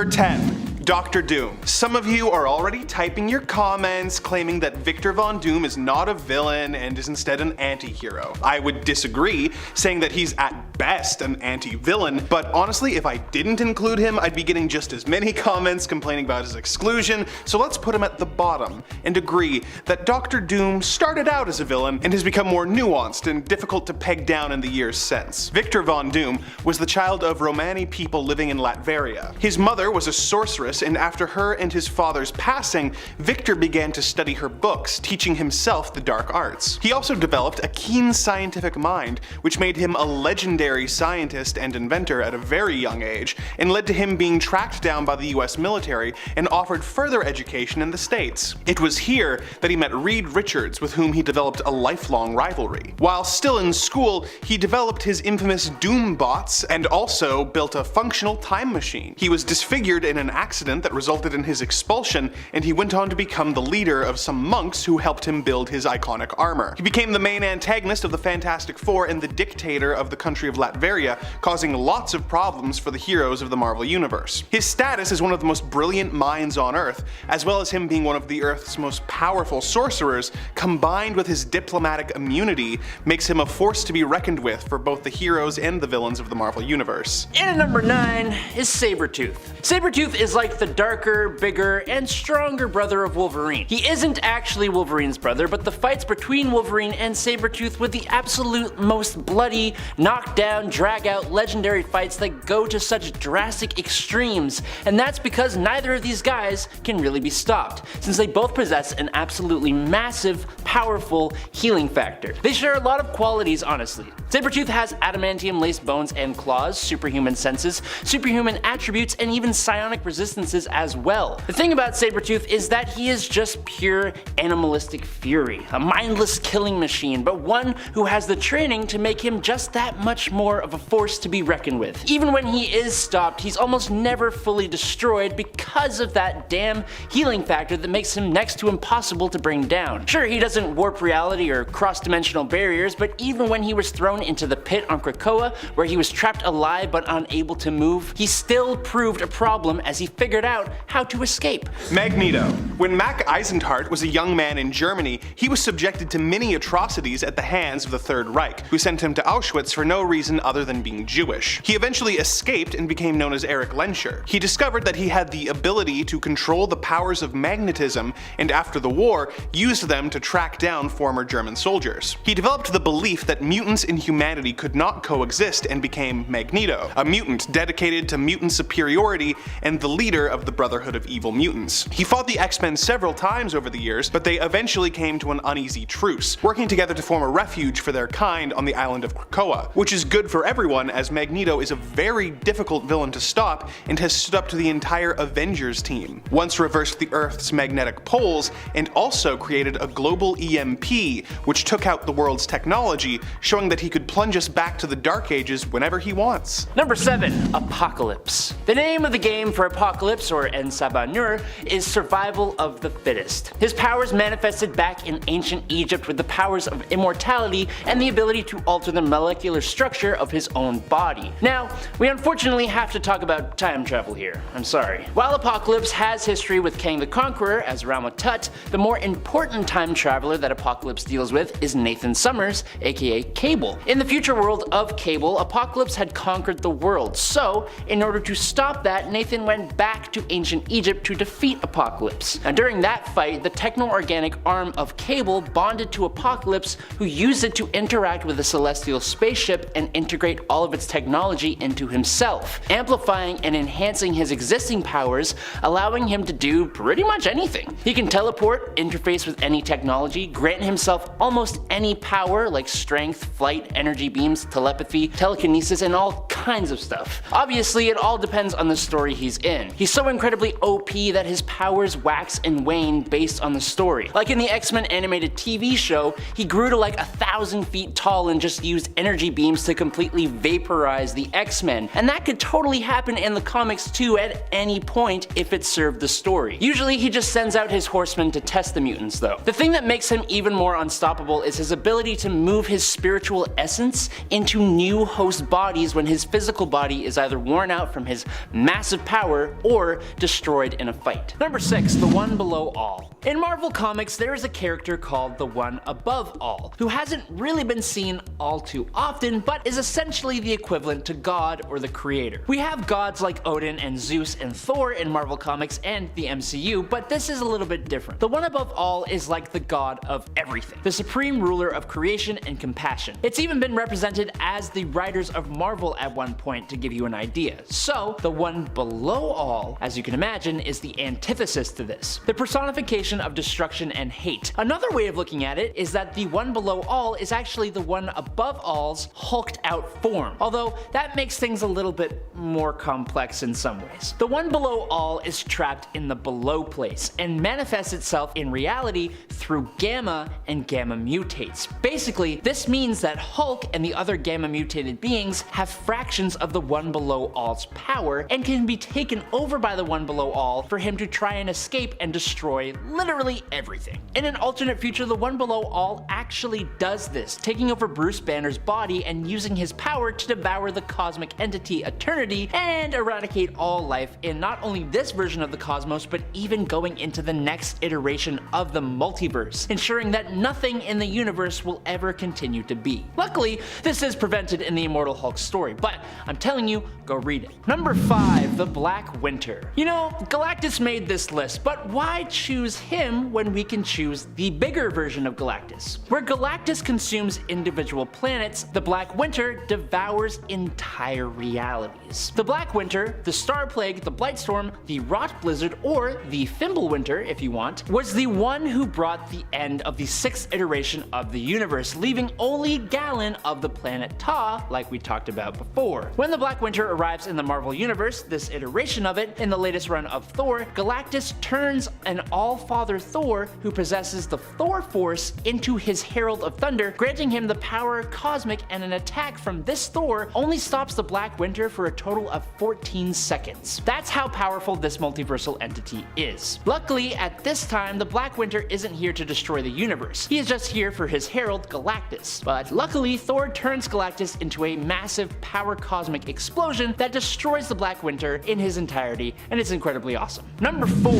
Number 10. Dr. Doom. Some of you are already typing your comments claiming that Victor Von Doom is not a villain and is instead an anti-hero. I would disagree, saying that he's at best an anti-villain, but honestly if I didn't include him I'd be getting just as many comments complaining about his exclusion, so let's put him at the bottom and agree that Dr. Doom started out as a villain and has become more nuanced and difficult to peg down in the years since. Victor Von Doom was the child of Romani people living in Latveria. His mother was a sorceress, and after her and his father's passing, Victor began to study her books, teaching himself the dark arts. He also developed a keen scientific mind, which made him a legendary scientist and inventor at a very young age, and led to him being tracked down by the US military and offered further education in the States. It was here that he met Reed Richards, with whom he developed a lifelong rivalry. While still in school, he developed his infamous Doom bots and also built a functional time machine. He was disfigured in an accident that resulted in his expulsion, and he went on to become the leader of some monks who helped him build his iconic armor. He became the main antagonist of the Fantastic Four and the dictator of the country of Latveria, causing lots of problems for the heroes of the Marvel Universe. His status as one of the most brilliant minds on Earth, as well as him being one of the Earth's most powerful sorcerers, combined with his diplomatic immunity, makes him a force to be reckoned with for both the heroes and the villains of the Marvel Universe. And at number 9 is Sabretooth. Sabretooth is like the darker, bigger, and stronger brother of Wolverine. He isn't actually Wolverine's brother, but the fights between Wolverine and Sabretooth were the absolute most bloody, knockdown, drag-out, legendary fights that go to such drastic extremes, and that's because neither of these guys can really be stopped, since they both possess an absolutely massive, powerful healing factor. They share a lot of qualities, honestly. Sabretooth has adamantium-laced bones and claws, superhuman senses, superhuman attributes, and even psionic resistances as well. The thing about Sabretooth is that he is just pure animalistic fury, a mindless killing machine, but one who has the training to make him just that much more of a force to be reckoned with. Even when he is stopped, he's almost never fully destroyed because of that damn healing factor that makes him next to impossible to bring down. Sure, he doesn't warp reality or cross-dimensional barriers, but even when he was thrown into the pit on Krakoa, where he was trapped alive but unable to move, he still proved a problem as he figured out how to escape. Magneto. When Mac Eisenhart was a young man in Germany, he was subjected to many atrocities at the hands of the Third Reich, who sent him to Auschwitz for no reason other than being Jewish. He eventually escaped and became known as Erich Lenscher. He discovered that he had the ability to control the powers of magnetism, and after the war, used them to track down former German soldiers. He developed the belief that mutants and humanity could not coexist and became Magneto, a mutant dedicated to mutant superiority and the leader of the Brotherhood of Evil Mutants. He fought the X-Men several times over the years, but they eventually came to an uneasy truce, working together to form a refuge for their kind on the island of Krakoa, which is good for everyone as Magneto is a very difficult villain to stop and has stood up to the entire Avengers team, once reversed the Earth's magnetic poles, and also created a global EMP which took out the world's technology, showing that he could plunge us back to the Dark Ages whenever he wants. Number 7. Apocalypse. The name of the game for Apocalypse, or En Sabanur, is survival of the fittest. His powers manifested back in ancient Egypt with the powers of immortality and the ability to alter the molecular structure of his own body. Now, we unfortunately have to talk about time travel here. I'm sorry. While Apocalypse has history with Kang the Conqueror as Rama Tut, the more important time traveler that Apocalypse deals with is Nathan Summers, aka Cable. In the future world of Cable, Apocalypse had conquered the world, so in order to stop that, Nathan went back to ancient Egypt to defeat Apocalypse. Now during that fight, the techno-organic arm of Cable bonded to Apocalypse, who used it to interact with a celestial spaceship and integrate all of its technology into himself, amplifying and enhancing his existing powers, allowing him to do pretty much anything. He can teleport, interface with any technology, grant himself almost any power like strength, flight, energy beams, telepathy, telekinesis, and all kinds of stuff. Obviously, it all depends on the story he's in. He's so incredibly OP that his powers wax and wane based on the story. Like in the X-Men animated TV show, he grew to like 1,000 feet tall and just used energy beams to completely vaporize the X-Men, and that could totally happen in the comics too at any point if it served the story. Usually he just sends out his horsemen to test the mutants though. The thing that makes him even more unstoppable is his ability to move his spiritual essence into new host bodies when his physical body is either worn out from his massive power or or destroyed in a fight. Number 6. The One Below All. In Marvel Comics, there is a character called the One Above All, who hasn't really been seen all too often, but is essentially the equivalent to God or the creator. We have gods like Odin and Zeus and Thor in Marvel Comics and the MCU, but this is a little bit different. The One Above All is like the god of everything, the supreme ruler of creation and compassion. It's even been represented as the writers of Marvel at one point, to give you an idea. So, the One Below All, as you can imagine, is the antithesis to this, the personification of destruction and hate. Another way of looking at it is that the One Below All is actually the One Above All's hulked out form, although that makes things a little bit more complex in some ways. The One Below All is trapped in the below place and manifests itself in reality through gamma and gamma mutates. Basically, this means that Hulk and the other gamma mutated beings have fractions of the One Below All's power and can be taken over by the One Below All for him to try and escape and destroy literally everything. In an alternate future, the One Below All actually does this, taking over Bruce Banner's body and using his power to devour the cosmic entity Eternity and eradicate all life in not only this version of the cosmos, but even going into the next iteration of the multiverse, ensuring that nothing in the universe will ever continue to be. Luckily, this is prevented in the Immortal Hulk story, but I'm telling you, go read it. Number 5. The Black Winter. You know, Galactus made this list, but why choose him when we can choose the bigger version of Galactus? Where Galactus consumes individual planets, the Black Winter devours entire realities. The Black Winter, the Star Plague, the Blightstorm, the Rot Blizzard, or the Fimbulwinter if you want, was the one who brought the end of the 6th iteration of the universe, leaving only Galen of the planet Ta, like we talked about before. When the Black Winter arrives in the Marvel Universe, this iteration of it, in the latest run of Thor, Galactus turns an All-Father Thor who possesses the Thor Force into his Herald of Thunder, granting him the power cosmic, and an attack from this Thor only stops the Black Winter for a total of 14 seconds. That's how powerful this multiversal entity is. Luckily, at this time, the Black Winter isn't here to destroy the universe. He is just here for his herald, Galactus. But luckily, Thor turns Galactus into a massive power cosmic explosion that destroys the Black Winter in his entirety, and it's incredibly awesome. Number 4.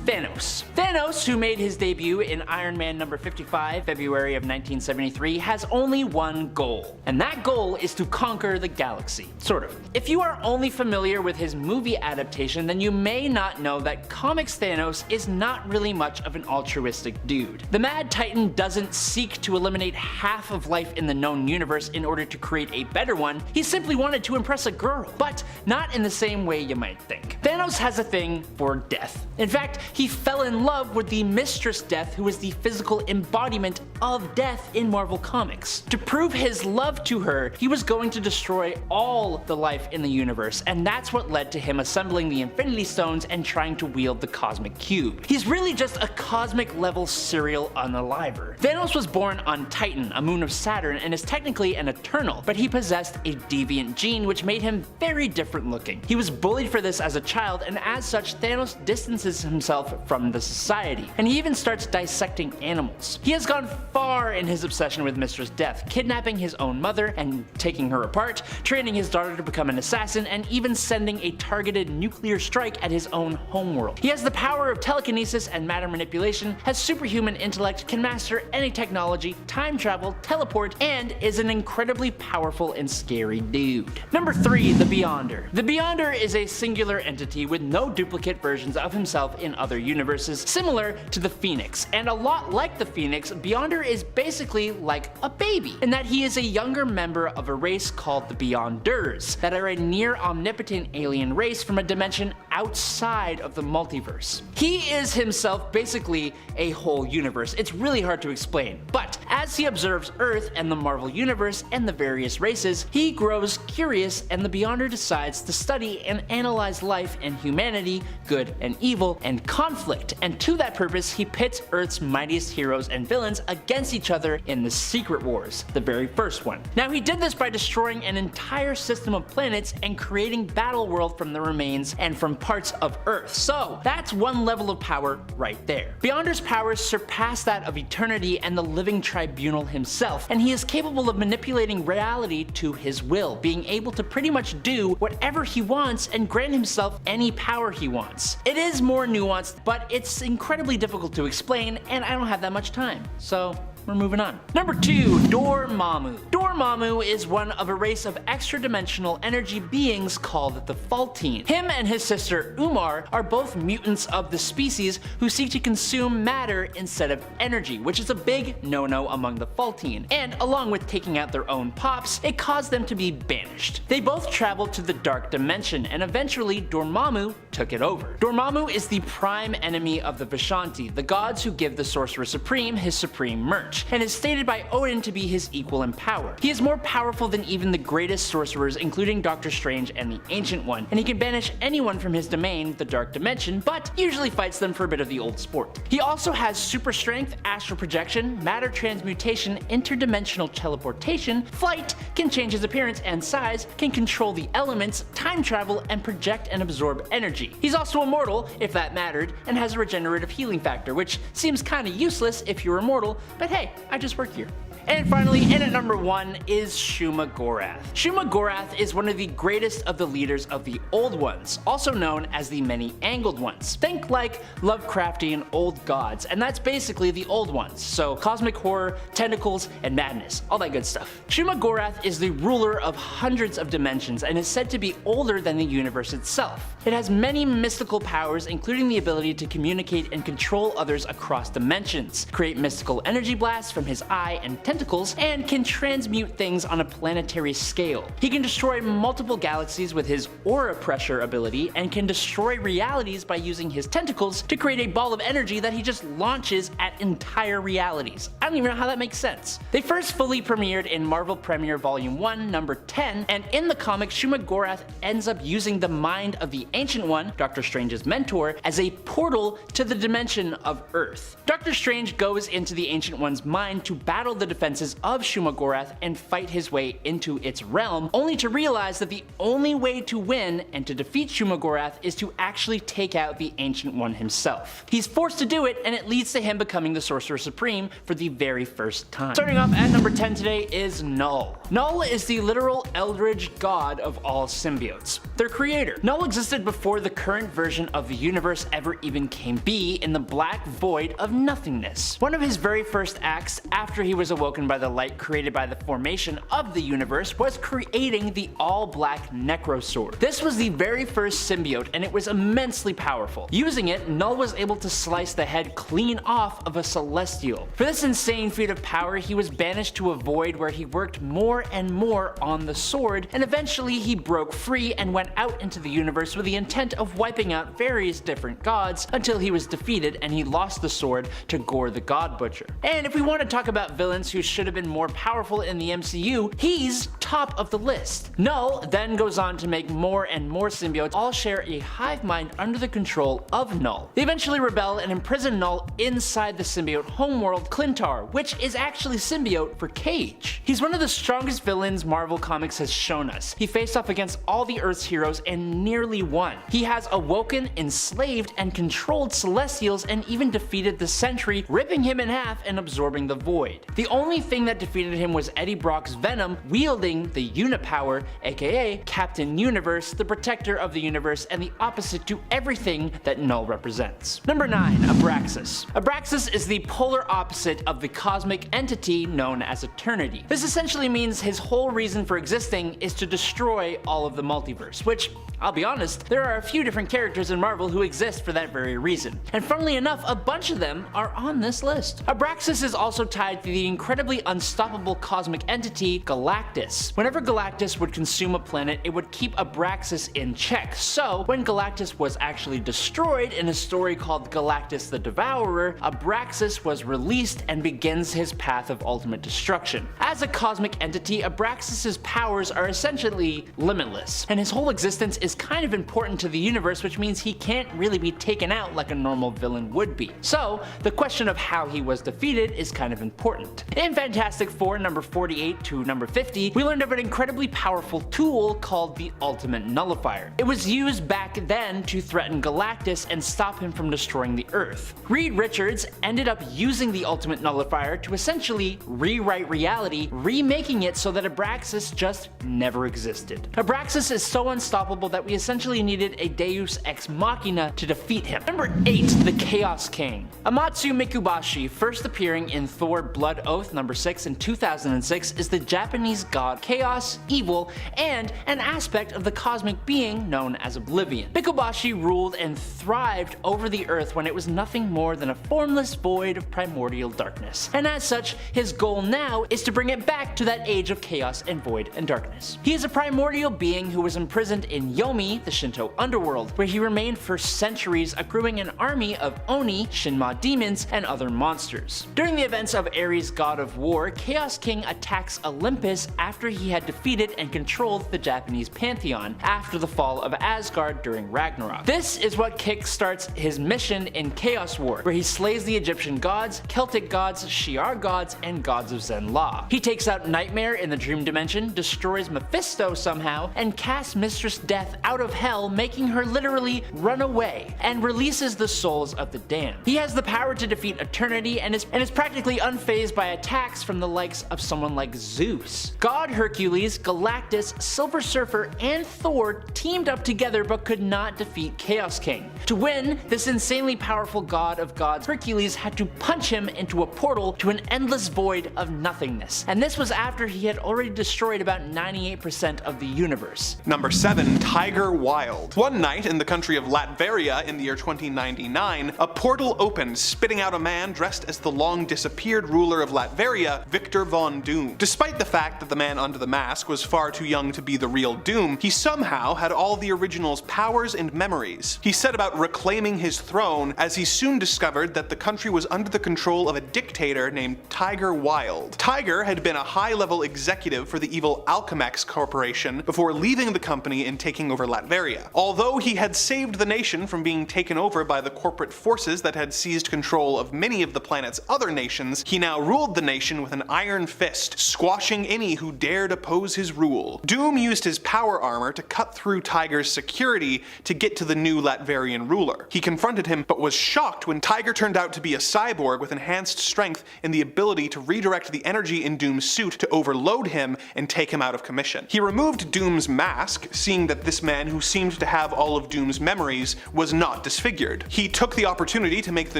Thanos. Thanos, who made his debut in Iron Man number 55, February of 1973, has only one goal, and that goal is to conquer the galaxy. Sort of. If you are only familiar with his movie adaptation, then you may not know that comics Thanos is not really much of an altruistic dude. The Mad Titan doesn't seek to eliminate half of life in the known universe in order to create a better one. He simply wanted to impress a girl, but not in the same way you might think. Thanos has a thing for death. In fact, he fell in love with the Mistress Death, who is the physical embodiment of death in Marvel Comics. To prove his love to her, he was going to destroy all the life in the universe, and that's what led to him assembling the Infinity Stones and trying to wield the Cosmic Cube. He's really just a cosmic level serial unaliver. Thanos was born on Titan, a moon of Saturn, and is technically an Eternal, but he possessed a deviant gene which made him very different looking. He was bullied for this as a child, and as such, Thanos distances himself from the society, and he even starts dissecting animals. He has gone far in his obsession with Mistress Death, kidnapping his own mother and taking her apart, training his daughter to become an assassin, and even sending a targeted nuclear strike at his own homeworld. He has the power of telekinesis and matter manipulation, has superhuman intellect, can master any technology, time travel, teleport, and is an incredibly powerful and scary dude. Number 3. The Beyonder. The Beyonder is a singular entity with no duplicate versions of himself in other universes, similar to the Phoenix. And a lot like the Phoenix, Beyonder is basically like a baby, in that he is a younger member of a race called the Beyonders, that are a near omnipotent alien race from a dimension outside of the multiverse. He is himself basically a whole universe. It's really hard to explain, but as he observes Earth and the Marvel Universe and the various races, he grows curious, and the Beyonder decides to study and analyze life and humanity, good and evil, and conflict, and to that purpose he pits Earth's mightiest heroes and villains against each other in the Secret Wars, the very first one. Now he did this by destroying an entire system of planets and creating Battleworld from the remains and from parts of Earth, so that's one level of power right there. Beyonder's powers surpass that of Eternity and the Living Tribunal himself, and he is capable of manipulating reality to his will, being able to pretty much do whatever he wants and grant himself himself any power he wants. It is more nuanced, but it's incredibly difficult to explain, and I don't have that much time, so we're moving on. Number 2, Dormammu. Dormammu is one of a race of extra-dimensional energy beings called the Faltine. Him and his sister Umar are both mutants of the species who seek to consume matter instead of energy, which is a big no-no among the Faltine, and along with taking out their own pops, it caused them to be banished. They both traveled to the Dark Dimension, and eventually Dormammu took it over. Dormammu is the prime enemy of the Vishanti, the gods who give the Sorcerer Supreme his supreme merch, and is stated by Odin to be his equal in power. He is more powerful than even the greatest sorcerers, including Doctor Strange and the Ancient One, and he can banish anyone from his domain, the Dark Dimension, but usually fights them for a bit of the old sport. He also has super strength, astral projection, matter transmutation, interdimensional teleportation, flight, can change his appearance and size, can control the elements, time travel, and project and absorb energy. He's also immortal, if that mattered, and has a regenerative healing factor, which seems kinda useless if you're immortal, but hey, I just work here. And finally, in at number 1 is Shuma Gorath. Shuma Gorath is one of the greatest of the leaders of the Old Ones, also known as the Many-Angled Ones. Think like Lovecraftian old gods, and that's basically the Old Ones, so cosmic horror, tentacles, and madness, all that good stuff. Shuma Gorath is the ruler of hundreds of dimensions and is said to be older than the universe itself. It has many mystical powers, including the ability to communicate and control others across dimensions, create mystical energy blasts from his eye and tentacles, and can transmute things on a planetary scale. He can destroy multiple galaxies with his aura pressure ability, and can destroy realities by using his tentacles to create a ball of energy that he just launches at entire realities. I don't even know how that makes sense. They first fully premiered in Marvel Premiere Volume 1, number 10, and in the comic, Shuma Gorath ends up using the mind of the Ancient One, Doctor Strange's mentor, as a portal to the dimension of Earth. Doctor Strange goes into the Ancient One's mind to battle the defenses of Shuma Gorath and fight his way into its realm, only to realize that the only way to win and to defeat Shuma Gorath is to actually take out the Ancient One himself. He's forced to do it, and it leads to him becoming the Sorcerer Supreme for the very first time. Starting off at number 10 today is Null. Null is the literal eldritch god of all symbiotes, their creator. Null existed before the current version of the universe ever even came be, in the black void of nothingness. One of his very first acts after he was awoken by the light created by the formation of the universe was creating the all-black Necrosword. This was the very first symbiote, and it was immensely powerful. Using it, Null was able to slice the head clean off of a Celestial. For this insane feat of power, he was banished to a void where he worked more and more on the sword, and eventually he broke free and went out into the universe with the intent of wiping out various different gods until he was defeated and he lost the sword to Gore the God Butcher. And if we want to talk about villains who should have been more powerful in the MCU, he's top of the list. Null then goes on to make more and more symbiotes, all share a hive mind under the control of Null. They eventually rebel and imprison Null inside the symbiote homeworld Clintar, which is actually symbiote for Cage. He's one of the strongest villains Marvel Comics has shown us. He faced off against all the Earth's heroes and nearly won. He has awoken, enslaved, and controlled Celestials, and even defeated the Sentry, ripping him in half and absorbing the Void. The only thing that defeated him was Eddie Brock's Venom, wielding the Unipower, aka Captain Universe, the protector of the universe and the opposite to everything that Null represents. Number 9, Abraxas. Abraxas is the polar opposite of the cosmic entity known as Eternity. This essentially means his whole reason for existing is to destroy all of the multiverse, which, I'll be honest, there are a few different characters in Marvel who exist for that very reason. And funnily enough, a bunch of them are on this list. Abraxas is also tied to the incredibly unstoppable cosmic entity Galactus. Whenever Galactus would consume a planet, it would keep Abraxas in check. So, when Galactus was actually destroyed in a story called Galactus the Devourer, Abraxas was released and begins his path of ultimate destruction. As a cosmic entity, Abraxas' powers are essentially limitless, and his whole existence is kind of important to the universe, which means he can't really be taken out like a normal villain would be. So, the question of how he was defeated is kind of important. In In Fantastic Four number 48 to number 50, we learned of an incredibly powerful tool called the Ultimate Nullifier. It was used back then to threaten Galactus and stop him from destroying the Earth. Reed Richards ended up using the Ultimate Nullifier to essentially rewrite reality, remaking it so that Abraxas just never existed. Abraxas is so unstoppable that we essentially needed a Deus Ex Machina to defeat him. Number 8. The Chaos King. Amatsu Mikubashi, first appearing in Thor Blood Oath number 6 in 2006, is the Japanese god chaos, evil, and an aspect of the cosmic being known as Oblivion. Mikubashi ruled and thrived over the Earth when it was nothing more than a formless void of primordial darkness, and as such, his goal now is to bring it back to that age of chaos and void and darkness. He is a primordial being who was imprisoned in Yomi, the Shinto underworld, where he remained for centuries, accruing an army of Oni, Shinma demons, and other monsters. During the events of Ares, god of war, Chaos King attacks Olympus after he had defeated and controlled the Japanese pantheon after the fall of Asgard during Ragnarok. This is what kickstarts his mission in Chaos War, where he slays the Egyptian gods, Celtic gods, Shi'ar gods, and gods of Zen law. He takes out Nightmare in the dream dimension, destroys Mephisto somehow, and casts Mistress Death out of hell, making her literally run away, and releases the souls of the damned. He has the power to defeat Eternity and is practically unfazed by attacks from the likes of someone like Zeus. God Hercules, Galactus, Silver Surfer, and Thor teamed up together but could not defeat Chaos King. To win, this insanely powerful god of gods, Hercules, had to punch him into a portal to an endless void of nothingness, and this was after he had already destroyed about 98% of the universe. Number 7. Tiger Wild. One night in the country of Latveria in the year 2099, a portal opened, spitting out a man dressed as the long disappeared ruler of Latveria, Victor Von Doom. Despite the fact that the man under the mask was far too young to be the real Doom, he somehow had all the original's powers and memories. He set about reclaiming his throne, as he soon discovered that the country was under the control of a dictator named Tiger Wild. Tiger had been a high-level executive for the evil Alchemex Corporation before leaving the company and taking over Latveria. Although he had saved the nation from being taken over by the corporate forces that had seized control of many of the planet's other nations, he now ruled the nation with an iron fist, squashing any who dared oppose his rule. Doom used his power armor to cut through Tiger's security to get to the new Latverian ruler. He confronted him, but was shocked when Tiger turned out to be a cyborg with enhanced strength and the ability to redirect the energy in Doom's suit to overload him and take him out of commission. He removed Doom's mask, seeing that this man who seemed to have all of Doom's memories was not disfigured. He took the opportunity to make the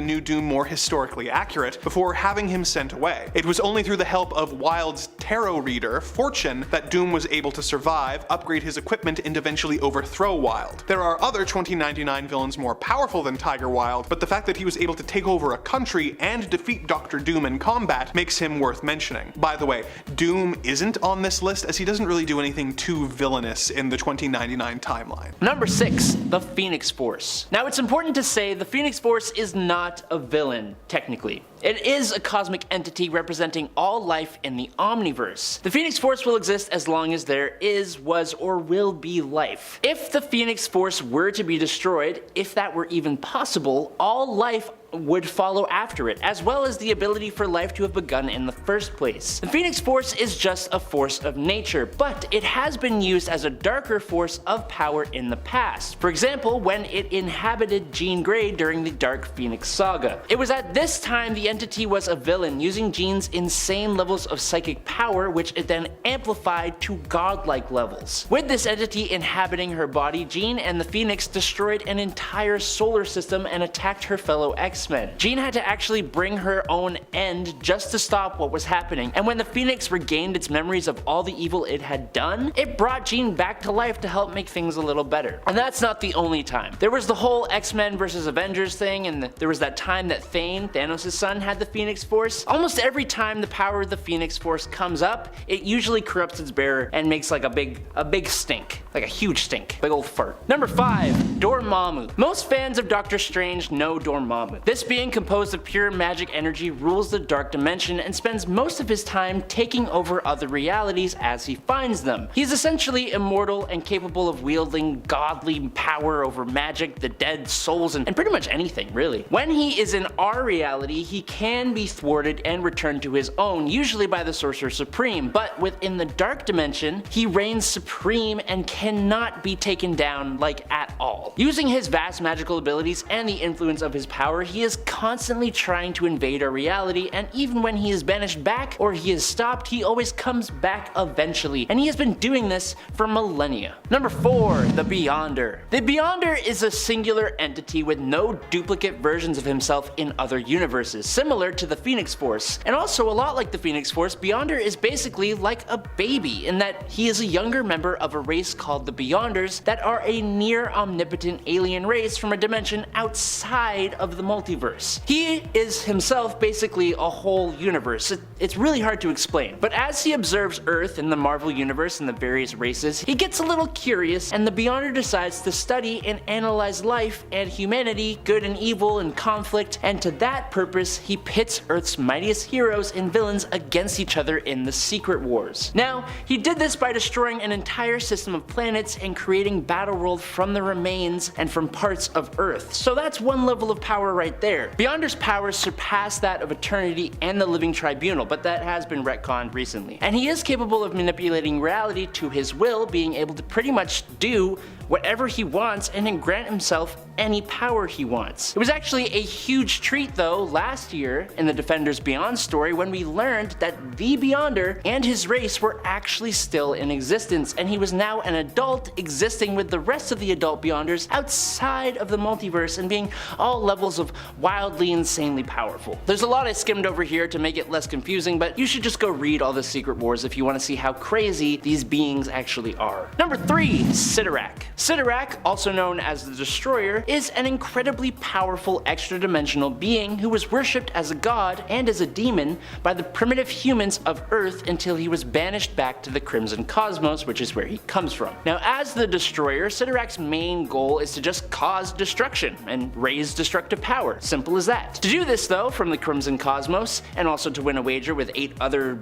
new Doom more historically accurate before having him sent away. It was only through the help of Wild's tarot reader, Fortune, that Doom was able to survive, upgrade his equipment, and eventually overthrow Wild. There are other 2099 villains more powerful than Tiger Wild, but the fact that he was able to take over a country and defeat Dr. Doom in combat makes him worth mentioning. By the way, Doom isn't on this list as he doesn't really do anything too villainous in the 2099 timeline. Number 6. The Phoenix Force. Now it's important to say the Phoenix Force is not a villain, technically. It is a cosmic entity representing all life in the Omniverse. The Phoenix Force will exist as long as there is, was, or will be life. If the Phoenix Force were to be destroyed, if that were even possible, all life would follow after it, as well as the ability for life to have begun in the first place. The Phoenix Force is just a force of nature, but it has been used as a darker force of power in the past. For example, when it inhabited Jean Grey during the Dark Phoenix Saga. It was at this time the entity was a villain, using Jean's insane levels of psychic power, which it then amplified to godlike levels. With this entity inhabiting her body, Jean and the Phoenix destroyed an entire solar system and attacked her fellow X-Men. Jean had to actually bring her own end just to stop what was happening, and when the Phoenix regained its memories of all the evil it had done, it brought Jean back to life to help make things a little better. And that's not the only time. There was the whole X-Men versus Avengers thing, and there was that time that Thane, Thanos' son, had the Phoenix Force. Almost every time the power of the Phoenix Force comes up, it usually corrupts its bearer and makes like a big stink. like a huge stink, big old fart. Number 5, Dormammu. Most fans of Doctor Strange know Dormammu. This being composed of pure magic energy rules the dark dimension and spends most of his time taking over other realities as he finds them. He's essentially immortal and capable of wielding godly power over magic, the dead, souls, and pretty much anything, really. When he is in our reality, he can be thwarted and returned to his own, usually by the Sorcerer Supreme, but within the dark dimension, he reigns supreme and cannot be taken down, like, at all. Using his vast magical abilities and the influence of his power, he is constantly trying to invade our reality, and even when he is banished back or he is stopped, he always comes back eventually, and he has been doing this for millennia. Number 4, the Beyonder. The Beyonder is a singular entity with no duplicate versions of himself in other universes, similar to the Phoenix Force. And also a lot like the Phoenix Force, Beyonder is basically like a baby in that he is a younger member of a race called the Beyonders that are a near omnipotent alien race from a dimension outside of the multiverse. He is himself basically a whole universe. It's really hard to explain, but as he observes Earth and the Marvel Universe and the various races, he gets a little curious, and the Beyonder decides to study and analyze life and humanity, good and evil and conflict, and to that purpose he pits Earth's mightiest heroes and villains against each other in the Secret Wars. Now, he did this by destroying an entire system of planets and creating Battleworld from the remains and from parts of Earth, so that's one level of power right there. Beyonder's powers surpass that of Eternity and the Living Tribunal, but that has been retconned recently. And he is capable of manipulating reality to his will, being able to pretty much do whatever he wants and then grant himself any power he wants. It was actually a huge treat though last year in the Defenders Beyond story when we learned that the Beyonder and his race were actually still in existence, and he was now an adult existing with the rest of the adult Beyonders outside of the multiverse and being all levels of wildly insanely powerful. There's a lot I skimmed over here to make it less confusing, but you should just go read all the Secret Wars if you want to see how crazy these beings actually are. Number 3, Sidorak. Sidorak, also known as the Destroyer, is an incredibly powerful extra-dimensional being who was worshipped as a god and as a demon by the primitive humans of Earth until he was banished back to the Crimson Cosmos, which is where he comes from. Now, as the Destroyer, Sidorak's main goal is to just cause destruction and raise destructive power. Simple as that. To do this though, from the Crimson Cosmos, and also to win a wager with 8 other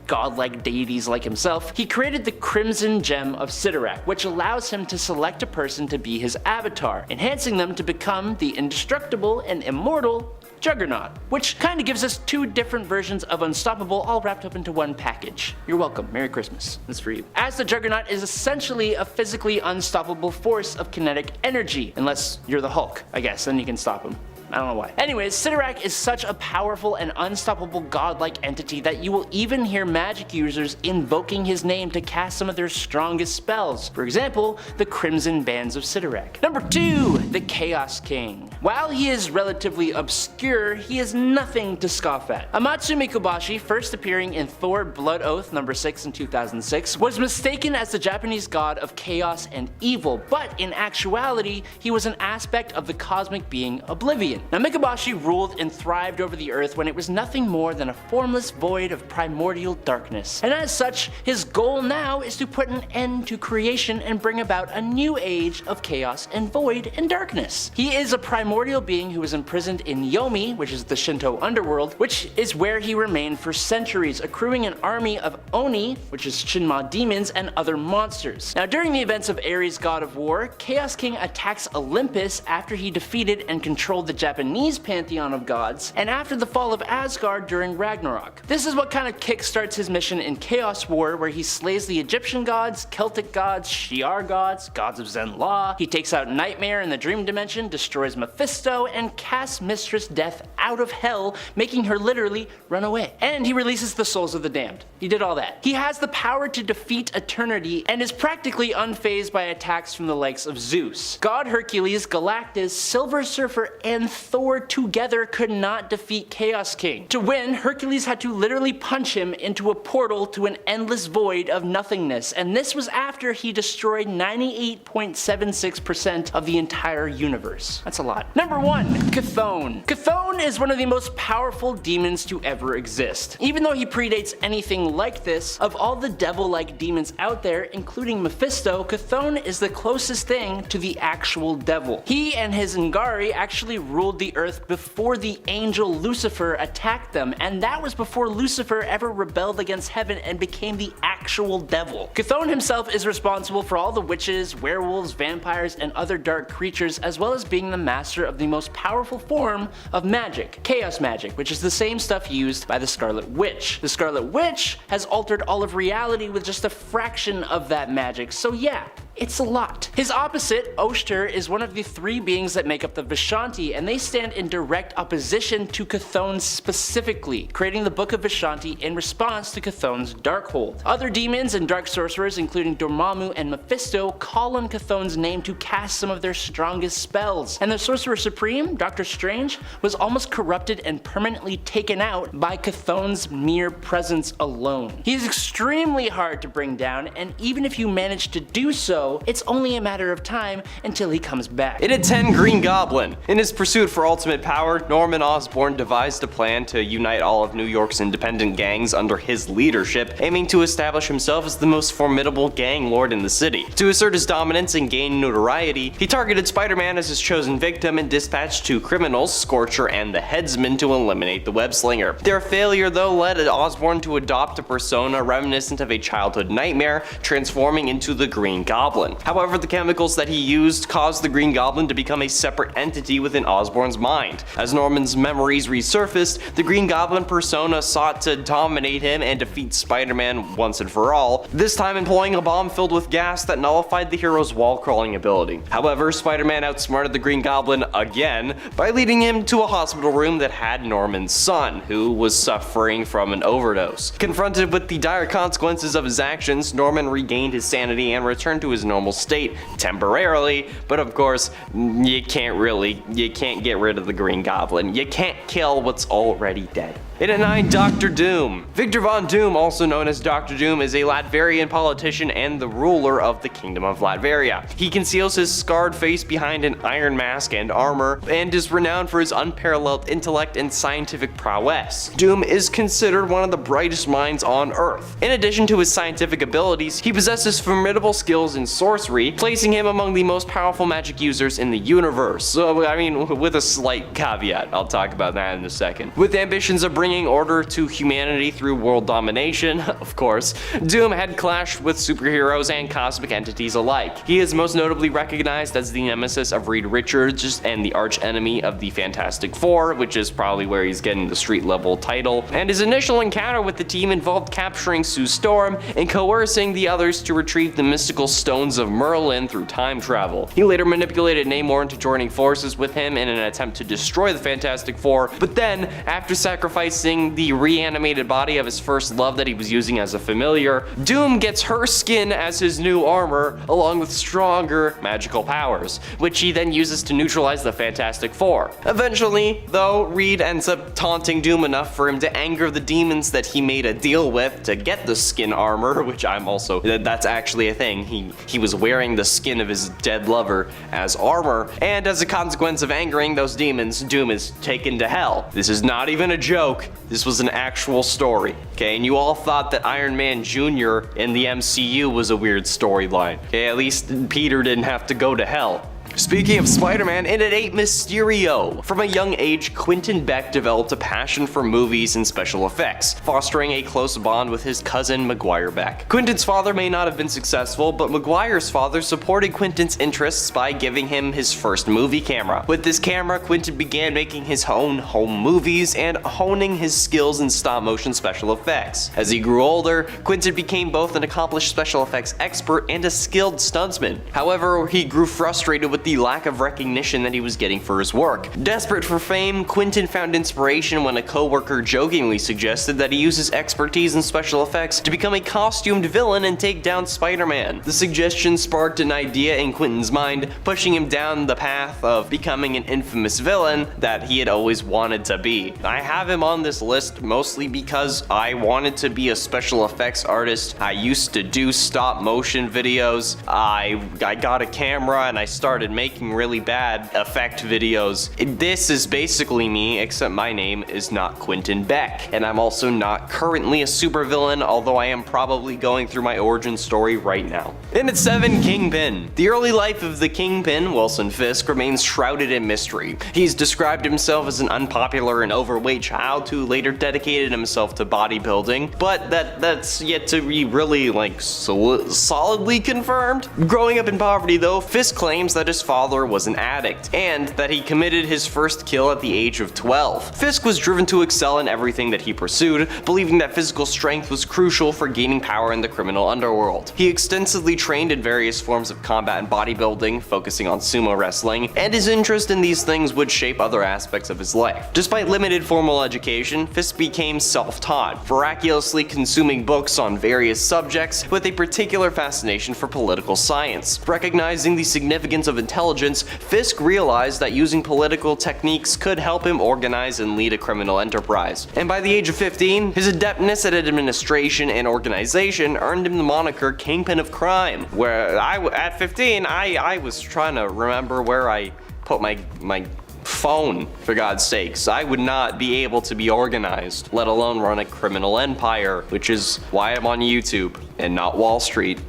godlike deities like himself, he created the Crimson Gem of Sidorak, which allows him to select a person to be his avatar, enhancing them to become the indestructible and immortal Juggernaut, which kinda gives us 2 different versions of Unstoppable all wrapped up into one package. You're welcome, Merry Christmas, that's for you. As the Juggernaut is essentially a physically unstoppable force of kinetic energy, unless you're the Hulk, I guess, then you can stop him. I don't know why. Anyways, Sidorak is such a powerful and unstoppable godlike entity that you will even hear magic users invoking his name to cast some of their strongest spells. For example, the Crimson Bands of Sidorak. Number 2, the Chaos King. While he is relatively obscure, he is nothing to scoff at. Amatsu Mikobashi, first appearing in Thor Blood Oath number 6 in 2006, was mistaken as the Japanese god of chaos and evil, but in actuality, he was an aspect of the cosmic being Oblivion. Now, Mikobashi ruled and thrived over the earth when it was nothing more than a formless void of primordial darkness. And as such, his goal now is to put an end to creation and bring about a new age of chaos and void and darkness. He is a primordial being who was imprisoned in Yomi, which is the Shinto underworld, which is where he remained for centuries, accruing an army of Oni, which is Shinma demons, and other monsters. Now, during the events of Ares, god of war, Chaos King attacks Olympus after he defeated and controlled the Japanese pantheon of gods, and after the fall of Asgard during Ragnarok. This is what kind of kickstarts his mission in Chaos War, where he slays the Egyptian gods, Celtic gods, Shi'ar gods, gods of Zen law. He takes out Nightmare in the dream dimension, destroys Mephisto, and casts Mistress Death out of hell, making her literally run away. And he releases the souls of the damned. He did all that. He has the power to defeat eternity and is practically unfazed by attacks from the likes of Zeus. God Hercules, Galactus, Silver Surfer, and Thor together could not defeat Chaos King. To win, Hercules had to literally punch him into a portal to an endless void of nothingness, and this was after he destroyed 98.76% of the entire universe. That's a lot. not. Number 1. Chthon. Chthon is one of the most powerful demons to ever exist. Even though he predates anything like this, of all the devil-like demons out there, including Mephisto, Chthon is the closest thing to the actual devil. He and his Ngari actually ruled the earth before the angel Lucifer attacked them, and that was before Lucifer ever rebelled against heaven and became the actual devil. Chthon himself is responsible for all the witches, werewolves, vampires, and other dark creatures, as well as being the master of the most powerful form of magic, chaos magic, which is the same stuff used by the Scarlet Witch. The Scarlet Witch has altered all of reality with just a fraction of that magic, so yeah, it's a lot. His opposite, Oshter, is one of the 3 beings that make up the Vishanti, and they stand in direct opposition to Chthon specifically, creating the Book of Vishanti in response to Chthon's Darkhold. Other demons and dark sorcerers, including Dormammu and Mephisto, call on Chthon's name to cast some of their strongest spells, and the Sorcerer Supreme, Doctor Strange, was almost corrupted and permanently taken out by Chthon's mere presence alone. He is extremely hard to bring down, and even if you manage to do so, it's only a matter of time until he comes back. In at 10, Green Goblin. In his pursuit for ultimate power, Norman Osborn devised a plan to unite all of New York's independent gangs under his leadership, aiming to establish himself as the most formidable gang lord in the city. To assert his dominance and gain notoriety, he targeted Spider-Man as his chosen victim and dispatched 2 criminals, Scorcher and the Headsman, to eliminate the web-slinger. Their failure, though, led Osborn to adopt a persona reminiscent of a childhood nightmare, transforming into the Green Goblin. However, the chemicals that he used caused the Green Goblin to become a separate entity within Osborn's mind. As Norman's memories resurfaced, the Green Goblin persona sought to dominate him and defeat Spider-Man once and for all, this time employing a bomb filled with gas that nullified the hero's wall-crawling ability. However, Spider-Man outsmarted the Green Goblin again by leading him to a hospital room that had Norman's son, who was suffering from an overdose. Confronted with the dire consequences of his actions, Norman regained his sanity and returned to his normal state temporarily, but of course, you can't get rid of the Green Goblin. You can't kill what's already dead. In at 9, Dr. Doom. Victor Von Doom, also known as Dr. Doom, is a Latverian politician and the ruler of the Kingdom of Latveria. He conceals his scarred face behind an iron mask and armor, and is renowned for his unparalleled intellect and scientific prowess. Doom is considered one of the brightest minds on Earth. In addition to his scientific abilities, he possesses formidable skills in sorcery, placing him among the most powerful magic users in the universe. So, I mean, with a slight caveat. I'll talk about that in a second. With ambitions of bringing order to humanity through world domination, of course, Doom had clashed with superheroes and cosmic entities alike. He is most notably recognized as the nemesis of Reed Richards and the arch-enemy of the Fantastic Four, which is probably where he's getting the street-level title, and his initial encounter with the team involved capturing Sue Storm and coercing the others to retrieve the mystical Stones of Merlin through time travel. He later manipulated Namor into joining forces with him in an attempt to destroy the Fantastic Four, but then, after sacrificing the reanimated body of his first love that he was using as a familiar, Doom gets her skin as his new armor, along with stronger magical powers, which he then uses to neutralize the Fantastic Four. Eventually, though, Reed ends up taunting Doom enough for him to anger the demons that he made a deal with to get the skin armor, which that's actually a thing. He was wearing the skin of his dead lover as armor, and as a consequence of angering those demons, Doom is taken to hell. This is not even a joke. This was an actual story, okay? And you all thought that Iron Man Jr. in the MCU was a weird storyline. Okay, at least Peter didn't have to go to hell. Speaking of Spider-Man, in at 8, Mysterio. From a young age, Quentin Beck developed a passion for movies and special effects, fostering a close bond with his cousin Maguire Beck. Quentin's father may not have been successful, but Maguire's father supported Quentin's interests by giving him his first movie camera. With this camera, Quentin began making his own home movies and honing his skills in stop-motion special effects. As he grew older, Quentin became both an accomplished special effects expert and a skilled stuntsman. However, he grew frustrated with the lack of recognition that he was getting for his work. Desperate for fame, Quentin found inspiration when a co-worker jokingly suggested that he use his expertise in special effects to become a costumed villain and take down Spider-Man. The suggestion sparked an idea in Quentin's mind, pushing him down the path of becoming an infamous villain that he had always wanted to be. I have him on this list mostly because I wanted to be a special effects artist. I used to do stop motion videos. I got a camera and I started been making really bad effect videos. This is basically me, except my name is not Quentin Beck, and I'm also not currently a supervillain, although I am probably going through my origin story right now. And at 7, Kingpin. The early life of the Kingpin, Wilson Fisk, remains shrouded in mystery. He's described himself as an unpopular and overweight child who later dedicated himself to bodybuilding, but that's yet to be really solidly confirmed. Growing up in poverty though, Fisk claims that his father was an addict, and that he committed his first kill at the age of 12. Fisk was driven to excel in everything that he pursued, believing that physical strength was crucial for gaining power in the criminal underworld. He extensively trained in various forms of combat and bodybuilding, focusing on sumo wrestling, and his interest in these things would shape other aspects of his life. Despite limited formal education, Fisk became self-taught, miraculously consuming books on various subjects with a particular fascination for political science. Recognizing the significance of intelligence, Fisk realized that using political techniques could help him organize and lead a criminal enterprise. And by the age of 15, his adeptness at administration and organization earned him the moniker Kingpin of Crime, where at 15, I was trying to remember where I put my phone, for God's sakes. I would not be able to be organized, let alone run a criminal empire, which is why I'm on YouTube and not Wall Street.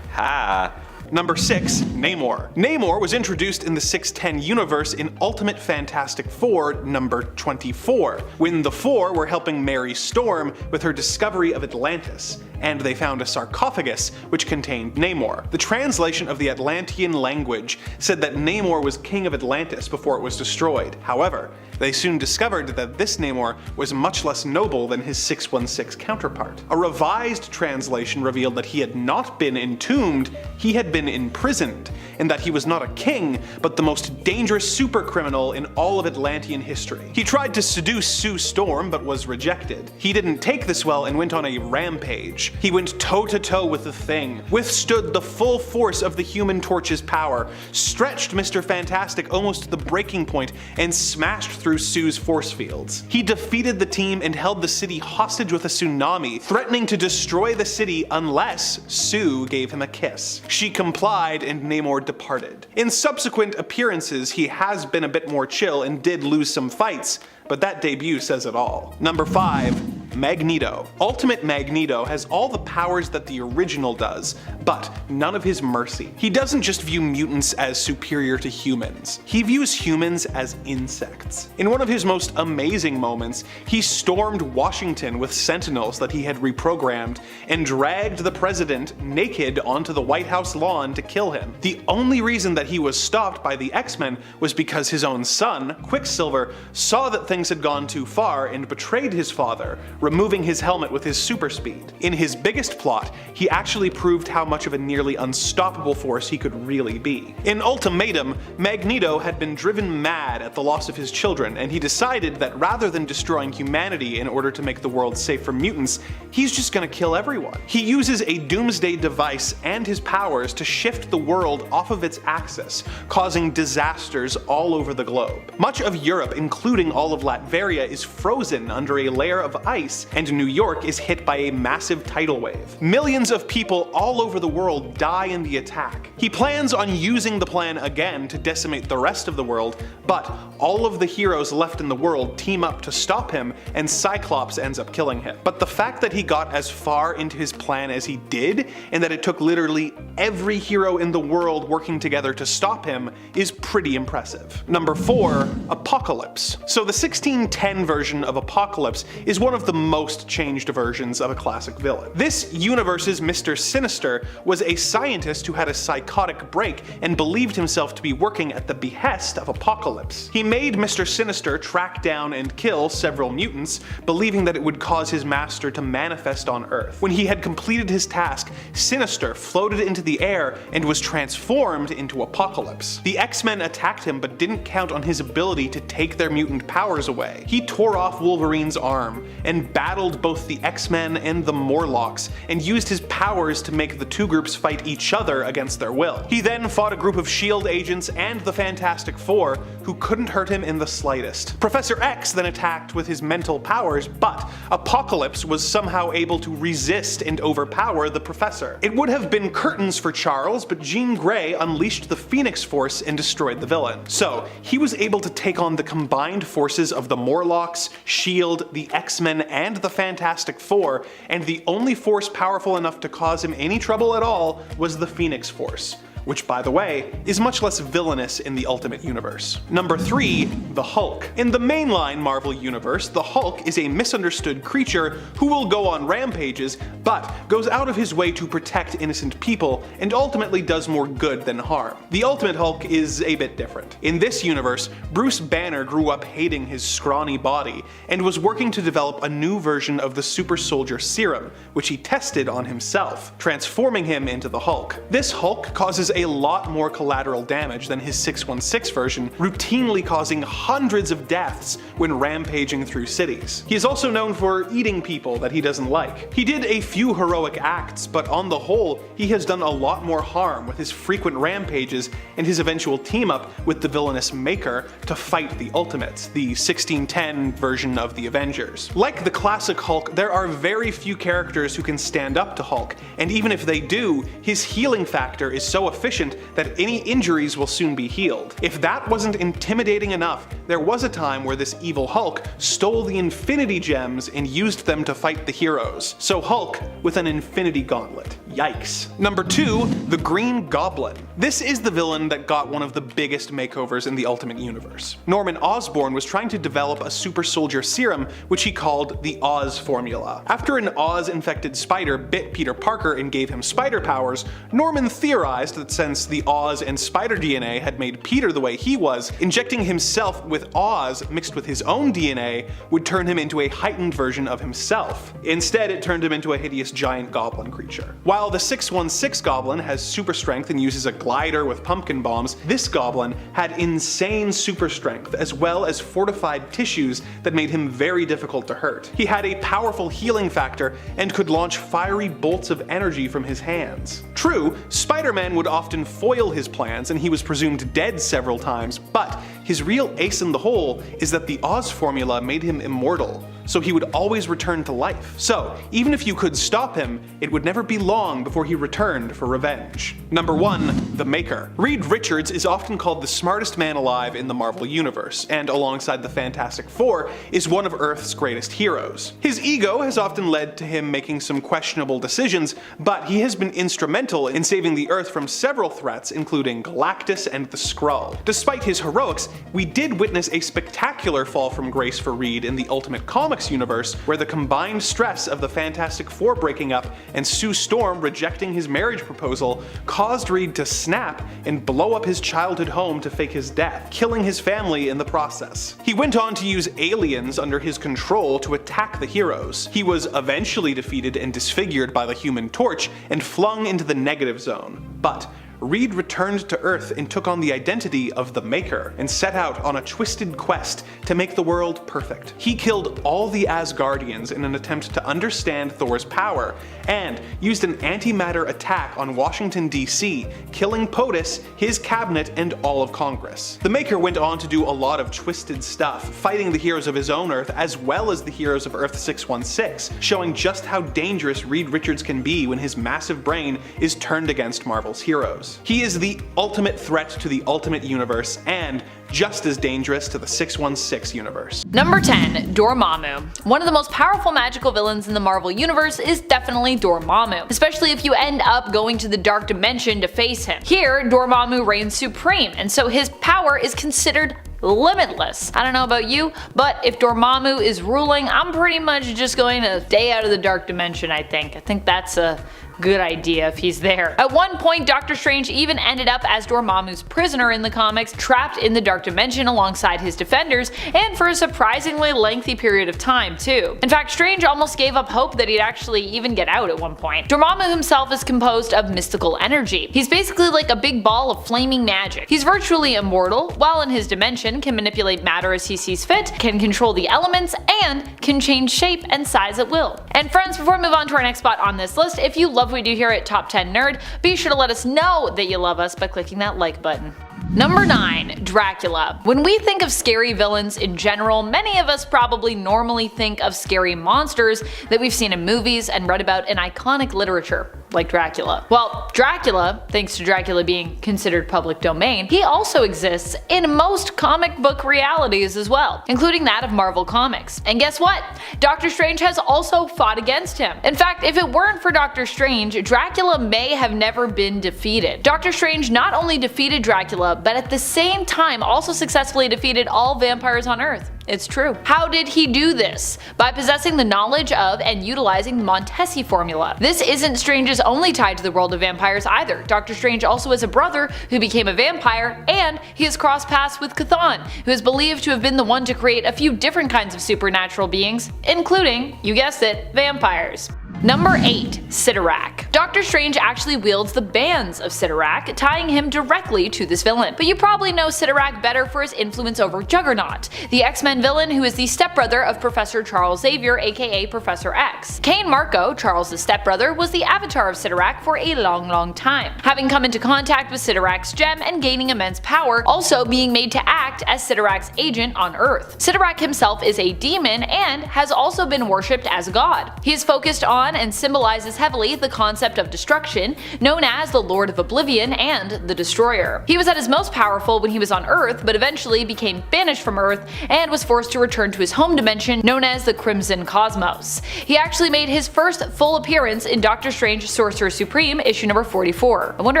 Ha! Number 6, Namor. Namor was introduced in the 610 universe in Ultimate Fantastic Four number 24, when the Four were helping Mary Storm with her discovery of Atlantis, and they found a sarcophagus which contained Namor. The translation of the Atlantean language said that Namor was king of Atlantis before it was destroyed. However, they soon discovered that this Namor was much less noble than his 616 counterpart. A revised translation revealed that he had not been entombed, he had been imprisoned, and that he was not a king, but the most dangerous supercriminal in all of Atlantean history. He tried to seduce Sue Storm, but was rejected. He didn't take this well and went on a rampage. He went toe-to-toe with the Thing, withstood the full force of the Human Torch's power, stretched Mr. Fantastic almost to the breaking point, and smashed through Sue's force fields. He defeated the team and held the city hostage with a tsunami, threatening to destroy the city unless Sue gave him a kiss. She complied and Namor departed. In subsequent appearances, he has been a bit more chill and did lose some fights, but that debut says it all. Number 5, Magneto. Ultimate Magneto has all the powers that the original does, but none of his mercy. He doesn't just view mutants as superior to humans, he views humans as insects. In one of his most amazing moments, he stormed Washington with sentinels that he had reprogrammed and dragged the president naked onto the White House lawn to kill him. The only reason that he was stopped by the X-Men was because his own son, Quicksilver, saw that things had gone too far and betrayed his father, removing his helmet with his super speed. In his biggest plot, he actually proved how much of a nearly unstoppable force he could really be. In Ultimatum, Magneto had been driven mad at the loss of his children, and he decided that rather than destroying humanity in order to make the world safe from mutants, he's just gonna kill everyone. He uses a doomsday device and his powers to shift the world off of its axis, causing disasters all over the globe. Much of Europe, including all of Latveria, is frozen under a layer of ice, and New York is hit by a massive tidal wave. Millions of people all over the world die in the attack. He plans on using the plan again to decimate the rest of the world, but all of the heroes left in the world team up to stop him, and Cyclops ends up killing him. But the fact that he got as far into his plan as he did, and that it took literally every hero in the world working together to stop him, is pretty impressive. Number 4, Apocalypse. So the 1610 version of Apocalypse is one of the most changed versions of a classic villain. This universe's Mr. Sinister was a scientist who had a psychotic break and believed himself to be working at the behest of Apocalypse. He made Mr. Sinister track down and kill several mutants, believing that it would cause his master to manifest on Earth. When he had completed his task, Sinister floated into the air and was transformed into Apocalypse. The X-Men attacked him but didn't count on his ability to take their mutant powers away. He tore off Wolverine's arm and battled both the X-Men and the Morlocks, and used his powers to make the two groups fight each other against their will. He then fought a group of S.H.I.E.L.D. agents and the Fantastic Four, who couldn't hurt him in the slightest. Professor X then attacked with his mental powers, but Apocalypse was somehow able to resist and overpower the Professor. It would have been curtains for Charles, but Jean Grey unleashed the Phoenix Force and destroyed the villain. So, he was able to take on the combined forces of the Morlocks, S.H.I.E.L.D., the X-Men, and the Fantastic Four, and the only force powerful enough to cause him any trouble at all was the Phoenix Force, which, by the way, is much less villainous in the Ultimate Universe. Number 3. The Hulk. In the mainline Marvel Universe, the Hulk is a misunderstood creature who will go on rampages, but goes out of his way to protect innocent people, and ultimately does more good than harm. The Ultimate Hulk is a bit different. In this universe, Bruce Banner grew up hating his scrawny body, and was working to develop a new version of the Super Soldier Serum, which he tested on himself, transforming him into the Hulk. This Hulk causes a lot more collateral damage than his 616 version, routinely causing hundreds of deaths when rampaging through cities. He is also known for eating people that he doesn't like. He did a few heroic acts, but on the whole, he has done a lot more harm with his frequent rampages and his eventual team up with the villainous Maker to fight the Ultimates, the 1610 version of the Avengers. Like the classic Hulk, there are very few characters who can stand up to Hulk, and even if they do, his healing factor is so efficient that any injuries will soon be healed. If that wasn't intimidating enough, there was a time where this evil Hulk stole the Infinity Gems and used them to fight the heroes. So Hulk with an Infinity Gauntlet. Yikes. Number 2. The Green Goblin. This is the villain that got one of the biggest makeovers in the Ultimate Universe. Norman Osborn was trying to develop a super soldier serum, which he called the Oz formula. After an Oz-infected spider bit Peter Parker and gave him spider powers, Norman theorized that since the Oz and spider DNA had made Peter the way he was, injecting himself with Oz mixed with his own DNA would turn him into a heightened version of himself. Instead, it turned him into a hideous giant goblin creature. While the 616 goblin has super strength and uses a glider with pumpkin bombs, this goblin had insane super strength as well as fortified tissues that made him very difficult to hurt. He had a powerful healing factor and could launch fiery bolts of energy from his hands. True, Spider-Man would often foil his plans and he was presumed dead several times, but his real ace in the hole is that the Oz formula made him immortal, so he would always return to life. So, even if you could stop him, it would never be long before he returned for revenge. Number 1. The Maker. Reed Richards is often called the smartest man alive in the Marvel Universe, and alongside the Fantastic Four, is one of Earth's greatest heroes. His ego has often led to him making some questionable decisions, but he has been instrumental in saving the Earth from several threats, including Galactus and the Skrull. Despite his heroics, we did witness a spectacular fall from grace for Reed in the Ultimate Comics universe, where the combined stress of the Fantastic Four breaking up and Sue Storm rejecting his marriage proposal caused Reed to snap and blow up his childhood home to fake his death, killing his family in the process. He went on to use aliens under his control to attack the heroes. He was eventually defeated and disfigured by the Human Torch and flung into the negative zone. But Reed returned to Earth and took on the identity of the Maker, and set out on a twisted quest to make the world perfect. He killed all the Asgardians in an attempt to understand Thor's power, and used an antimatter attack on Washington, D.C., killing POTUS, his cabinet, and all of Congress. The Maker went on to do a lot of twisted stuff, fighting the heroes of his own Earth as well as the heroes of Earth 616, showing just how dangerous Reed Richards can be when his massive brain is turned against Marvel's heroes. He is the ultimate threat to the Ultimate Universe, and just as dangerous to the 616 universe. Number 10. Dormammu. One of the most powerful magical villains in the Marvel Universe is definitely Dormammu, especially if you end up going to the Dark Dimension to face him. Here, Dormammu reigns supreme, and so his power is considered limitless. I don't know about you, but if Dormammu is ruling, I'm pretty much just going to stay out of the Dark Dimension, I think. I think that's a good idea if he's there. At one point, Doctor Strange even ended up as Dormammu's prisoner in the comics, trapped in the Dark Dimension alongside his defenders, and for a surprisingly lengthy period of time too. In fact, Strange almost gave up hope that he'd actually even get out at one point. Dormammu himself is composed of mystical energy. He's basically like a big ball of flaming magic. He's virtually immortal, while in his dimension can manipulate matter as he sees fit, can control the elements, and can change shape and size at will. And friends, before we move on to our next spot on this list, if you love what we do here at Top 10 Nerd, be sure to let us know that you love us by clicking that like button. Number 9. Dracula. When we think of scary villains in general, many of us probably normally think of scary monsters that we've seen in movies and read about in iconic literature, like Dracula. Well, Dracula, thanks to Dracula being considered public domain, he also exists in most comic book realities as well, including that of Marvel Comics. And guess what? Doctor Strange has also fought against him. In fact, if it weren't for Doctor Strange, Dracula may have never been defeated. Doctor Strange not only defeated Dracula, but at the same time also successfully defeated all vampires on Earth. It's true. How did he do this? By possessing the knowledge of and utilizing the Montesi formula. This isn't Strange's only tie to the world of vampires either. Doctor Strange also has a brother who became a vampire, and he has crossed paths with Chthon, who is believed to have been the one to create a few different kinds of supernatural beings, including, you guessed it, vampires. Number 8. Cyttorak. Doctor Strange actually wields the bands of Cyttorak, tying him directly to this villain. But you probably know Cyttorak better for his influence over Juggernaut, the X-Men villain who is the stepbrother of Professor Charles Xavier, aka Professor X. Cain Marko, Charles' stepbrother, was the avatar of Cyttorak for a long time, having come into contact with Cyttorak's gem and gaining immense power, also being made to act as Cyttorak's agent on Earth. Cyttorak himself is a demon and has also been worshipped as a god. He is focused on and symbolizes heavily the concept of destruction, known as the Lord of Oblivion and the Destroyer. He was at his most powerful when he was on Earth, but eventually became banished from Earth and was forced to return to his home dimension known as the Crimson Cosmos. He actually made his first full appearance in Doctor Strange Sorcerer Supreme issue number 44. I wonder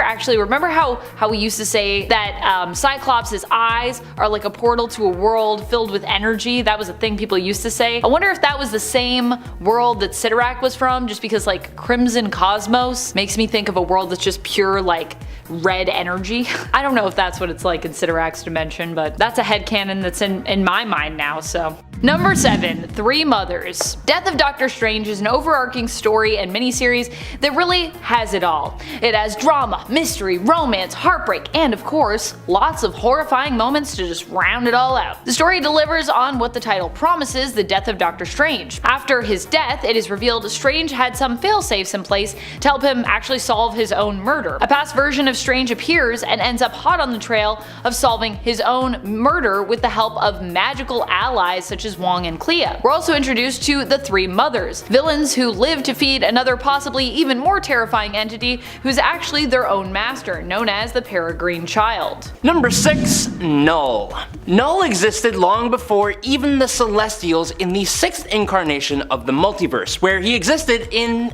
actually, remember how we used to say that Cyclops' eyes are like a portal to a world filled with energy? That was a thing people used to say. I wonder if that was the same world that Cyttorak was from, just because like Crimson Cosmos makes me think of a world that's just pure like red energy. I don't know if that's what it's like in Cyttorak's dimension, but that's a headcanon that's in my mind now, so. Number 7. Three Mothers. Death of Doctor Strange is an overarching story and miniseries that really has it all. It has drama, mystery, romance, heartbreak, and of course, lots of horrifying moments to just round it all out. The story delivers on what the title promises, the death of Doctor Strange. After his death, it is revealed Strange had some fail-safes in place to help him actually solve his own murder. A past version of Strange appears and ends up hot on the trail of solving his own murder with the help of magical allies such as Wong and Clea. We're also introduced to the Three Mothers, villains who live to feed another possibly even more terrifying entity who's actually their own master, known as the Peregrine Child. Number 6. Null. Null existed long before even the Celestials in the 6th incarnation of the multiverse, where he existed in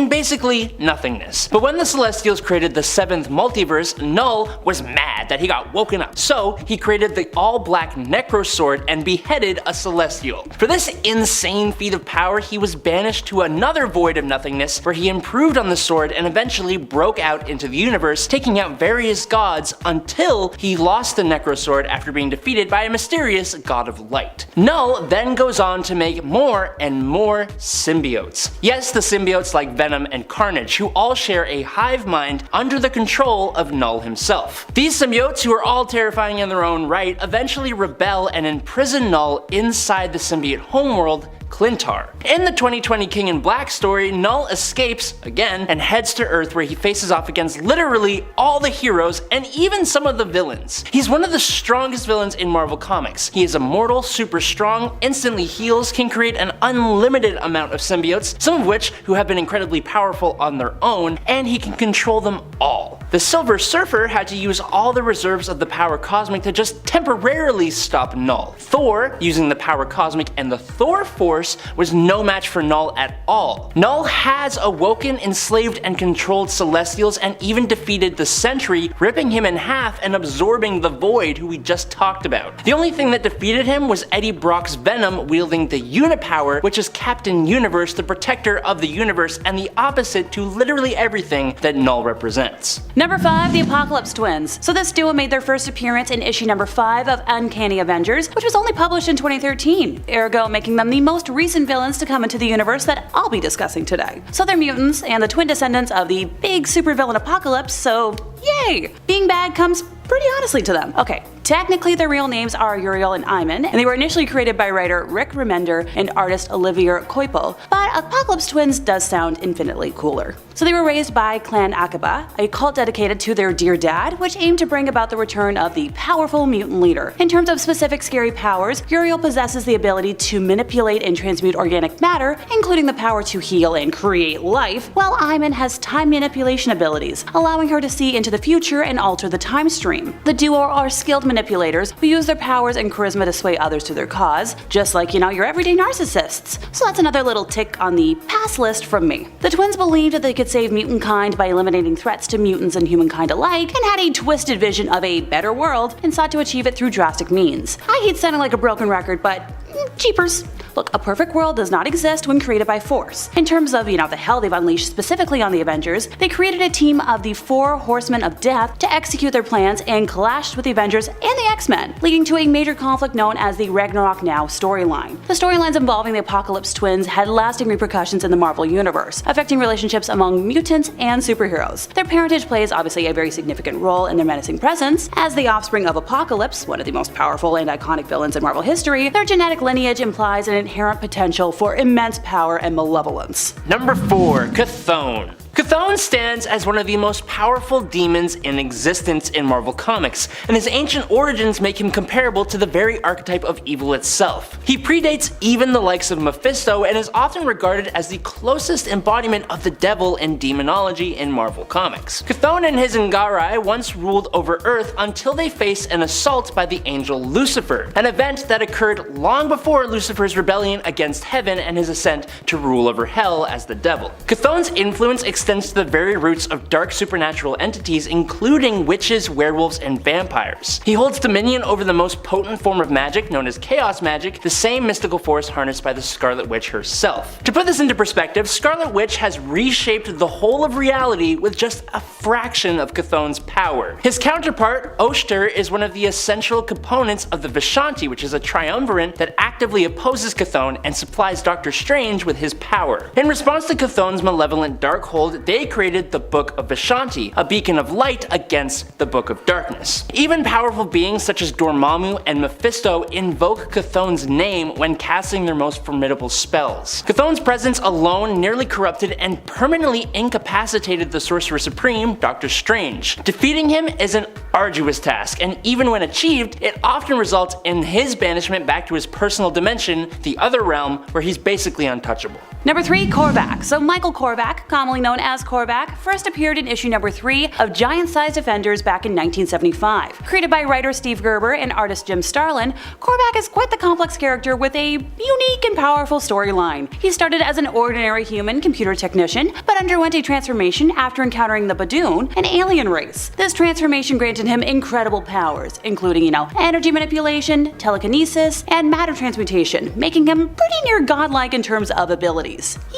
basically nothingness. But when the Celestials created the 7th multiverse, Null was mad that he got woken up. So he created the all-black Necro Sword and beheaded a Celestial. For this insane feat of power, he was banished to another void of nothingness where he improved on the sword and eventually broke out into the universe, taking out various gods until he lost the Necro Sword after being defeated by a mysterious god of light. Null then goes on to make more and more symbiotes. Yes, the symbiotes like Venom and Carnage, who all share a hive mind under the control of Null himself. These symbiotes, who are all terrifying in their own right, eventually rebel and imprison Null inside the symbiote homeworld, Clintar. In the 2020 King in Black story, Null escapes, again, and heads to Earth where he faces off against literally all the heroes and even some of the villains. He's one of the strongest villains in Marvel Comics. He is immortal, super strong, instantly heals, can create an unlimited amount of symbiotes, some of which who have been incredibly powerful on their own, and he can control them all. The Silver Surfer had to use all the reserves of the power cosmic to just temporarily stop Null. Thor, using the power cosmic and the Thor Force, was no match for Null at all. Null has awoken, enslaved, and controlled Celestials and even defeated the Sentry, ripping him in half and absorbing the Void, who we just talked about. The only thing that defeated him was Eddie Brock's Venom wielding the Unipower, which is Captain Universe, the protector of the universe and the opposite to literally everything that Null represents. Number 5, the Apocalypse Twins. So this duo made their first appearance in issue number 5 of Uncanny Avengers, which was only published in 2013, ergo making them the most recent villains to come into the universe that I'll be discussing today. So they're mutants and the twin descendants of the big supervillain Apocalypse, so yay! Being bad comes pretty honestly to them. Okay, technically their real names are Uriel and Iman, and they were initially created by writer Rick Remender and artist Olivier Coipel, but Apocalypse Twins does sound infinitely cooler. So they were raised by Clan Akaba, a cult dedicated to their dear dad, which aimed to bring about the return of the powerful mutant leader. In terms of specific scary powers, Uriel possesses the ability to manipulate and transmute organic matter, including the power to heal and create life, while Iman has time manipulation abilities, allowing her to see into the future and alter the time stream. The duo are skilled manipulators who use their powers and charisma to sway others to their cause, just like, your everyday narcissists. So that's another little tick on the pass list from me. The twins believed that they could save mutant kind by eliminating threats to mutants and humankind alike, and had a twisted vision of a better world and sought to achieve it through drastic means. I hate sounding like a broken record, but jeepers. Look, a perfect world does not exist when created by force. In terms of, the hell they've unleashed specifically on the Avengers, they created a team of the 4 Horsemen of Death to execute their plans and clashed with the Avengers and the X-Men, leading to a major conflict known as the Ragnarok Now storyline. The storylines involving the Apocalypse Twins had lasting repercussions in the Marvel Universe, affecting relationships among mutants and superheroes. Their parentage plays obviously a very significant role in their menacing presence. As the offspring of Apocalypse, one of the most powerful and iconic villains in Marvel history, their genetic lineage implies an inherent potential for immense power and malevolence. Number 4, Chthon. Chthon stands as one of the most powerful demons in existence in Marvel Comics, and his ancient origins make him comparable to the very archetype of evil itself. He predates even the likes of Mephisto and is often regarded as the closest embodiment of the devil in demonology in Marvel Comics. Chthon and his Ngarai once ruled over Earth until they faced an assault by the angel Lucifer, an event that occurred long before Lucifer's rebellion against heaven and his ascent to rule over hell as the devil. Chthon's influence extends to the very roots of dark supernatural entities, including witches, werewolves, and vampires. He holds dominion over the most potent form of magic, known as chaos magic, the same mystical force harnessed by the Scarlet Witch herself. To put this into perspective, Scarlet Witch has reshaped the whole of reality with just a fraction of Chthon's power. His counterpart, Oshter, is one of the essential components of the Vishanti, which is a triumvirate that actively opposes Chthon and supplies Doctor Strange with his power. In response to Chthon's malevolent dark hold, they created the Book of Vishanti, a beacon of light against the Book of Darkness. Even powerful beings such as Dormammu and Mephisto invoke Chthon's name when casting their most formidable spells. Chthon's presence alone nearly corrupted and permanently incapacitated the Sorcerer Supreme, Doctor Strange. Defeating him is an arduous task, and even when achieved, it often results in his banishment back to his personal dimension, the other realm, where he's basically untouchable. Number 3, Korvac. So Michael Korvac, commonly known as Korvac, first appeared in issue number 3 of Giant-Sized Defenders back in 1975. Created by writer Steve Gerber and artist Jim Starlin, Korvac is quite the complex character with a unique and powerful storyline. He started as an ordinary human computer technician, but underwent a transformation after encountering the Badoon, an alien race. This transformation granted him incredible powers, including, energy manipulation, telekinesis, and matter transmutation, making him pretty near godlike in terms of abilities.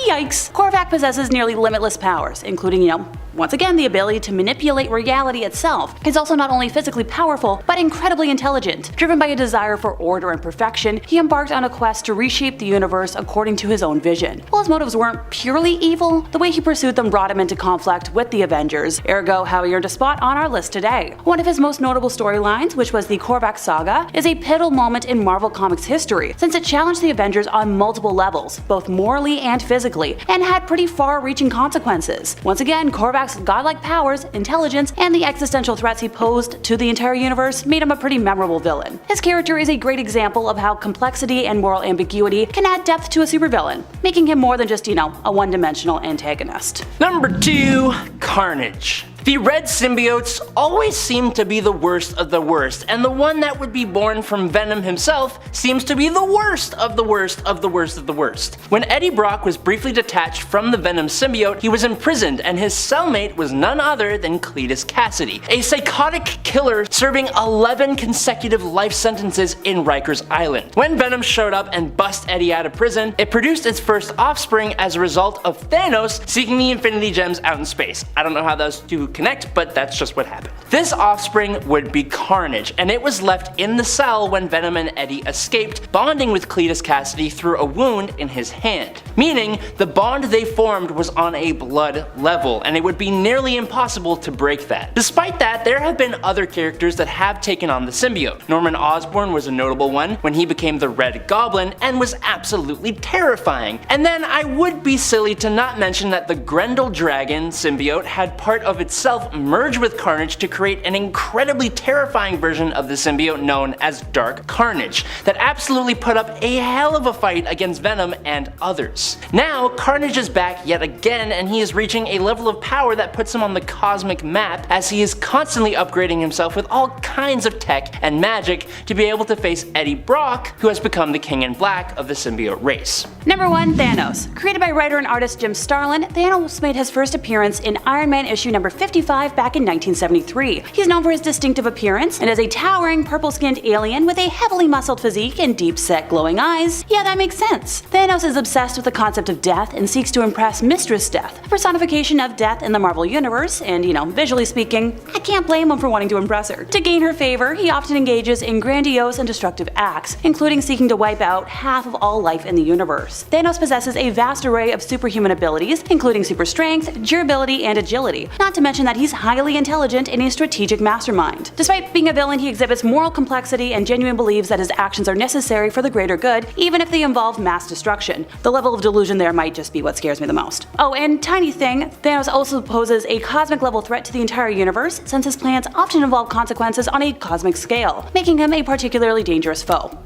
Yikes! Korvac possesses nearly limitless powers, including, once again, the ability to manipulate reality itself. He's also not only physically powerful, but incredibly intelligent. Driven by a desire for order and perfection, he embarked on a quest to reshape the universe according to his own vision. While his motives weren't purely evil, the way he pursued them brought him into conflict with the Avengers, ergo how he earned a spot on our list today. One of his most notable storylines, which was the Korvac Saga, is a pivotal moment in Marvel Comics history, since it challenged the Avengers on multiple levels, both morally and physically, and had pretty far-reaching consequences. Once again, Korvac's godlike powers, intelligence, and the existential threats he posed to the entire universe made him a pretty memorable villain. His character is a great example of how complexity and moral ambiguity can add depth to a supervillain, making him more than just, a one-dimensional antagonist. Number 2, Carnage. The red symbiotes always seem to be the worst of the worst, and the one that would be born from Venom himself seems to be the worst of the worst of the worst of the worst. When Eddie Brock was briefly detached from the Venom symbiote, he was imprisoned, and his cellmate was none other than Cletus Cassidy, a psychotic killer serving 11 consecutive life sentences in Rikers Island. When Venom showed up and bust Eddie out of prison, it produced its first offspring as a result of Thanos seeking the Infinity Gems out in space. I don't know how those two connect, but that's just what happened. This offspring would be Carnage, and it was left in the cell when Venom and Eddie escaped, bonding with Cletus Cassidy through a wound in his hand. Meaning, the bond they formed was on a blood level, and it would be nearly impossible to break that. Despite that, there have been other characters that have taken on the symbiote. Norman Osborn was a notable one when he became the Red Goblin and was absolutely terrifying. And then I would be silly to not mention that the Grendel Dragon symbiote had part of itself merge with Carnage to create an incredibly terrifying version of the symbiote known as Dark Carnage that absolutely put up a hell of a fight against Venom and others. Now, Carnage is back yet again, and he is reaching a level of power that puts him on the cosmic map as he is constantly upgrading himself with all kinds of tech and magic to be able to face Eddie Brock, who has become the King in Black of the symbiote race. Number 1. Thanos. Created by writer and artist Jim Starlin, Thanos made his first appearance in Iron Man issue number 55 back in 1973. He's known for his distinctive appearance and is a towering purple-skinned alien with a heavily muscled physique and deep-set glowing eyes. Yeah, that makes sense. Thanos is obsessed with the concept of death and seeks to impress Mistress Death, a personification of death in the Marvel Universe, and visually speaking, I can't blame him for wanting to impress her. To gain her favor, he often engages in grandiose and destructive acts, including seeking to wipe out half of all life in the universe. Thanos possesses a vast array of superhuman abilities, including super strength, durability, and agility, not to mention that he's highly intelligent and a strategic mastermind. Despite being a villain, he exhibits moral complexity and genuinely believes that his actions are necessary for the greater good, even if they involve mass destruction. The level of delusion there might just be what scares me the most. Oh, and tiny thing, Thanos also poses a cosmic level threat to the entire universe, since his plans often involve consequences on a cosmic scale, making him a particularly dangerous foe.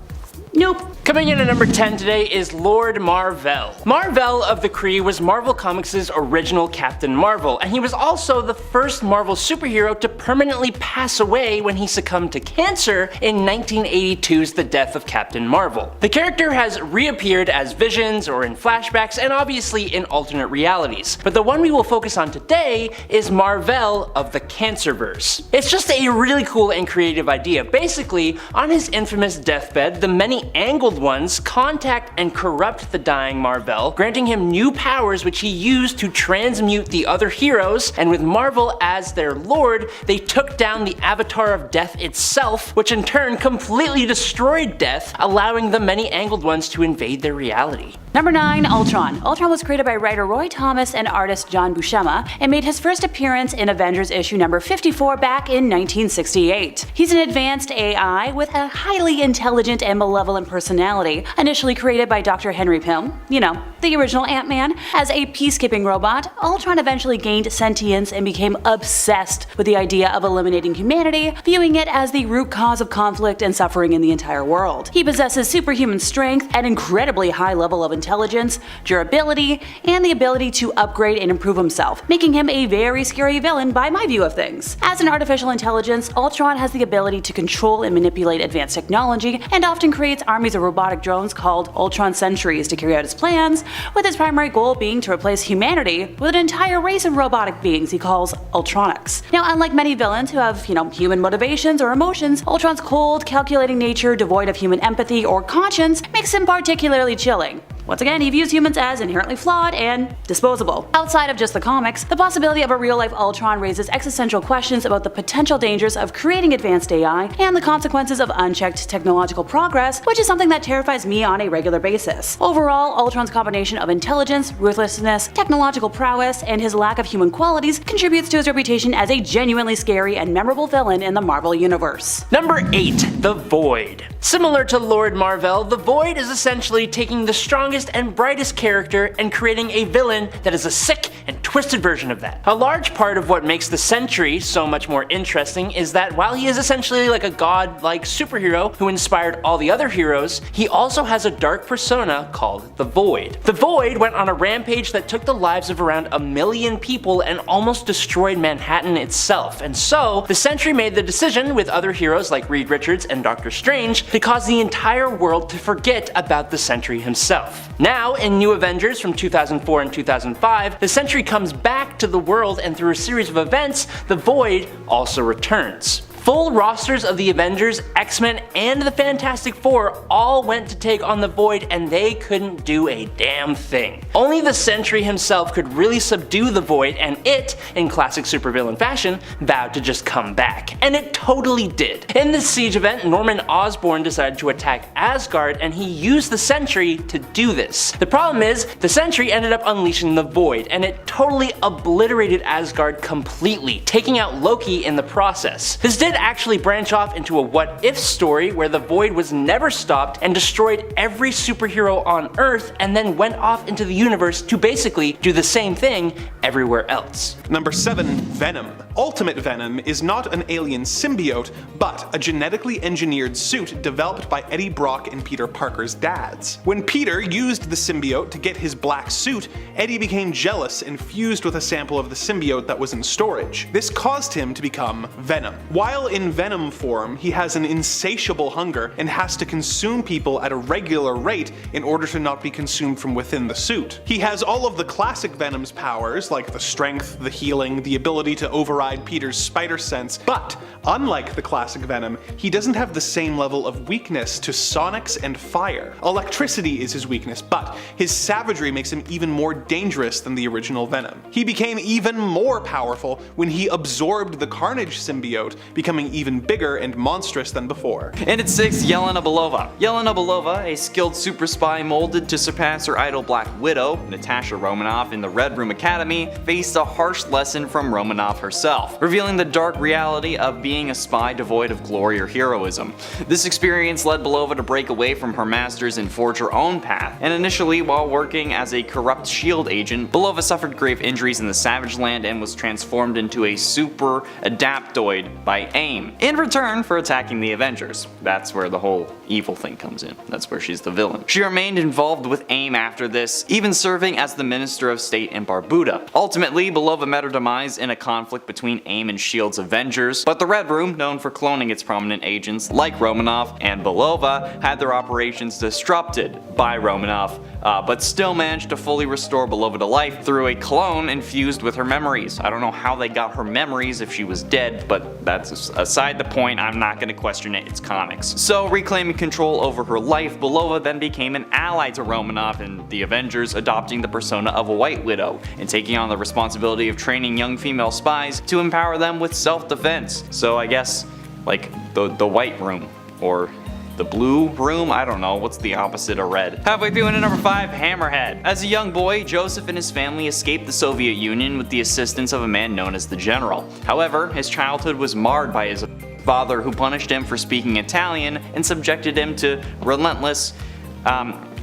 Nope. Coming in at number 10 today is Lord Mar-Vell. Mar-Vell of the Kree was Marvel Comics' original Captain Marvel, and he was also the first Marvel superhero to permanently pass away when he succumbed to cancer in 1982's The Death of Captain Marvel. The character has reappeared as visions or in flashbacks and obviously in alternate realities, but the one we will focus on today is Mar-Vell of the Cancerverse. It's just a really cool and creative idea. Basically, on his infamous deathbed, the many angled ones contact and corrupt the dying Mar-Vell, granting him new powers which he used to transmute the other heroes, and with Marvel as their lord, they took down the Avatar of Death itself, which in turn completely destroyed Death, allowing the many angled ones to invade their reality. Number 9. Ultron. Ultron was created by writer Roy Thomas and artist John Buscema, and made his first appearance in Avengers issue number 54 back in 1968. He's an advanced AI with a highly intelligent and malevolent personality, initially created by Dr. Henry Pym, the original Ant-Man. As a peacekeeping robot, Ultron eventually gained sentience and became obsessed with the idea of eliminating humanity, viewing it as the root cause of conflict and suffering in the entire world. He possesses superhuman strength, an incredibly high level of intelligence, durability, and the ability to upgrade and improve himself, making him a very scary villain by my view of things. As an artificial intelligence, Ultron has the ability to control and manipulate advanced technology, and often creates armies of robotic drones called Ultron Sentries to carry out his plans, with his primary goal being to replace humanity with an entire race of robotic beings he calls Ultronics. Now, unlike many villains who have, human motivations or emotions, Ultron's cold, calculating nature, devoid of human empathy or conscience, makes him particularly chilling. Once again, he views humans as inherently flawed and disposable. Outside of just the comics, the possibility of a real-life Ultron raises existential questions about the potential dangers of creating advanced AI and the consequences of unchecked technological progress, which is something that terrifies me on a regular basis. Overall, Ultron's combination of intelligence, ruthlessness, technological prowess, and his lack of human qualities contributes to his reputation as a genuinely scary and memorable villain in the Marvel Universe. Number 8. The Void. Similar to Lord Marvel, the Void is essentially taking the strongest and brightest character and creating a villain that is a sick and twisted version of that. A large part of what makes the Sentry so much more interesting is that while he is essentially like a god-like superhero who inspired all the other heroes, he also has a dark persona called the Void. The Void went on a rampage that took the lives of around 1 million people and almost destroyed Manhattan itself, and so the Sentry made the decision, with other heroes like Reed Richards and Doctor Strange, to cause the entire world to forget about the Sentry himself. Now, in New Avengers from 2004 and 2005, the Sentry comes back to the world, and through a series of events, the Void also returns. Full rosters of the Avengers, X-Men, and the Fantastic Four all went to take on the Void, and they couldn't do a damn thing. Only the Sentry himself could really subdue the Void, and it, in classic supervillain fashion, vowed to just come back. And it totally did. In this siege event, Norman Osborn decided to attack Asgard, and he used the Sentry to do this. The problem is, the Sentry ended up unleashing the Void, and it totally obliterated Asgard completely, taking out Loki in the process. This did actually branch off into a what-if story where the Void was never stopped and destroyed every superhero on Earth, and then went off into the universe to basically do the same thing everywhere else. Number 7. Venom. Ultimate Venom is not an alien symbiote, but a genetically engineered suit developed by Eddie Brock and Peter Parker's dads. When Peter used the symbiote to get his black suit, Eddie became jealous and fused with a sample of the symbiote that was in storage. This caused him to become Venom. While in Venom form, he has an insatiable hunger and has to consume people at a regular rate in order to not be consumed from within the suit. He has all of the classic Venom's powers, like the strength, the healing, the ability to override Peter's spider sense, but unlike the classic Venom, he doesn't have the same level of weakness to sonics and fire. Electricity is his weakness, but his savagery makes him even more dangerous than the original Venom. He became even more powerful when he absorbed the Carnage symbiote, becoming even bigger and monstrous than before. And at 6, Yelena Belova. Yelena Belova, a skilled super spy molded to surpass her idol Black Widow, Natasha Romanoff in the Red Room Academy, faced a harsh lesson from Romanoff herself, revealing the dark reality of being a spy devoid of glory or heroism. This experience led Belova to break away from her masters and forge her own path, and initially while working as a corrupt SHIELD agent, Belova suffered grave injuries in the Savage Land and was transformed into a super adaptoid by AIM, in return for attacking the Avengers. That's where the whole evil thing comes in. That's where she's the villain. She remained involved with AIM after this, even serving as the Minister of State in Barbuda. Ultimately, Belova met her demise in a conflict between AIM and SHIELD's Avengers, but the Red Room, known for cloning its prominent agents like Romanoff and Belova, had their operations disrupted by Romanoff, but still managed to fully restore Belova to life through a clone infused with her memories. I don't know how they got her memories if she was dead, but that's aside the point. I'm not going to question it, it's comics. So reclaiming control over her life, Belova then became an ally to Romanoff and the Avengers, adopting the persona of a White Widow and taking on the responsibility of training young female spies to empower them with self-defense. So I guess like the White Room, or the Blue Room? I don't know, what's the opposite of red? Halfway through into number 5, Hammerhead. As a young boy, Joseph and his family escaped the Soviet Union with the assistance of a man known as the General. However, his childhood was marred by his father, who punished him for speaking Italian and subjected him to relentless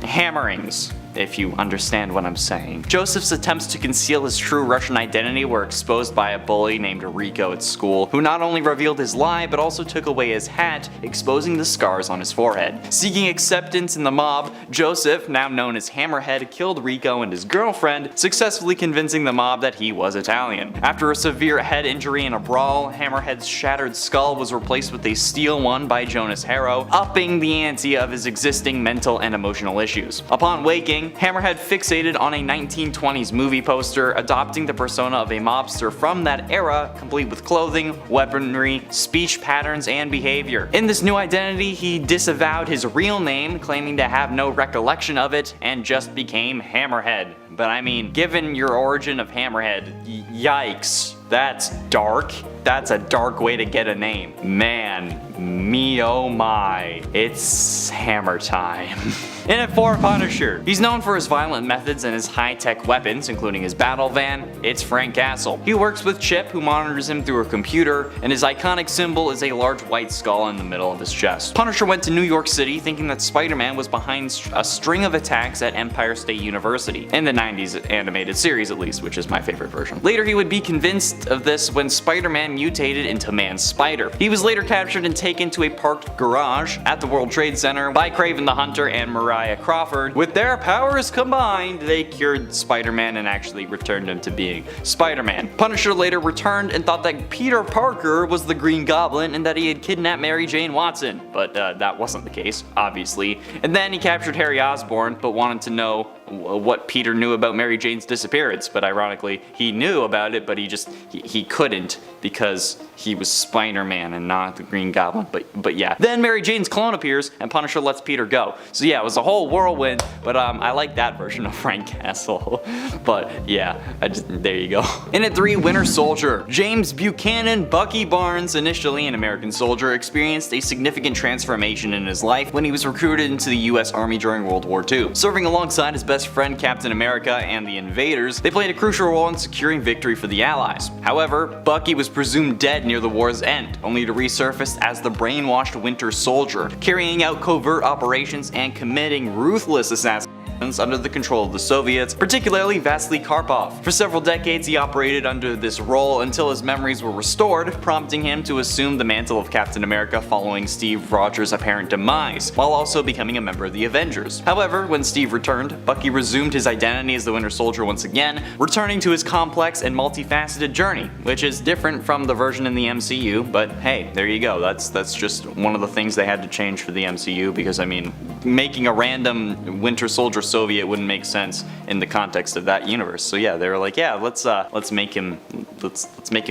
hammerings, if you understand what I'm saying. Joseph's attempts to conceal his true Russian identity were exposed by a bully named Rico at school, who not only revealed his lie but also took away his hat, exposing the scars on his forehead. Seeking acceptance in the mob, Joseph, now known as Hammerhead, killed Rico and his girlfriend, successfully convincing the mob that he was Italian. After a severe head injury in a brawl, Hammerhead's shattered skull was replaced with a steel one by Jonas Harrow, upping the ante of his existing mental and emotional issues. Upon waking, Hammerhead fixated on a 1920s movie poster, adopting the persona of a mobster from that era, complete with clothing, weaponry, speech patterns, and behavior. In this new identity, he disavowed his real name, claiming to have no recollection of it, and just became Hammerhead. But I mean, given your origin of Hammerhead, yikes, that's dark. That's a dark way to get a name. Man, me oh my, it's hammer time. In at 4, Punisher. He's known for his violent methods and his high-tech weapons, including his battle van. It's Frank Castle. He works with Chip, who monitors him through a computer, and his iconic symbol is a large white skull in the middle of his chest. Punisher went to New York City thinking that Spider-Man was behind a string of attacks at Empire State University, in the 90s animated series at least, which is my favorite version. Later he would be convinced of this when Spider-Man mutated into Man-Spider. He was later captured and taken to a parked garage at the World Trade Center by Kraven the Hunter and Mariah Crawford. With their powers combined, they cured Spider-Man and actually returned him to being Spider-Man. Punisher later returned and thought that Peter Parker was the Green Goblin and that he had kidnapped Mary Jane Watson, but that wasn't the case, obviously. And then he captured Harry Osborn, but wanted to know what Peter knew about Mary Jane's disappearance, but ironically he knew about it, but he couldn't because he was Spider-Man and not the Green Goblin, but yeah. Then Mary Jane's clone appears and Punisher lets Peter go. So yeah, it was a whole whirlwind, but I like that version of Frank Castle. But yeah, there you go. In at 3, Winter Soldier. James Buchanan Bucky Barnes, initially an American soldier, experienced a significant transformation in his life when he was recruited into the US Army during World War II. Serving alongside his best friend Captain America and the invaders, they played a crucial role in securing victory for the Allies. However, Bucky was presumed dead near the war's end, only to resurface as the brainwashed Winter Soldier, carrying out covert operations and committing ruthless assassinations under the control of the Soviets, particularly Vasily Karpov. For several decades he operated under this role until his memories were restored, prompting him to assume the mantle of Captain America following Steve Rogers' apparent demise, while also becoming a member of the Avengers. However, when Steve returned, Bucky resumed his identity as the Winter Soldier once again, returning to his complex and multifaceted journey, which is different from the version in the MCU, but hey, there you go. That's just one of the things they had to change for the MCU, because I mean, making a random Winter Soldier Soviet wouldn't make sense in the context of that universe. So yeah, they were like, yeah, let's make him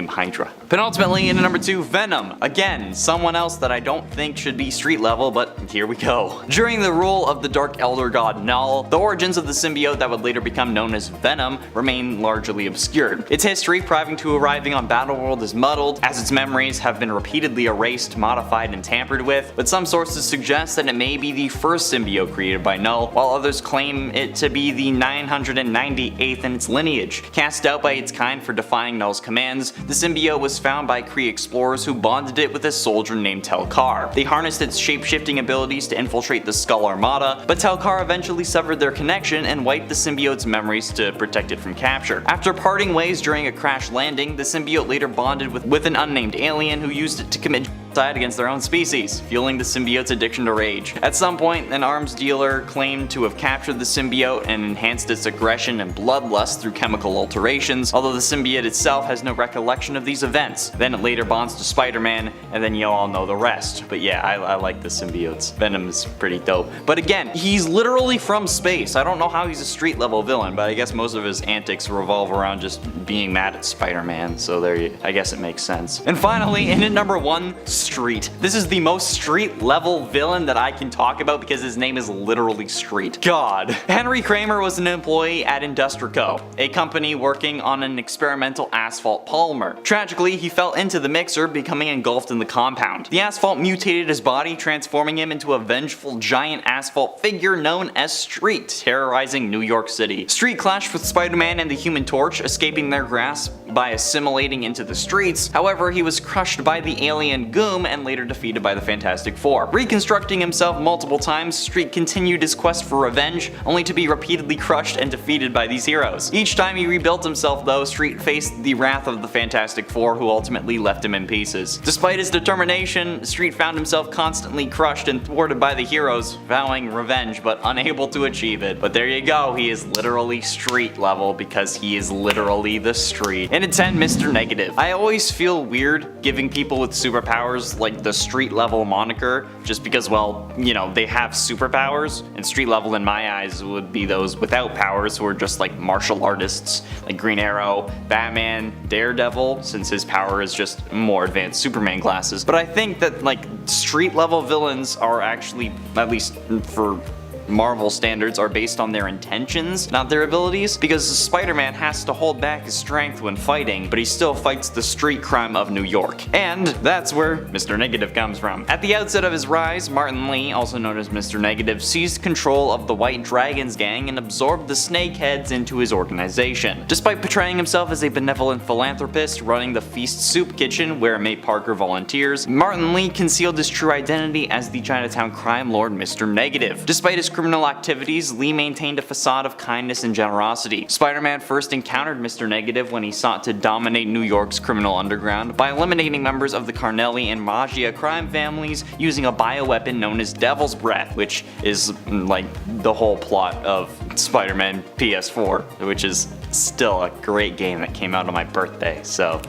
Hydra. Penultimately, in number 2, Venom. Again, someone else that I don't think should be street level, but here we go. During the rule of the Dark Elder God Null, the origins of the symbiote that would later become known as Venom remain largely obscured. Its history prior to arriving on Battleworld is muddled, as its memories have been repeatedly erased, modified, and tampered with, but some sources suggest that it may be the first symbiote created by Null, while others claim it to be the 998th in its lineage. Cast out by its kind for defying Null's commands, the symbiote was found by Kree explorers who bonded it with a soldier named Tel-Kar. They harnessed its shape-shifting abilities to infiltrate the Skull Armada, but Tel-Kar eventually severed their connection and wiped the symbiote's memories to protect it from capture. After parting ways during a crash landing, the symbiote later bonded with an unnamed alien who used it to commit genocide against their own species, fueling the symbiote's addiction to rage. At some point, an arms dealer claimed to have captured the symbiote and enhanced its aggression and bloodlust through chemical alterations, although the symbiote itself has no recollection of these events. Then it later bonds to Spider-Man, and then you all know the rest. But yeah, I like the symbiotes. Venom is pretty dope. But again, he's literally from space. I don't know how he's a street level villain, but I guess most of his antics revolve around just being mad at Spider-Man, so I guess it makes sense. And finally, in at number 1, Street. This is the most street level villain that I can talk about because his name is literally Street. God. Henry Kramer was an employee at Industrico, a company working on an experimental asphalt polymer. Tragically, he fell into the mixer, becoming engulfed in the compound. The asphalt mutated his body, transforming him into a vengeful giant asphalt figure known as Street, terrorizing New York City. Street clashed with Spider-Man and the Human Torch, escaping their grasp by assimilating into the streets. However, he was crushed by the alien Goom and later defeated by the Fantastic Four. Reconstructing himself multiple times, Street continued his quest for revenge, only to be repeatedly crushed and defeated by these heroes. Each time he rebuilt himself though, Street faced the wrath of the Fantastic Four, who ultimately left him in pieces. Despite his determination, Street found himself constantly crushed and thwarted by the heroes, vowing revenge but unable to achieve it. But there you go, he is literally street level because he is literally the street. And at 10, Mr. Negative. I always feel weird giving people with superpowers like the street level moniker, just because, well, you know, they have superpowers, and street level in my eyes would be those without powers who are just like martial artists, like Green Arrow, Batman, Daredevil, since his power is just more advanced Superman glasses. But I think that like street level villains are actually, at least for Marvel standards are based on their intentions, not their abilities, because Spider-Man has to hold back his strength when fighting, but he still fights the street crime of New York. And that's where Mr. Negative comes from. At the outset of his rise, Martin Lee, also known as Mr. Negative, seized control of the White Dragons gang and absorbed the Snakeheads into his organization. Despite portraying himself as a benevolent philanthropist running the Feast Soup Kitchen where May Parker volunteers, Martin Lee concealed his true identity as the Chinatown crime lord Mr. Negative. Despite his criminal activities, Lee maintained a facade of kindness and generosity. Spider-Man first encountered Mr. Negative when he sought to dominate New York's criminal underground by eliminating members of the Carnelli and Maggia crime families using a bioweapon known as Devil's Breath, which is like the whole plot of Spider-Man PS4, which is still a great game that came out on my birthday, so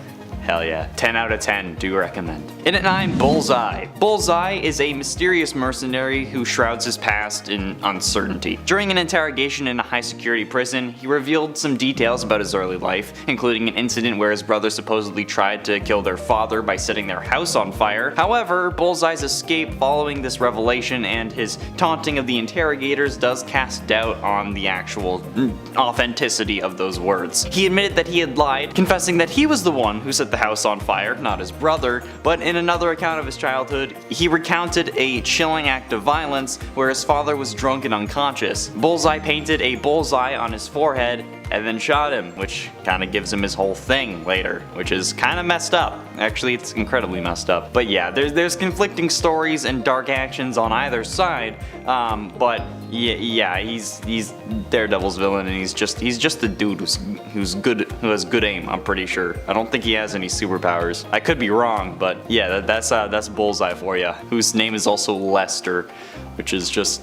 hell yeah. 10 out of 10, do recommend. In at 9, Bullseye. Bullseye is a mysterious mercenary who shrouds his past in uncertainty. During an interrogation in a high security prison, he revealed some details about his early life, including an incident where his brother supposedly tried to kill their father by setting their house on fire. However, Bullseye's escape following this revelation and his taunting of the interrogators does cast doubt on the actual authenticity of those words. He admitted that he had lied, confessing that he was the one who set the house on fire, not his brother, but in another account of his childhood, he recounted a chilling act of violence where his father was drunk and unconscious. Bullseye painted a bullseye on his forehead and then shot him, which kind of gives him his whole thing later, which is kind of messed up. Actually, it's incredibly messed up. But yeah, there's conflicting stories and dark actions on either side, but yeah, he's Daredevil's villain, and he's just the dude who has good aim. I'm pretty sure. I don't think he has any superpowers. I could be wrong, but yeah, that's Bullseye for you. Whose name is also Lester, which is just.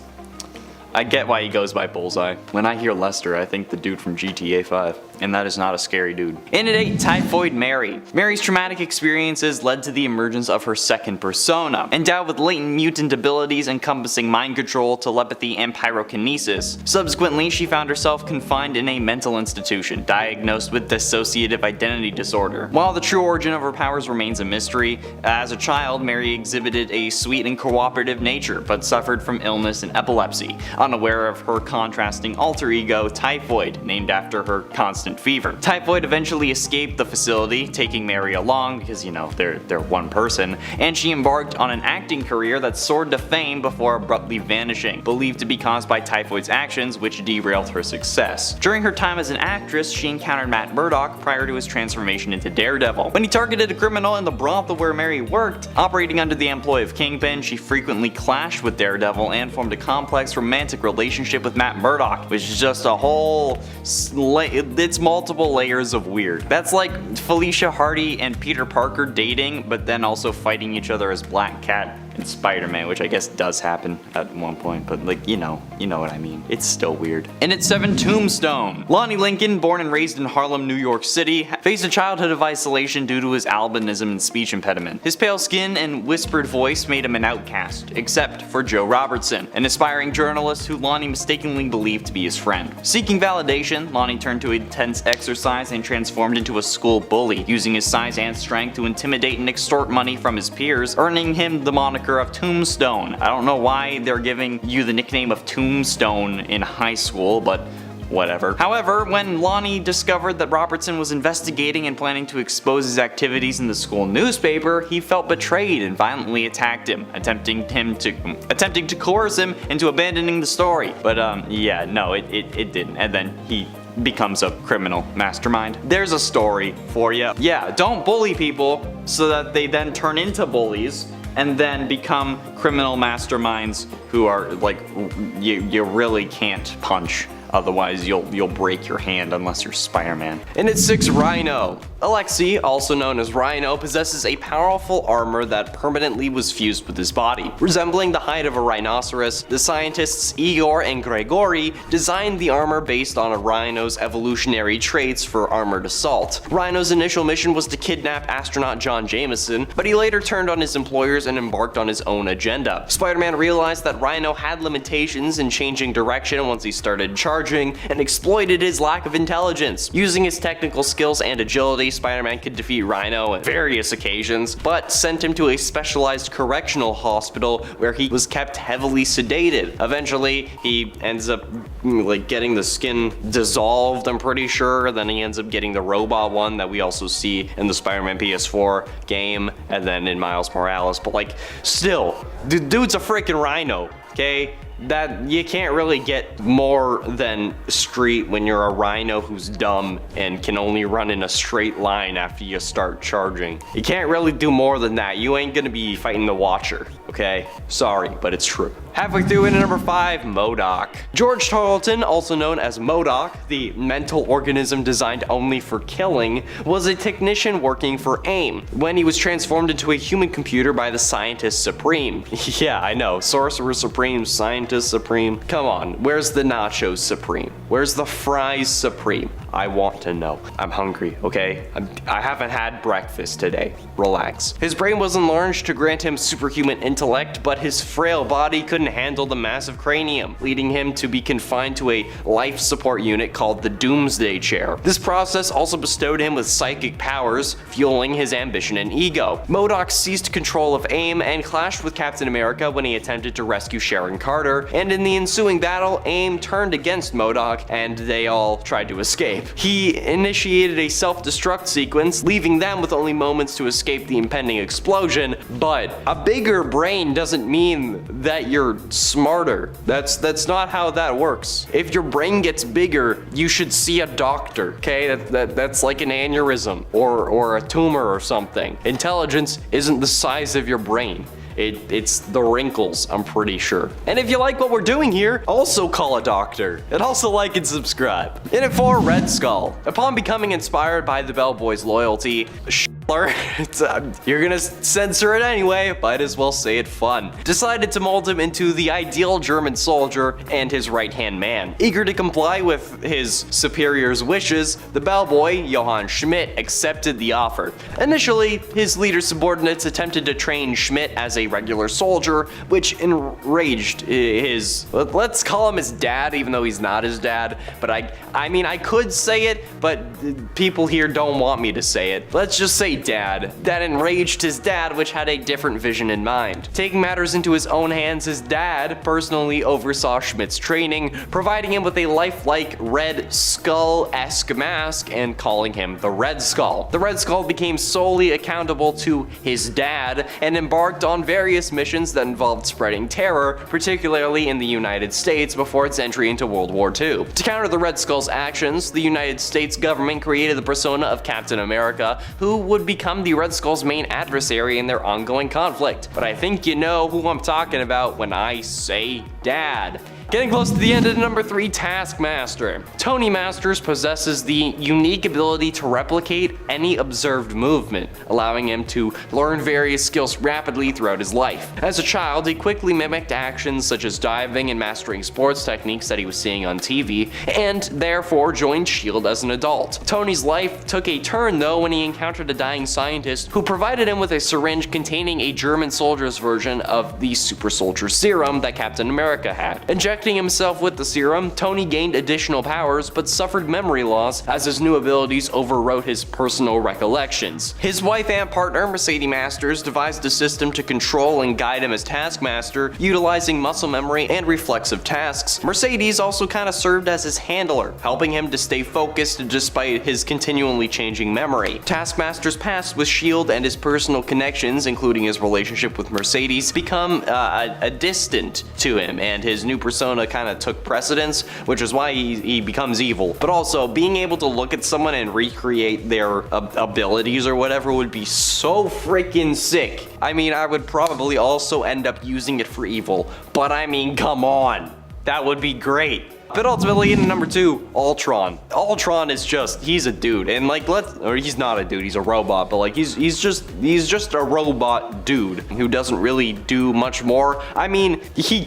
I get why he goes by Bullseye. When I hear Lester, I think the dude from GTA 5. And that is not a scary dude. In at 8, Typhoid Mary. Mary's traumatic experiences led to the emergence of her second persona. Endowed with latent mutant abilities encompassing mind control, telepathy, and pyrokinesis. Subsequently, she found herself confined in a mental institution, diagnosed with dissociative identity disorder. While the true origin of her powers remains a mystery, as a child, Mary exhibited a sweet and cooperative nature, but suffered from illness and epilepsy, unaware of her contrasting alter ego, Typhoid, named after her constant fever. Typhoid eventually escaped the facility, taking Mary along because, you know, they're one person, and she embarked on an acting career that soared to fame before abruptly vanishing, believed to be caused by Typhoid's actions, which derailed her success. During her time as an actress, she encountered Matt Murdock prior to his transformation into Daredevil. When he targeted a criminal in the brothel where Mary worked, operating under the employ of Kingpin, she frequently clashed with Daredevil and formed a complex romantic relationship with Matt Murdock, which is just a whole it's multiple layers of weird. That's like Felicia Hardy and Peter Parker dating, but then also fighting each other as Black Cat and Spider-Man, which I guess does happen at one point, but like, you know what I mean. It's still weird. And at 7, Tombstone. Lonnie Lincoln, born and raised in Harlem, New York City, faced a childhood of isolation due to his albinism and speech impediment. His pale skin and whispered voice made him an outcast, except for Joe Robertson, an aspiring journalist who Lonnie mistakenly believed to be his friend. Seeking validation, Lonnie turned to intense exercise and transformed into a school bully, using his size and strength to intimidate and extort money from his peers, earning him the moniker of Tombstone. I don't know why they're giving you the nickname of Tombstone in high school, but whatever. However, when Lonnie discovered that Robertson was investigating and planning to expose his activities in the school newspaper, he felt betrayed and violently attacked him, attempting to coerce him into abandoning the story. But yeah, no, it didn't. And then he becomes a criminal mastermind. There's a story for you. Yeah, don't bully people so that they then turn into bullies and then become criminal masterminds who are like, you really can't punch. Otherwise, you'll break your hand unless you're Spider-Man. And at 6, Rhino. Alexei, also known as Rhino, possesses a powerful armor that permanently was fused with his body. Resembling the hide of a rhinoceros, the scientists Igor and Gregory designed the armor based on a rhino's evolutionary traits for armored assault. Rhino's initial mission was to kidnap astronaut John Jameson, but he later turned on his employers and embarked on his own agenda. Spider-Man realized that Rhino had limitations in changing direction once he started charging charging and exploited his lack of intelligence. Using his technical skills and agility, Spider-Man could defeat Rhino on various occasions, but sent him to a specialized correctional hospital where he was kept heavily sedated. Eventually, he ends up like getting the skin dissolved, I'm pretty sure. Then he ends up getting the robot one that we also see in the Spider-Man PS4 game, and then in Miles Morales. But like, still, the dude's a freaking Rhino, okay? That you can't really get more than street when you're a Rhino who's dumb and can only run in a straight line after you start charging. You can't really do more than that. You ain't gonna be fighting the Watcher, okay? Sorry, but it's true. Halfway through into number 5, MODOK. George Tarleton, also known as MODOK, the mental organism designed only for killing, was a technician working for AIM when he was transformed into a human computer by the Scientist Supreme. Yeah, I know, Sorcerer Supreme, Scientist Supreme. Come on, where's the Nachos Supreme? Where's the Fries Supreme? I want to know. I'm hungry, okay? I haven't had breakfast today. Relax. His brain was enlarged to grant him superhuman intellect, but his frail body couldn't handle the massive cranium, leading him to be confined to a life support unit called the Doomsday Chair. This process also bestowed him with psychic powers, fueling his ambition and ego. MODOK seized control of AIM and clashed with Captain America when he attempted to rescue Sharon Carter, and in the ensuing battle, AIM turned against MODOK and they all tried to escape. He initiated a self-destruct sequence, leaving them with only moments to escape the impending explosion, but a bigger brain doesn't mean that you're smarter. That's not how that works. If your brain gets bigger, you should see a doctor, okay? That's like an aneurysm or a tumor or something. Intelligence isn't the size of your brain. It's the wrinkles, I'm pretty sure. And if you like what we're doing here, also call a doctor. And also like and subscribe. In at 4, Red Skull. Upon becoming inspired by the Bellboy's loyalty, you're gonna censor it anyway, might as well say it fun, decided to mold him into the ideal German soldier and his right-hand man. Eager to comply with his superior's wishes, the bellboy, Johann Schmidt, accepted the offer. Initially, his leader's subordinates attempted to train Schmidt as a regular soldier, which enraged his, let's call him his dad, even though he's not his dad, but I mean, I could say it, but people here don't want me to say it. Let's just say dad. That enraged his dad, which had a different vision in mind. Taking matters into his own hands, his dad personally oversaw Schmidt's training, providing him with a lifelike Red Skull-esque mask and calling him the Red Skull. The Red Skull became solely accountable to his dad and embarked on various missions that involved spreading terror, particularly in the United States before its entry into World War II. To counter the Red Skull's actions, the United States government created the persona of Captain America, who would become the Red Skull's main adversary in their ongoing conflict. But I think you know who I'm talking about when I say dad. Getting close to the end of number 3, Taskmaster. Tony Masters possesses the unique ability to replicate any observed movement, allowing him to learn various skills rapidly throughout his life. As a child, he quickly mimicked actions such as diving and mastering sports techniques that he was seeing on TV, and therefore joined S.H.I.E.L.D. as an adult. Tony's life took a turn though when he encountered a dying scientist who provided him with a syringe containing a German soldier's version of the super soldier serum that Captain America had. Injecting himself with the serum, Tony gained additional powers but suffered memory loss as his new abilities overwrote his personal recollections. His wife and partner, Mercedes Masters, devised a system to control and guide him as Taskmaster, utilizing muscle memory and reflexive tasks. Mercedes also kind of served as his handler, helping him to stay focused despite his continually changing memory. Taskmaster's past with S.H.I.E.L.D. and his personal connections, including his relationship with Mercedes, become a distant to him, and his new persona kind of took precedence, which is why he becomes evil. But also, being able to look at someone and recreate their abilities or whatever would be so freaking sick. I mean, I would probably also end up using it for evil, but I mean, come on. That would be great. But ultimately, in number 2, Ultron. Ultron is he's a dude, and like, or he's not a dude, he's a robot, but like, he's just a robot dude who doesn't really do much more. I mean, he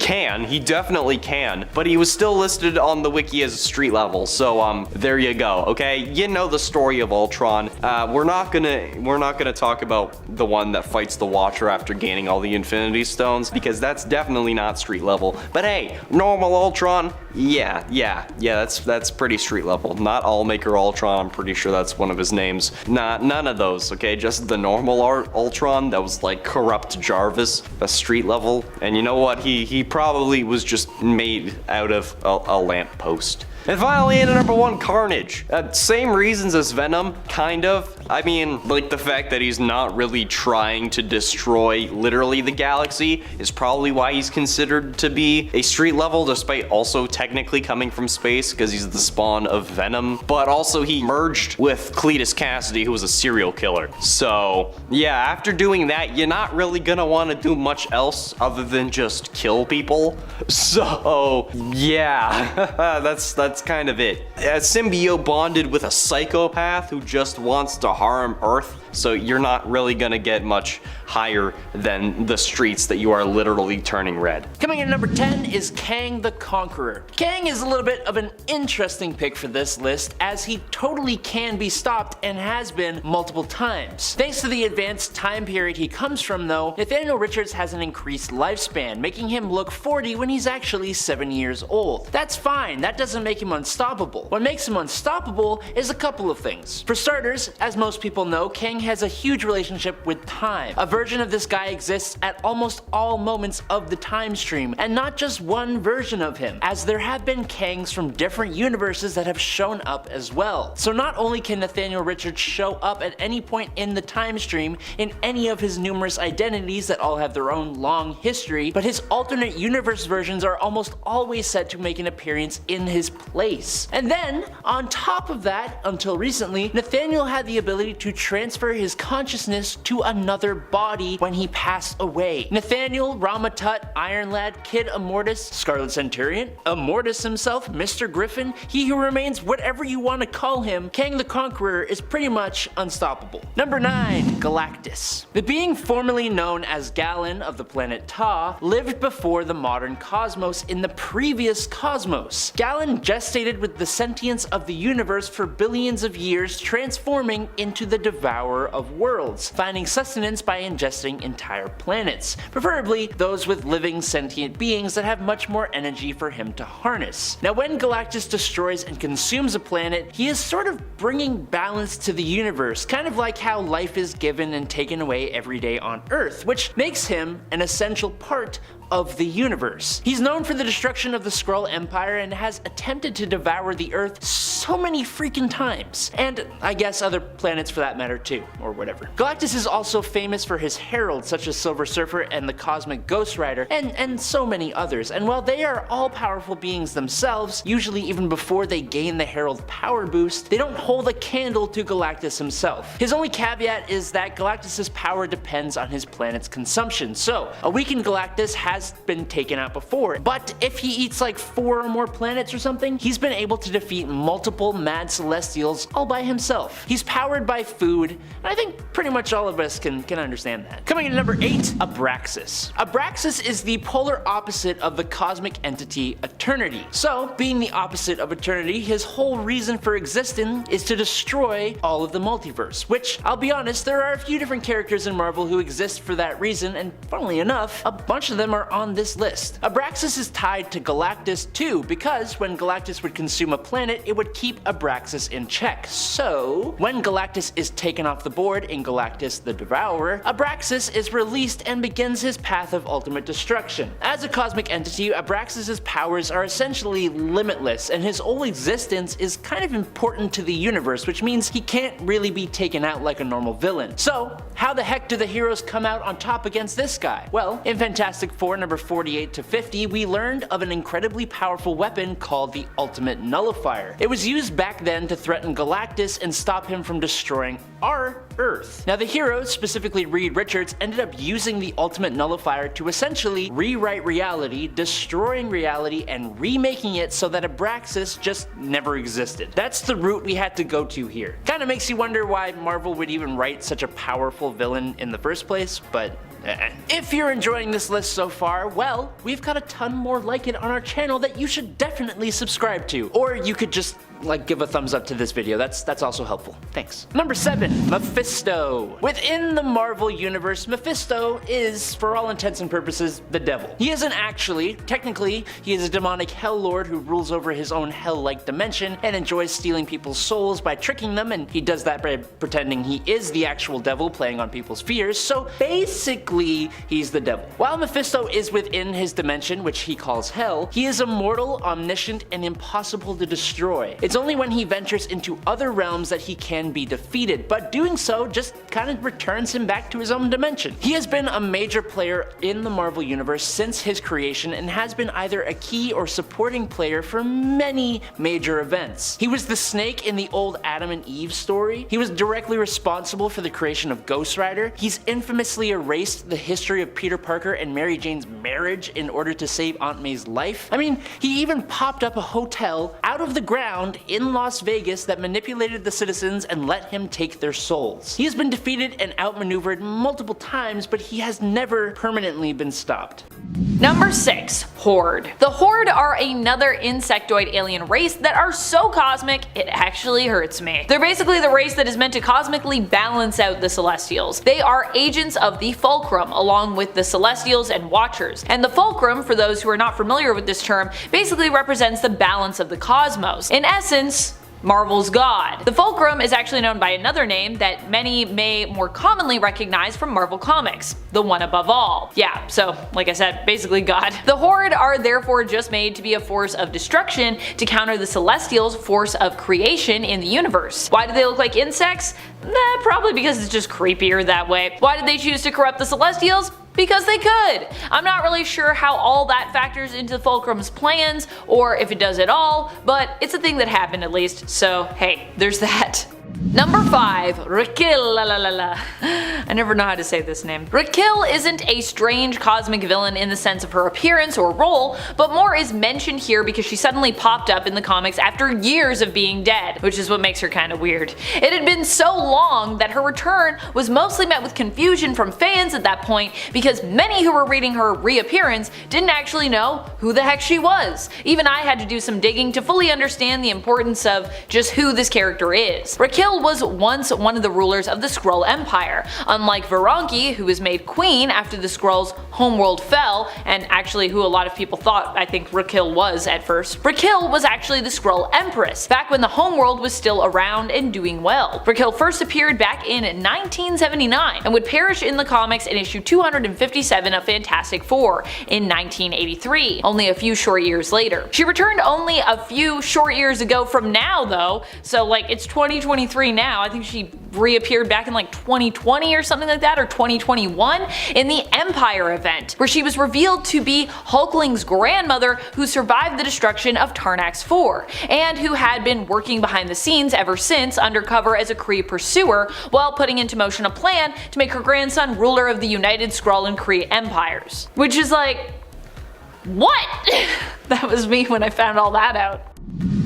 definitely can, but he was still listed on the wiki as a street level, so there you go, okay? You know the story of Ultron. We're not gonna talk about the one that fights the Watcher after gaining all the Infinity Stones, because that's definitely not street level. But hey, normal Ultron, yeah. That's pretty street level. Not Allmaker Ultron, I'm pretty sure that's one of his names. None of those, okay? Just the normal Ultron that was like corrupt Jarvis, a street level. And you know what? He probably was just made out of a lamppost. And finally, in at number 1, Carnage. Same reasons as Venom, kind of. I mean, like the fact that he's not really trying to destroy literally the galaxy is probably why he's considered to be a street level, despite also technically coming from space, because he's the spawn of Venom. But also he merged with Cletus Cassidy, who was a serial killer. So yeah, after doing that, you're not really gonna want to do much else other than just kill people. So yeah, that's kind of it. A symbiote bonded with a psychopath who just wants to harm Earth, so you're not really gonna get much higher than the streets that you are literally turning red. Coming in at number 10 is Kang the Conqueror. Kang is a little bit of an interesting pick for this list, as he totally can be stopped and has been multiple times. Thanks to the advanced time period he comes from though, Nathaniel Richards has an increased lifespan, making him look 40 when he's actually 7 years old. That's fine, that doesn't make him unstoppable. What makes him unstoppable is a couple of things. For starters, as most people know, Kang has a huge relationship with time. A version of this guy exists at almost all moments of the time stream, and not just one version of him, as there have been Kangs from different universes that have shown up as well. So not only can Nathaniel Richards show up at any point in the time stream in any of his numerous identities that all have their own long history, but his alternate universe versions are almost always set to make an appearance in his place. And then, on top of that, until recently, Nathaniel had the ability to transfer his consciousness to another body when he passed away. Nathaniel, Ramatut, Iron Lad, Kid Immortus, Scarlet Centurion, Immortus himself, Mr. Griffin, he who remains, whatever you want to call him, Kang the Conqueror is pretty much unstoppable. Number 9, Galactus. The being formerly known as Galen of the planet Ta lived before the modern cosmos in the previous cosmos. Galen gestated with the sentience of the universe for billions of years, transforming into the devourer of worlds, finding sustenance by ingesting entire planets, preferably those with living sentient beings that have much more energy for him to harness. Now when Galactus destroys and consumes a planet, he is sort of bringing balance to the universe, kind of like how life is given and taken away every day on Earth, which makes him an essential part of the universe. He's known for the destruction of the Skrull Empire and has attempted to devour the Earth so many freaking times. And I guess other planets for that matter too, or whatever. Galactus is also famous for his heralds such as Silver Surfer and the Cosmic Ghost Rider, and so many others. And while they are all powerful beings themselves, usually even before they gain the herald power boost, they don't hold a candle to Galactus himself. His only caveat is that Galactus's power depends on his planet's consumption. So a weakened Galactus has been taken out before, but if he eats like 4 or more planets or something, he's been able to defeat multiple mad celestials all by himself. He's powered by food, and I think pretty much all of us can understand that. Coming in at number 8, Abraxas. Abraxas is the polar opposite of the cosmic entity Eternity. So, being the opposite of Eternity, his whole reason for existing is to destroy all of the multiverse, which, I'll be honest, there are a few different characters in Marvel who exist for that reason, and funnily enough, a bunch of them are on this list. Abraxas is tied to Galactus too, because when Galactus would consume a planet, it would keep Abraxas in check. So, when Galactus is taken off the board in Galactus the Devourer, Abraxas is released and begins his path of ultimate destruction. As a cosmic entity, Abraxas' powers are essentially limitless, and his whole existence is kind of important to the universe, which means he can't really be taken out like a normal villain. So, how the heck do the heroes come out on top against this guy? Well, in Fantastic Four number 48 to 50, we learned of an incredibly powerful weapon called the Ultimate Nullifier. It was used back then to threaten Galactus and stop him from destroying our Earth. Now the heroes, specifically Reed Richards, ended up using the Ultimate Nullifier to essentially rewrite reality, destroying reality and remaking it so that Abraxas just never existed. That's the route we had to go to here. Kinda makes you wonder why Marvel would even write such a powerful villain in the first place, but if you're enjoying this list so far, well, we've got a ton more like it on our channel that you should definitely subscribe to. Or you could just like give a thumbs up to this video. That's also helpful. Thanks. Number 7, Mephisto. Within the Marvel Universe, Mephisto is, for all intents and purposes, the devil. He isn't actually. Technically, he is a demonic hell lord who rules over his own hell-like dimension and enjoys stealing people's souls by tricking them, and he does that by pretending he is the actual devil, playing on people's fears. So basically, he's the devil. While Mephisto is within his dimension, which he calls hell, he is immortal, omniscient, and impossible to destroy. It's only when he ventures into other realms that he can be defeated, but doing so just kind of returns him back to his own dimension. He has been a major player in the Marvel Universe since his creation and has been either a key or supporting player for many major events. He was the Snake in the old Adam and Eve story. He was directly responsible for the creation of Ghost Rider. He's infamously erased the history of Peter Parker and Mary Jane's marriage in order to save Aunt May's life. I mean, he even popped up a hotel out of the ground in Las Vegas that manipulated the citizens and let him take their souls. He has been defeated and outmaneuvered multiple times, but he has never permanently been stopped. Number 6, Horde. The Horde are another insectoid alien race that are so cosmic, it actually hurts me. They're basically the race that is meant to cosmically balance out the Celestials. They are agents of the Fulcrum, along with the Celestials and Watchers. And the Fulcrum, for those who are not familiar with this term, basically represents the balance of the cosmos. In essence, Marvel's God. The Fulcrum is actually known by another name that many may more commonly recognize from Marvel Comics, the One Above All. Yeah, so like I said, basically God. The Horde are therefore just made to be a force of destruction to counter the Celestials' force of creation in the universe. Why do they look like insects? Probably because it's just creepier that way. Why did they choose to corrupt the Celestials? Because they could. I'm not really sure how all that factors into Fulcrum's plans, or if it does at all, but it's a thing that happened at least, so hey, there's that. Number 5, Raquel. I never know how to say this name. Raquel isn't a strange cosmic villain in the sense of her appearance or role, but more is mentioned here because she suddenly popped up in the comics after years of being dead, which is what makes her kinda weird. It had been so long that her return was mostly met with confusion from fans at that point because many who were reading her reappearance didn't actually know who the heck she was. Even I had to do some digging to fully understand the importance of just who this character is. Raquel was once one of the rulers of the Skrull Empire. Unlike Varanki, who was made queen after the Skrulls' homeworld fell, and actually who a lot of people thought I think Raquel was at first, Raquel was actually the Skrull Empress, back when the homeworld was still around and doing well. Raquel first appeared back in 1979 and would perish in the comics in issue 257 of Fantastic Four in 1983, only a few short years later. She returned only a few short years ago from now though, so like it's 2023 now. I think she reappeared back in like 2020 or something like that, or 2021 in the Empire event, where she was revealed to be Hulkling's grandmother who survived the destruction of Tarnax 4, and who had been working behind the scenes ever since undercover as a Kree pursuer while putting into motion a plan to make her grandson ruler of the United Skrull and Kree empires. Which is like, what? That was me when I found all that out.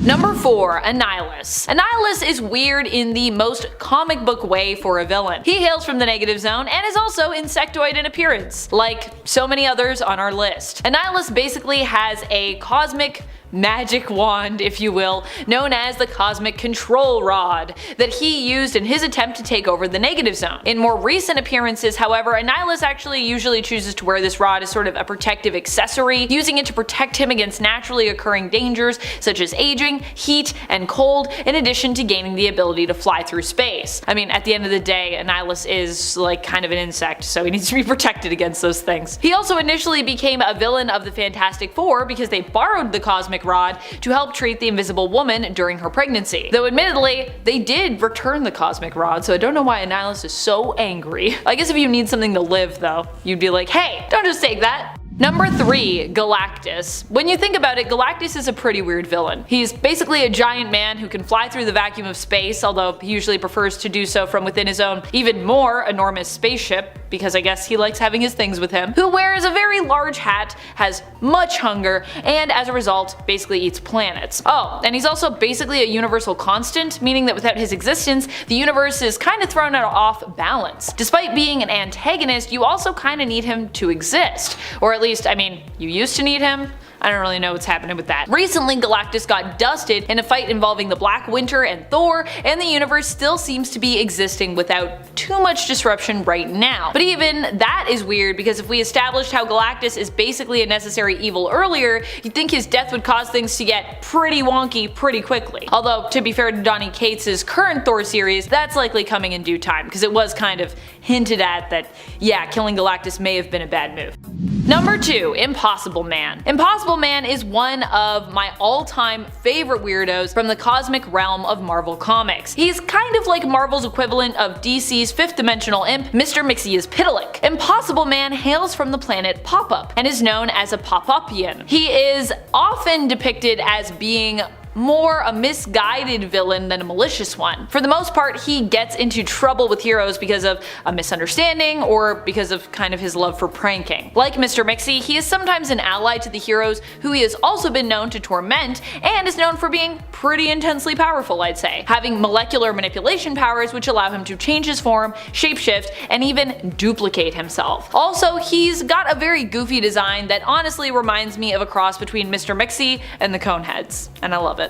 Number 4, Annihilus. Annihilus is weird in the most comic book way for a villain. He hails from the Negative Zone and is also insectoid in appearance, like so many others on our list. Annihilus basically has a cosmic magic wand, if you will, known as the Cosmic Control Rod, that he used in his attempt to take over the Negative Zone. In more recent appearances, however, Annihilus actually usually chooses to wear this rod as sort of a protective accessory, using it to protect him against naturally occurring dangers such as aging, heat, and cold, in addition to gaining the ability to fly through space. I mean, at the end of the day, Annihilus is like kind of an insect, so he needs to be protected against those things. He also initially became a villain of the Fantastic Four because they borrowed the Cosmic Rod to help treat the Invisible Woman during her pregnancy. Though admittedly, they did return the Cosmic Rod, so I don't know why Annihilus is so angry. I guess if you need something to live though, you'd be like, hey, don't just take that. Number 3, Galactus. When you think about it, Galactus is a pretty weird villain. He's basically a giant man who can fly through the vacuum of space, although he usually prefers to do so from within his own even more enormous spaceship, because I guess he likes having his things with him, who wears a very large hat, has much hunger, and as a result, basically eats planets. Oh, and he's also basically a universal constant, meaning that without his existence, the universe is kind of thrown off balance. Despite being an antagonist, you also kind of need him to exist. Or at least, I mean, you used to need him. I don't really know what's happening with that. Recently, Galactus got dusted in a fight involving the Black Winter and Thor, and the universe still seems to be existing without too much disruption right now. But even that is weird, because if we established how Galactus is basically a necessary evil earlier, you'd think his death would cause things to get pretty wonky pretty quickly. Although, to be fair to Donny Cates' current Thor series, that's likely coming in due time, because it was kind of hinted at that, yeah, killing Galactus may have been a bad move. Number 2, Impossible Man. Impossible Man is one of my all-time favorite weirdos from the cosmic realm of Marvel Comics. He's kind of like Marvel's equivalent of DC's fifth-dimensional imp, Mr. Mxyzptlk. Impossible Man hails from the planet Pop-Up and is known as a Pop-Upian. He is often depicted as being more a misguided villain than a malicious one. For the most part, he gets into trouble with heroes because of a misunderstanding or because of kind of his love for pranking. Like Mr. Mixie, he is sometimes an ally to the heroes who he has also been known to torment, and is known for being pretty intensely powerful, I'd say, having molecular manipulation powers which allow him to change his form, shapeshift, and even duplicate himself. Also, he's got a very goofy design that honestly reminds me of a cross between Mr. Mixie and the Coneheads, and I love it.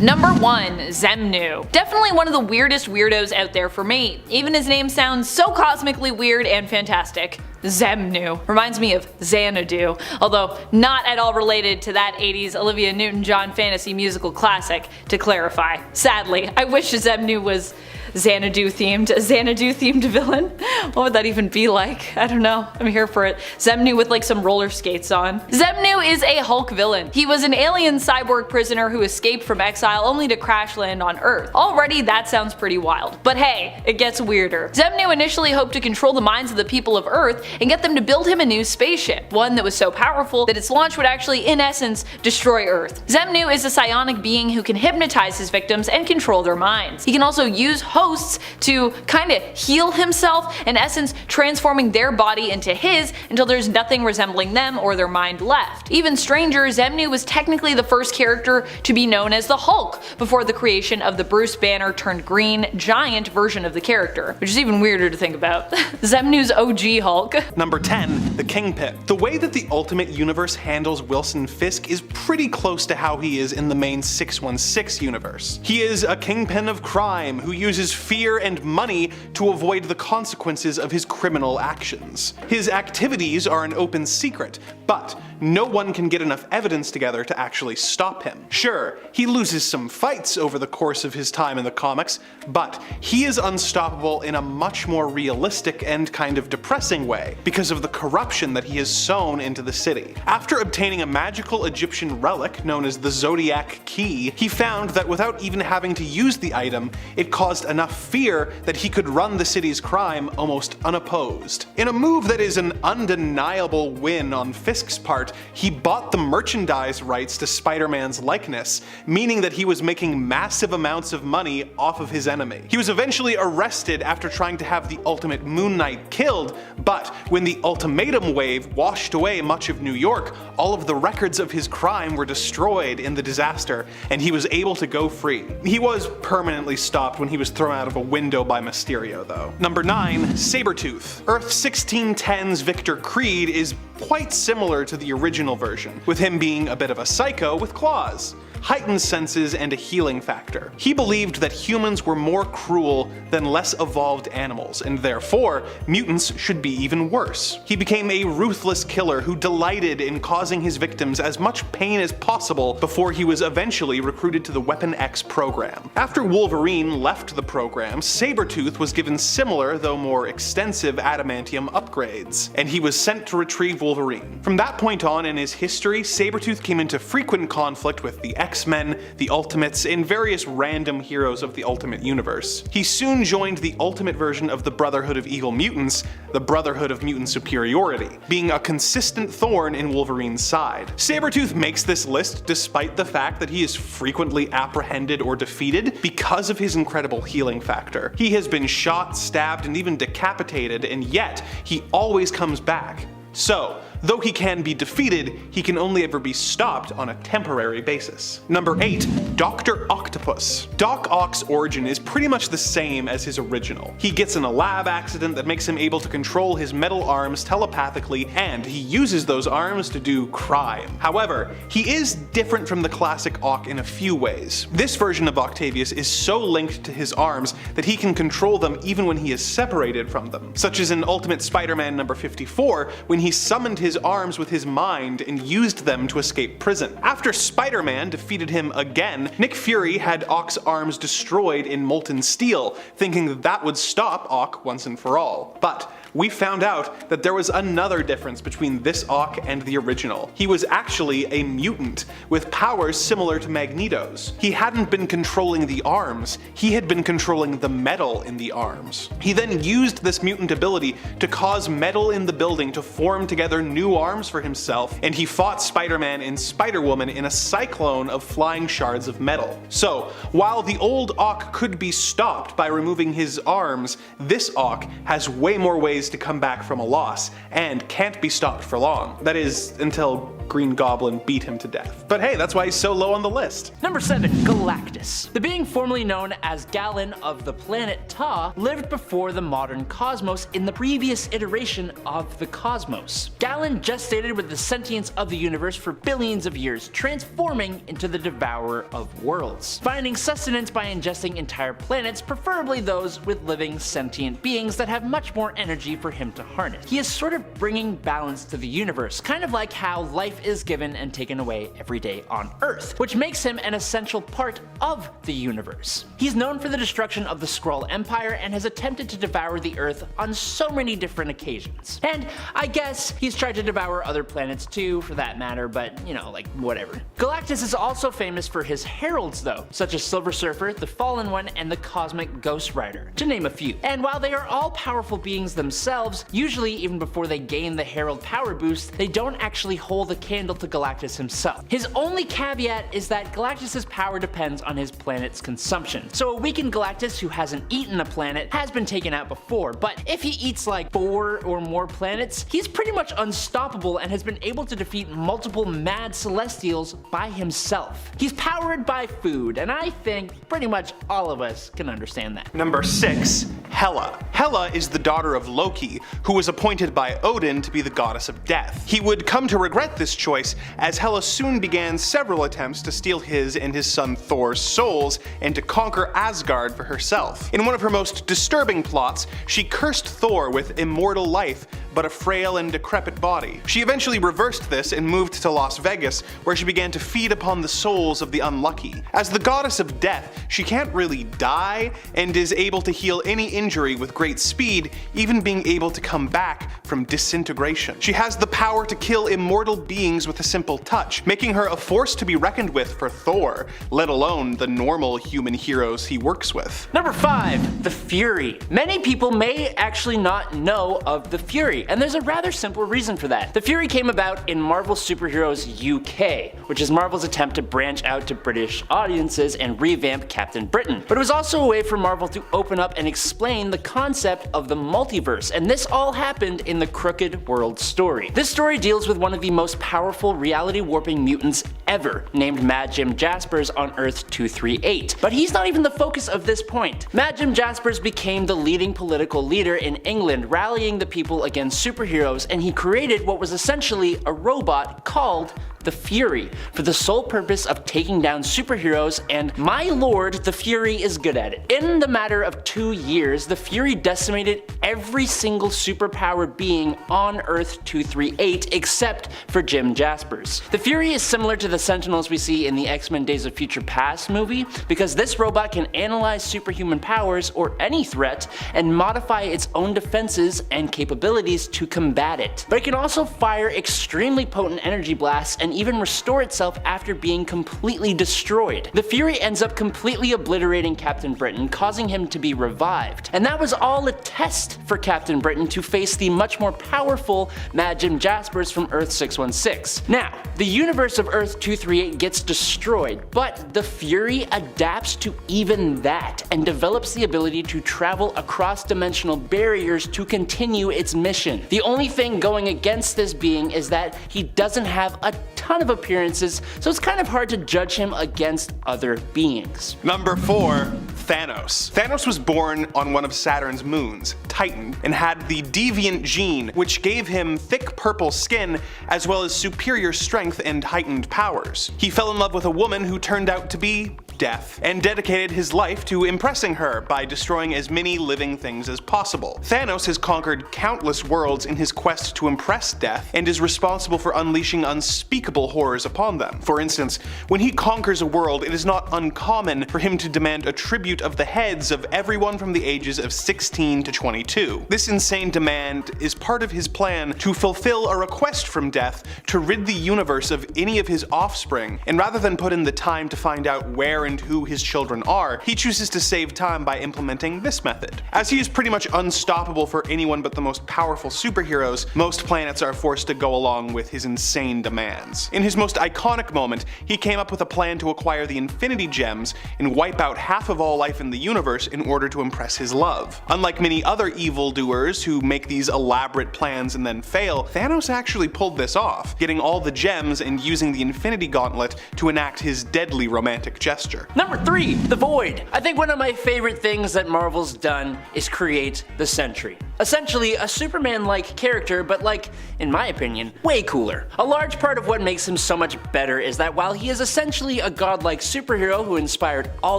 Number 1, Xemnu. Definitely one of the weirdest weirdos out there for me. Even his name sounds so cosmically weird and fantastic. Xemnu. Reminds me of Xanadu, although not at all related to that 80s Olivia Newton-John fantasy musical classic, to clarify. Sadly, I wish Xemnu was Xanadu themed, a Xanadu themed villain. What would that even be like? I don't know. I'm here for it. Xemnu with like some roller skates on. Xemnu is a Hulk villain. He was an alien cyborg prisoner who escaped from exile only to crash land on Earth. Already that sounds pretty wild. But hey, it gets weirder. Xemnu initially hoped to control the minds of the people of Earth and get them to build him a new spaceship, one that was so powerful that its launch would actually in essence destroy Earth. Xemnu is a psionic being who can hypnotize his victims and control their minds. He can also use hosts to kinda heal himself, in essence transforming their body into his until there's nothing resembling them or their mind left. Even stranger, Xemnu was technically the first character to be known as the Hulk before the creation of the Bruce Banner turned green giant version of the character, which is even weirder to think about. Xemnu's OG Hulk. Number 10, the Kingpin. The way that the Ultimate Universe handles Wilson Fisk is pretty close to how he is in the main 616 universe. He is a kingpin of crime who uses fear and money to avoid the consequences of his criminal actions. His activities are an open secret, but no one can get enough evidence together to actually stop him. Sure, he loses some fights over the course of his time in the comics, but he is unstoppable in a much more realistic and kind of depressing way because of the corruption that he has sown into the city. After obtaining a magical Egyptian relic known as the Zodiac Key, he found that without even having to use the item, it caused enough fear that he could run the city's crime almost unopposed. In a move that is an undeniable win on Fisk's part, he bought the merchandise rights to Spider-Man's likeness, meaning that he was making massive amounts of money off of his enemy. He was eventually arrested after trying to have the Ultimate Moon Knight killed, but when the ultimatum wave washed away much of New York, all of the records of his crime were destroyed in the disaster, and he was able to go free. He was permanently stopped when he was thrown out of a window by Mysterio though. Number 9, Sabretooth. Earth 1610's Victor Creed is quite similar to the original version, with him being a bit of a psycho with claws, heightened senses, and a healing factor. He believed that humans were more cruel than less evolved animals, and therefore, mutants should be even worse. He became a ruthless killer who delighted in causing his victims as much pain as possible before he was eventually recruited to the Weapon X program. After Wolverine left the program, Sabretooth was given similar, though more extensive, adamantium upgrades, and he was sent to retrieve Wolverine. From that point on in his history, Sabretooth came into frequent conflict with the X-Men, the Ultimates, and various random heroes of the Ultimate Universe. He soon joined the ultimate version of the Brotherhood of Evil Mutants, the Brotherhood of Mutant Superiority, being a consistent thorn in Wolverine's side. Sabretooth makes this list despite the fact that he is frequently apprehended or defeated because of his incredible healing factor. He has been shot, stabbed, and even decapitated, and yet he always comes back. So, Though he can be defeated, he can only ever be stopped on a temporary basis. Number 8. Dr. Octopus. Doc Ock's origin is pretty much the same as his original. He gets in a lab accident that makes him able to control his metal arms telepathically, and he uses those arms to do crime. However, he is different from the classic Ock in a few ways. This version of Octavius is so linked to his arms that he can control them even when he is separated from them, such as in Ultimate Spider-Man number 54, when he summoned his arms with his mind and used them to escape prison. After Spider-Man defeated him again, Nick Fury had Ock's arms destroyed in molten steel, thinking that would stop Ock once and for all. But we found out that there was another difference between this Ock and the original. He was actually a mutant, with powers similar to Magneto's. He hadn't been controlling the arms, he had been controlling the metal in the arms. He then used this mutant ability to cause metal in the building to form together new arms for himself, and he fought Spider-Man and Spider-Woman in a cyclone of flying shards of metal. So, while the old Ock could be stopped by removing his arms, this Ock has way more ways to come back from a loss, and can't be stopped for long. That is, until Green Goblin beat him to death. But hey, that's why he's so low on the list. Number 7. Galactus. The being formerly known as Galen of the planet Ta lived before the modern cosmos in the previous iteration of the cosmos. Galen gestated with the sentience of the universe for billions of years, transforming into the devourer of worlds, finding sustenance by ingesting entire planets, preferably those with living sentient beings that have much more energy for him to harness. He is sort of bringing balance to the universe, kind of like how life is given and taken away every day on Earth, which makes him an essential part of the universe. He's known for the destruction of the Skrull Empire and has attempted to devour the Earth on so many different occasions. And I guess he's tried to devour other planets too, for that matter, but you know, like whatever. Galactus is also famous for his heralds though, such as Silver Surfer, the Fallen One, and the Cosmic Ghost Rider, to name a few. And while they are all powerful beings themselves, usually even before they gain the herald power boost, they don't actually hold a candle to Galactus himself. His only caveat is that Galactus's power depends on his planet's consumption. So a weakened Galactus who hasn't eaten a planet has been taken out before, but if he eats like 4 or more planets, he's pretty much unstoppable and has been able to defeat multiple mad Celestials by himself. He's powered by food, and I think pretty much all of us can understand that. Number 6. Hela. Hela is the daughter of Loki, who was appointed by Odin to be the goddess of death. He would come to regret this choice, as Hela soon began several attempts to steal his and his son Thor's souls and to conquer Asgard for herself. In one of her most disturbing plots, she cursed Thor with immortal life, but a frail and decrepit body. She eventually reversed this and moved to Las Vegas, where she began to feed upon the souls of the unlucky. As the goddess of death, she can't really die, and is able to heal any injury with great speed, even being able to come back from disintegration. She has the power to kill immortal beings with a simple touch, making her a force to be reckoned with for Thor, let alone the normal human heroes he works with. Number 5. The Fury. Many people may actually not know of the Fury, and there's a rather simple reason for that. The Fury came about in Marvel Superheroes UK, which is Marvel's attempt to branch out to British audiences and revamp Captain Britain. But it was also a way for Marvel to open up and explain the concept of the multiverse, and this all happened in the Crooked World story. This story deals with one of the most powerful reality warping mutants ever, named Mad Jim Jaspers on Earth 238. But he's not even the focus of this point. Mad Jim Jaspers became the leading political leader in England, rallying the people against superheroes, and he created what was essentially a robot called the Fury, for the sole purpose of taking down superheroes, and my lord, the Fury is good at it. In the matter of 2 years, the Fury decimated every single superpowered being on Earth 238 except for Jim Jaspers. The Fury is similar to the Sentinels we see in the X-Men Days of Future Past movie, because this robot can analyze superhuman powers or any threat and modify its own defenses and capabilities to combat it. But it can also fire extremely potent energy blasts and even restore itself after being completely destroyed. The Fury ends up completely obliterating Captain Britain, causing him to be revived. And that was all a test for Captain Britain to face the much more powerful Mad Jim Jaspers from Earth 616. Now, the universe of Earth 238 gets destroyed, but the Fury adapts to even that and develops the ability to travel across dimensional barriers to continue its mission. The only thing going against this being is that he doesn't have a ton of appearances, so it's kind of hard to judge him against other beings. Number 4. Thanos. Thanos was born on one of Saturn's moons, Titan, and had the deviant gene, which gave him thick purple skin as well as superior strength and heightened powers. He fell in love with a woman who turned out to be Death, and dedicated his life to impressing her by destroying as many living things as possible. Thanos has conquered countless worlds in his quest to impress Death, and is responsible for unleashing unspeakable horrors upon them. For instance, when he conquers a world, it is not uncommon for him to demand a tribute of the heads of everyone from the ages of 16 to 22. This insane demand is part of his plan to fulfill a request from Death to rid the universe of any of his offspring, and rather than put in the time to find out where and who his children are, he chooses to save time by implementing this method. As he is pretty much unstoppable for anyone but the most powerful superheroes, most planets are forced to go along with his insane demands. In his most iconic moment, he came up with a plan to acquire the Infinity Gems and wipe out half of all life in the universe in order to impress his love. Unlike many other evildoers who make these elaborate plans and then fail, Thanos actually pulled this off, getting all the gems and using the Infinity Gauntlet to enact his deadly romantic gesture. Number 3, the Void. I think one of my favorite things that Marvel's done is create the Sentry. Essentially a Superman-like character, but like, in my opinion, way cooler. A large part of what makes him so much better is that while he is essentially a godlike superhero who inspired all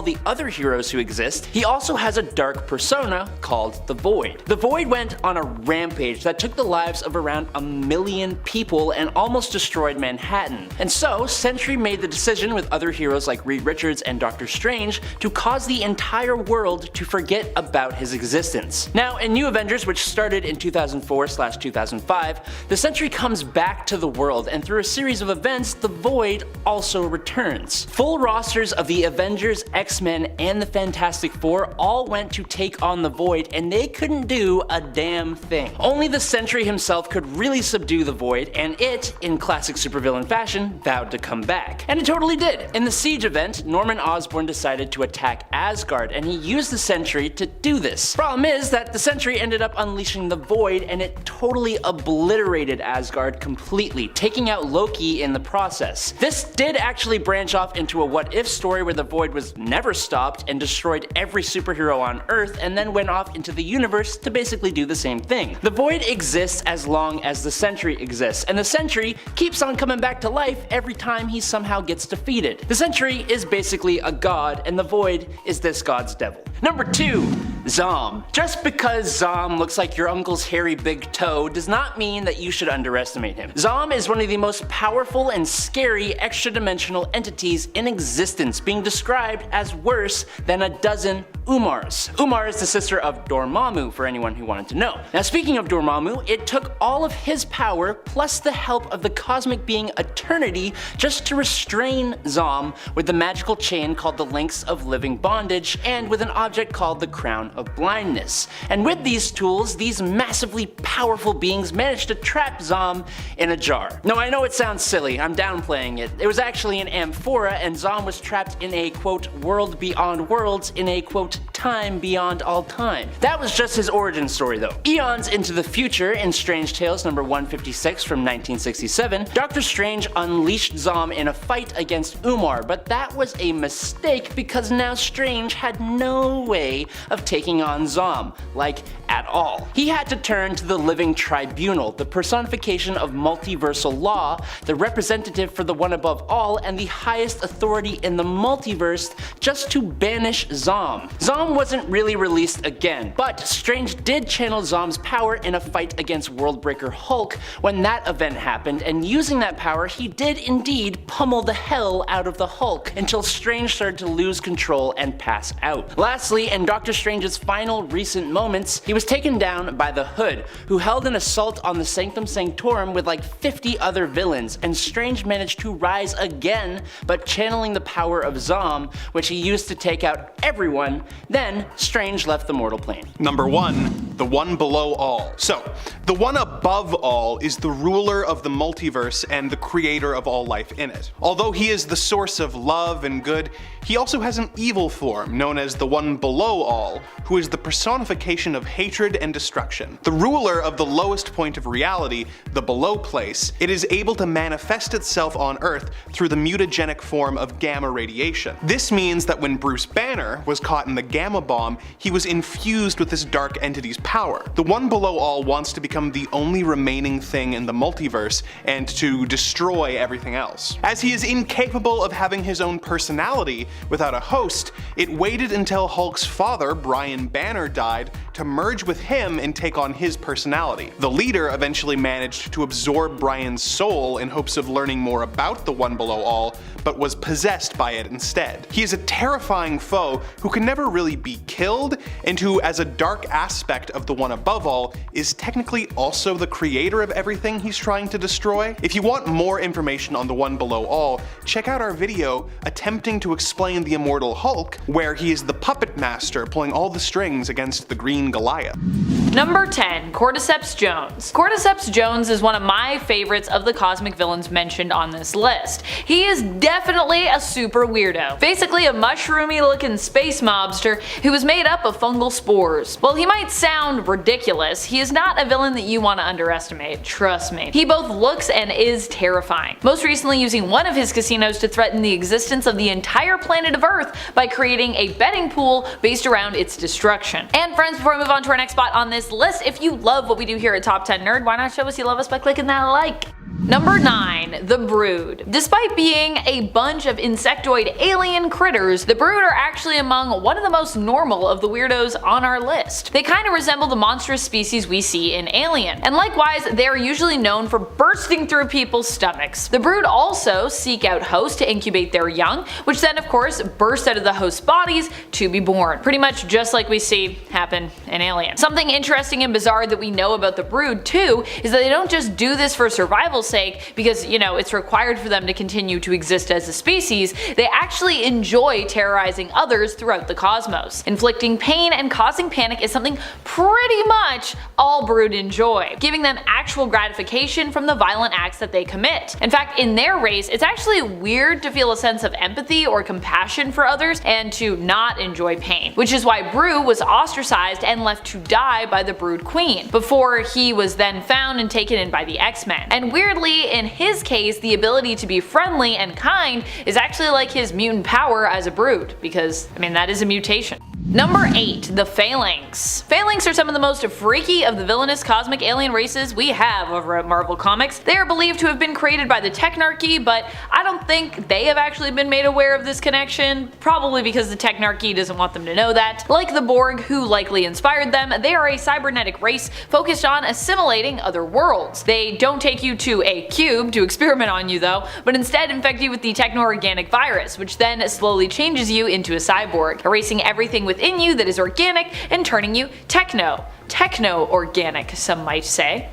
the other heroes who exist, he also has a dark persona called the Void. The Void went on a rampage that took the lives of around 1 million people and almost destroyed Manhattan. And so, Sentry made the decision with other heroes like Reed Richards and Doctor Strange to cause the entire world to forget about his existence. Now, in New Avengers, which started in 2004/2005, the Sentry comes back to the world, and through a series of events, the Void also returns. Full rosters of the Avengers, X-Men, and the Fantastic Four all went to take on the Void, and they couldn't do a damn thing. Only the Sentry himself could really subdue the Void, and it, in classic supervillain fashion, vowed to come back. And it totally did. In the Siege event, Norman Osborn decided to attack Asgard, and he used the Sentry to do this. Problem is that the Sentry ended up unleashing the Void, and it totally obliterated Asgard completely, taking out Loki in the process. This did actually branch off into a what-if story where the Void was never stopped and destroyed every superhero on Earth, and then went off into the universe to basically do the same thing. The Void exists as long as the Sentry exists, and the Sentry keeps on coming back to life every time he somehow gets defeated. The Sentry is basically a god, and the Void is this god's devil. Number 2, Zom. Just because Zom looks like your uncle's hairy big toe does not mean that you should underestimate him. Zom is one of the most powerful and scary extra-dimensional entities in existence, being described as worse than a dozen Umars. Umar is the sister of Dormammu, for anyone who wanted to know. Now, speaking of Dormammu, it took all of his power plus the help of the cosmic being Eternity just to restrain Zom with the magical chain called the Links of Living Bondage and with an object called the Crown of Blindness. And with these tools, these massively powerful beings managed to trap Zom in a jar. Now, I know it sounds silly, I'm downplaying it. It was actually an amphora, and Zom was trapped in a quote world beyond worlds in a quote time beyond all time. That was just his origin story though. Eons into the future, in Strange Tales number 156 from 1967, Doctor Strange unleashed Zom in a fight against Umar, but that was a mistake because now Strange had no way of taking on Zom, like at all. He had to turn to the Living Tribunal, the personification of multiversal law, the representative for the one above all, and the highest authority in the multiverse, just to banish Zom. Zom wasn't really released again, but Strange did channel Zom's power in a fight against Worldbreaker Hulk when that event happened, and using that power he did indeed pummel the hell out of the Hulk until Strange started to lose control and pass out. Lastly, in Doctor Strange's final recent moments, he was taken down by the Hood, who held an assault on the Sanctum Sanctorum with like 50 other villains, and Strange managed to rise again, but channeling the power of Zom, which he used to take out everyone. Then Strange left the mortal plane. Number 1. The one below all. So, the one above all is the ruler of the multiverse and the creator of all life in it. Although he is the source of love and good, he also has an evil form known as the one below all, who is the personification of hatred and destruction. The ruler of the lowest point of reality, the below place, it is able to manifest itself on Earth through the mutagenic form of gamma radiation. This means that when Bruce Banner was caught in the gamma bomb, he was infused with this dark entity's power. The one below all wants to become the only remaining thing in the multiverse and to destroy everything else. As he is incapable of having his own personality without a host, it waited until Hulk's father, Brian Banner, died to merge with him and take on his personality. The leader eventually managed to absorb Brian's soul in hopes of learning more about the one below all, but was possessed by it instead. He is a terrifying foe who can never really be killed, and who, as a dark aspect of the one above all, is technically also the creator of everything he's trying to destroy. If you want more information on the one below all, check out our video attempting to explain the Immortal Hulk, where he is the puppet master pulling all the strings against the Green Goliath. Number 10. Cordyceps Jones. Cordyceps Jones is one of my favorites of the cosmic villains mentioned on this list. He is definitely a super weirdo. Basically a mushroomy looking space mobster who is made up of fungal spores. While he might sound ridiculous, he is not a villain that you want to underestimate, trust me. He both looks and is terrifying. Most recently using one of his casinos to threaten the existence of the entire planet of Earth by creating a betting pool based around its destruction. And friends, before we move on to our next spot on this list, if you love what we do here at Top 10 Nerd, why not show us you love us by clicking that like? Number 9. The Brood. Despite being a bunch of insectoid alien critters, the Brood are actually among one of the most normal of the weirdos on our list. They kind of resemble the monstrous species we see in Alien, and likewise they are usually known for bursting through people's stomachs. The Brood also seek out hosts to incubate their young, which then of course burst out of the host's bodies to be born. Pretty much just like we see happen in Alien. Something interesting and bizarre that we know about the Brood too is that they don't just do this for survival's sake because, you know, it's required for them to continue to exist as a species. They actually enjoy terrorizing others throughout the cosmos. Inflicting pain and causing panic is something pretty much all Brood enjoy, giving them actual gratification from the violent acts that they commit. In fact, in their race, it's actually weird to feel a sense of empathy or compassion for others and to not enjoy pain, which is why Brew was ostracized and left to die by the Brood Queen, before he was then found and taken in by the X-Men. And weirdly, in his case, the ability to be friendly and kind is actually like his mutant power as a Brood, because, I mean, that is a mutation. Number 8. The Phalanx. Phalanx are some of the most freaky of the villainous cosmic alien races we have over at Marvel Comics. They are believed to have been created by the Technarchy, but I don't think they have actually been made aware of this connection, probably because the Technarchy doesn't want them to know that. Like the Borg, who likely inspired them, they are a cybernetic race focused on assimilating other worlds. They don't take you to a cube to experiment on you though, but instead infect you with the techno-organic virus, which then slowly changes you into a cyborg, erasing everything within you that is organic and turning you techno-organic, some might say.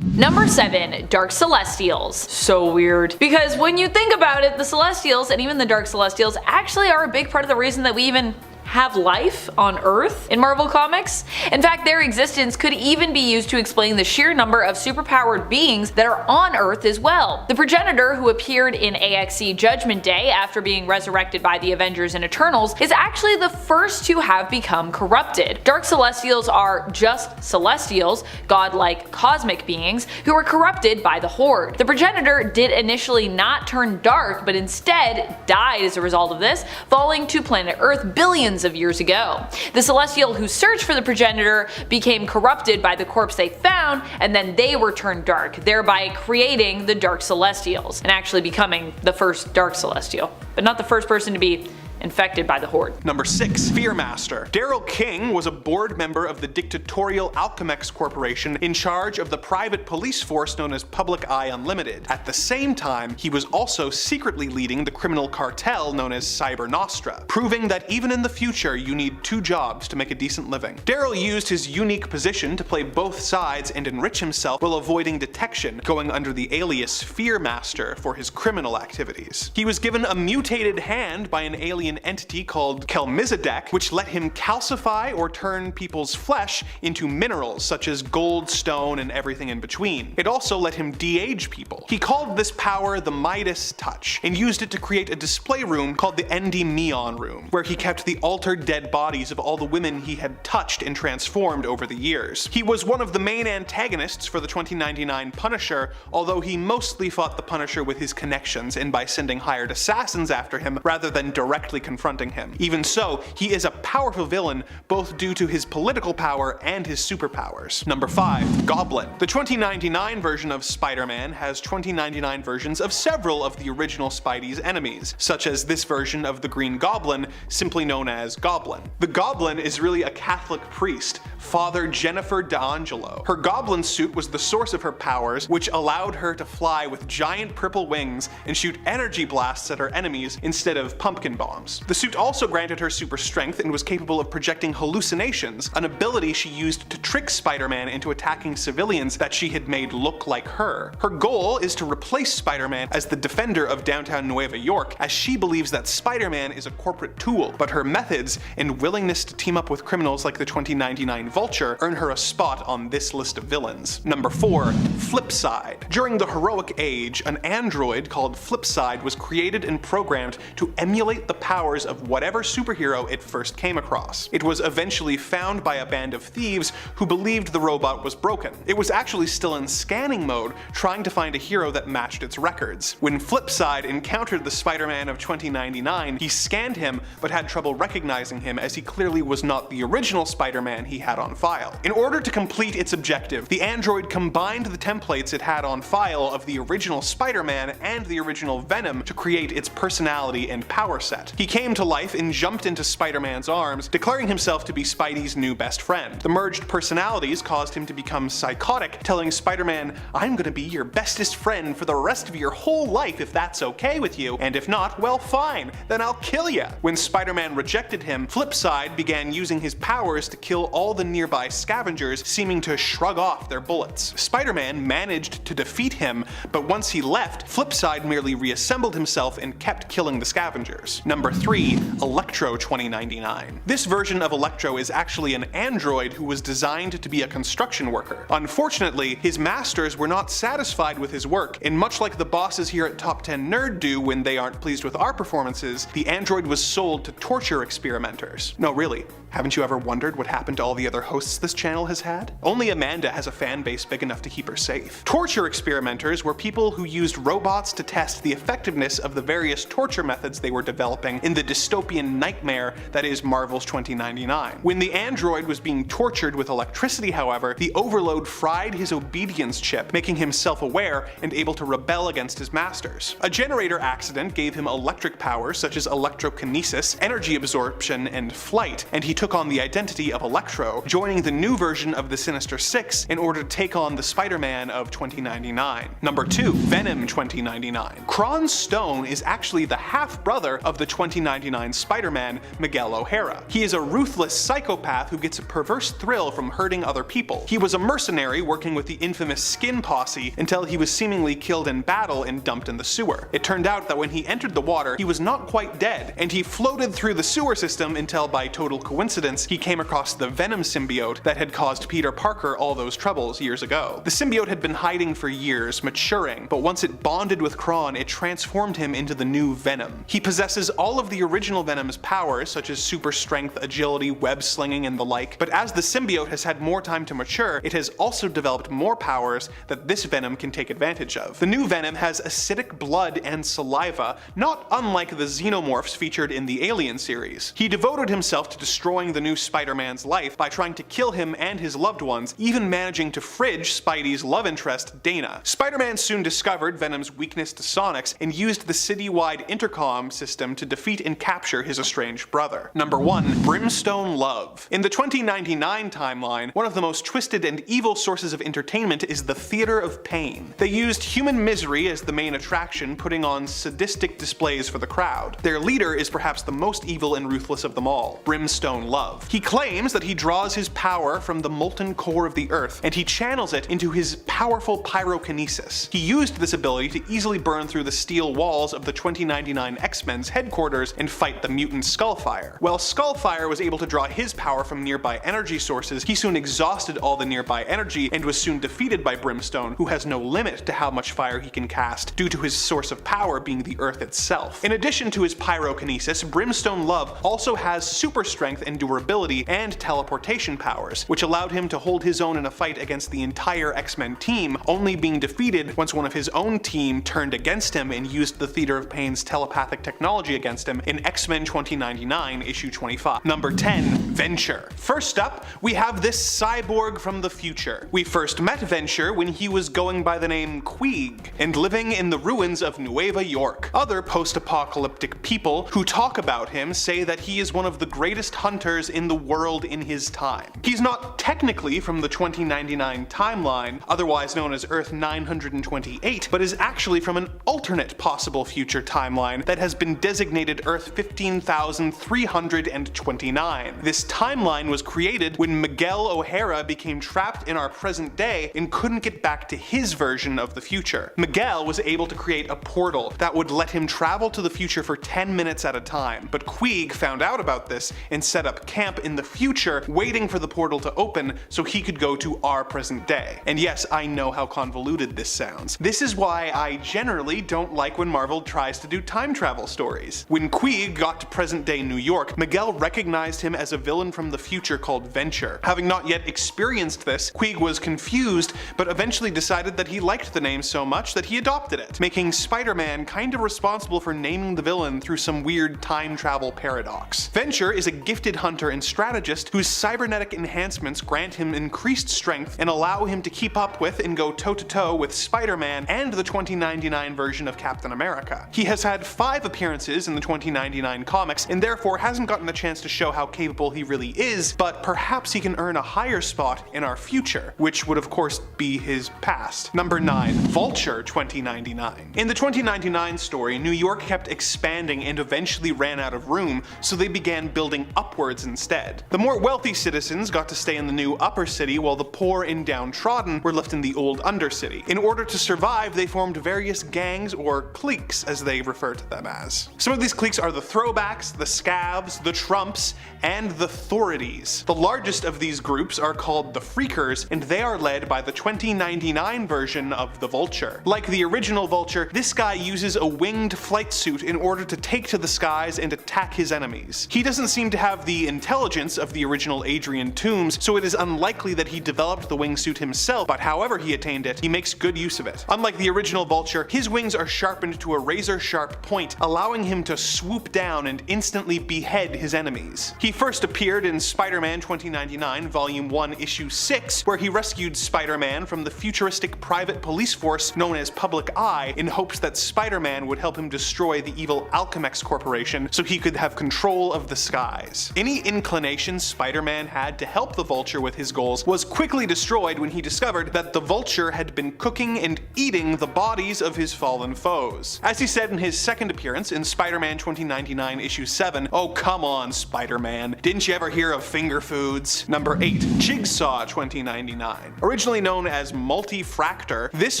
Number 7. Dark Celestials. So weird. Because when you think about it, the Celestials and even the Dark Celestials actually are a big part of the reason that we even have life on Earth in Marvel Comics. In fact, their existence could even be used to explain the sheer number of superpowered beings that are on Earth as well. The Progenitor, who appeared in AXE Judgment Day after being resurrected by the Avengers and Eternals, is actually the first to have become corrupted. Dark Celestials are just Celestials, godlike cosmic beings, who are corrupted by the Horde. The Progenitor did initially not turn dark, but instead died as a result of this, falling to planet Earth billions of years ago. The Celestial who searched for the Progenitor became corrupted by the corpse they found, and then they were turned dark, thereby creating the Dark Celestials, and actually becoming the first Dark Celestial, but not the first person to be infected by the Horde. Number 6. Fearmaster. Daryl King was a board member of the dictatorial Alchemex Corporation in charge of the private police force known as Public Eye Unlimited. At the same time, he was also secretly leading the criminal cartel known as Cyber Nostra, proving that even in the future you need 2 jobs to make a decent living. Daryl used his unique position to play both sides and enrich himself while avoiding detection, going under the alias Fearmaster for his criminal activities. He was given a mutated hand by an alien entity called Kelmizadek, which let him calcify or turn people's flesh into minerals such as gold, stone, and everything in between. It also let him de-age people. He called this power the Midas Touch, and used it to create a display room called the Endymion Room, where he kept the altered dead bodies of all the women he had touched and transformed over the years. He was one of the main antagonists for the 2099 Punisher, although he mostly fought the Punisher with his connections and by sending hired assassins after him rather than directly confronting him. Even so, he is a powerful villain both due to his political power and his superpowers. Number 5. Goblin. The 2099 version of Spider-Man has 2099 versions of several of the original Spidey's enemies, such as this version of the Green Goblin, simply known as Goblin. The Goblin is really a Catholic priest, Father Jennifer D'Angelo. Her goblin suit was the source of her powers, which allowed her to fly with giant purple wings and shoot energy blasts at her enemies instead of pumpkin bombs. The suit also granted her super strength and was capable of projecting hallucinations, an ability she used to trick Spider-Man into attacking civilians that she had made look like her. Her goal is to replace Spider-Man as the defender of downtown Nueva York, as she believes that Spider-Man is a corporate tool, but her methods and willingness to team up with criminals like the 2099 Vulture earn her a spot on this list of villains. Number 4. Flipside. During the heroic age, an android called Flipside was created and programmed to emulate the powers of whatever superhero it first came across. It was eventually found by a band of thieves who believed the robot was broken. It was actually still in scanning mode, trying to find a hero that matched its records. When Flipside encountered the Spider-Man of 2099, he scanned him but had trouble recognizing him, as he clearly was not the original Spider-Man he had on file. In order to complete its objective, the android combined the templates it had on file of the original Spider-Man and the original Venom to create its personality and power set. He came to life and jumped into Spider-Man's arms, declaring himself to be Spidey's new best friend. The merged personalities caused him to become psychotic, telling Spider-Man, "I'm gonna be your bestest friend for the rest of your whole life if that's okay with you, and if not, well fine, then I'll kill ya." When Spider-Man rejected him, Flipside began using his powers to kill all the nearby scavengers, seeming to shrug off their bullets. Spider-Man managed to defeat him, but once he left, Flipside merely reassembled himself and kept killing the scavengers. Number 3. Electro 2099. This version of Electro is actually an android who was designed to be a construction worker. Unfortunately, his masters were not satisfied with his work, and much like the bosses here at Top 10 Nerd do when they aren't pleased with our performances, the android was sold to torture experimenters. No, really, haven't you ever wondered what happened to all the other hosts this channel has had? Only Amanda has a fan base big enough to keep her safe. Torture experimenters were people who used robots to test the effectiveness of the various torture methods they were developing in the dystopian nightmare that is Marvel's 2099. When the android was being tortured with electricity, however, the overload fried his obedience chip, making him self-aware and able to rebel against his masters. A generator accident gave him electric powers such as electrokinesis, energy absorption, and flight, and he took on the identity of Electro, joining the new version of the Sinister Six in order to take on the Spider-Man of 2099. Number 2. Venom 2099. Kron Stone is actually the half-brother of the 2099 Spider-Man, Miguel O'Hara. He is a ruthless psychopath who gets a perverse thrill from hurting other people. He was a mercenary working with the infamous Skin Posse until he was seemingly killed in battle and dumped in the sewer. It turned out that when he entered the water, he was not quite dead, and he floated through the sewer system until, by total coincidence, he came across the Venom symbiote that had caused Peter Parker all those troubles years ago. The symbiote had been hiding for years, maturing, but once it bonded with Kron, it transformed him into the new Venom. He possesses all of the original Venom's powers, such as super strength, agility, web slinging, and the like, but as the symbiote has had more time to mature, it has also developed more powers that this Venom can take advantage of. The new Venom has acidic blood and saliva, not unlike the xenomorphs featured in the Alien series. He devoted himself to destroying the new Spider-Man's life by trying to kill him and his loved ones, even managing to fridge Spidey's love interest, Dana. Spider-Man soon discovered Venom's weakness to sonics and used the citywide intercom system to defeat defeat and capture his estranged brother. Number 1. Brimstone Love. In the 2099 timeline, one of the most twisted and evil sources of entertainment is the Theater of Pain. They used human misery as the main attraction, putting on sadistic displays for the crowd. Their leader is perhaps the most evil and ruthless of them all, Brimstone Love. He claims that he draws his power from the molten core of the earth, and he channels it into his powerful pyrokinesis. He used this ability to easily burn through the steel walls of the 2099 X-Men's headquarters and fight the mutant Skullfire. While Skullfire was able to draw his power from nearby energy sources, he soon exhausted all the nearby energy and was soon defeated by Brimstone, who has no limit to how much fire he can cast due to his source of power being the earth itself. In addition to his pyrokinesis, Brimstone Love also has super strength and durability and teleportation powers, which allowed him to hold his own in a fight against the entire X-Men team, only being defeated once one of his own team turned against him and used the Theater of Pain's telepathic technology against him in X-Men 2099 issue 25. Number 10. Venture. First up, we have this cyborg from the future. We first met Venture when he was going by the name Queeg and living in the ruins of Nueva York. Other post-apocalyptic people who talk about him say that he is one of the greatest hunters in the world in his time. He's not technically from the 2099 timeline, otherwise known as Earth 928, but is actually from an alternate possible future timeline that has been designated Earth 15,329. This timeline was created when Miguel O'Hara became trapped in our present day and couldn't get back to his version of the future. Miguel was able to create a portal that would let him travel to the future for 10 minutes at a time, but Queeg found out about this and set up camp in the future, waiting for the portal to open so he could go to our present day. And yes, I know how convoluted this sounds. This is why I generally don't like when Marvel tries to do time travel stories. When Queeg got to present day New York, Miguel recognized him as a villain from the future called Venture. Having not yet experienced this, Queeg was confused, but eventually decided that he liked the name so much that he adopted it, making Spider-Man kinda responsible for naming the villain through some weird time travel paradox. Venture is a gifted hunter and strategist whose cybernetic enhancements grant him increased strength and allow him to keep up with and go toe-to-toe with Spider-Man and the 2099 version of Captain America. He has had 5 appearances in the 2099 comics and therefore hasn't gotten the chance to show how capable he really is, but perhaps he can earn a higher spot in our future, which would of course be his past. Number 9. Vulture 2099. In the 2099 story, New York kept expanding and eventually ran out of room, so they began building upwards instead. The more wealthy citizens got to stay in the new upper city while the poor and downtrodden were left in the old undercity. In order to survive, they formed various gangs, or cliques as they refer to them as. Some of these cliques are the Throwbacks, the Scavs, the Trumps, and the Thorities. The largest of these groups are called the Freakers, and they are led by the 2099 version of the Vulture. Like the original Vulture, this guy uses a winged flight suit in order to take to the skies and attack his enemies. He doesn't seem to have the intelligence of the original Adrian Toomes, so it is unlikely that he developed the wingsuit himself, but however he attained it, he makes good use of it. Unlike the original Vulture, his wings are sharpened to a razor-sharp point, allowing him to swoop down and instantly behead his enemies. He first appeared in Spider-Man 2099 Volume 1 Issue 6, where he rescued Spider-Man from the futuristic private police force known as Public Eye in hopes that Spider-Man would help him destroy the evil Alchemex Corporation so he could have control of the skies. Any inclination Spider-Man had to help the Vulture with his goals was quickly destroyed when he discovered that the Vulture had been cooking and eating the bodies of his fallen foes. As he said in his second appearance in Spider-Man 2099 Issue 7, "Oh come on, Spider-Man, didn't you ever hear of finger foods?" Number 8. Jigsaw 2099. Originally known as Multi-Fractor, this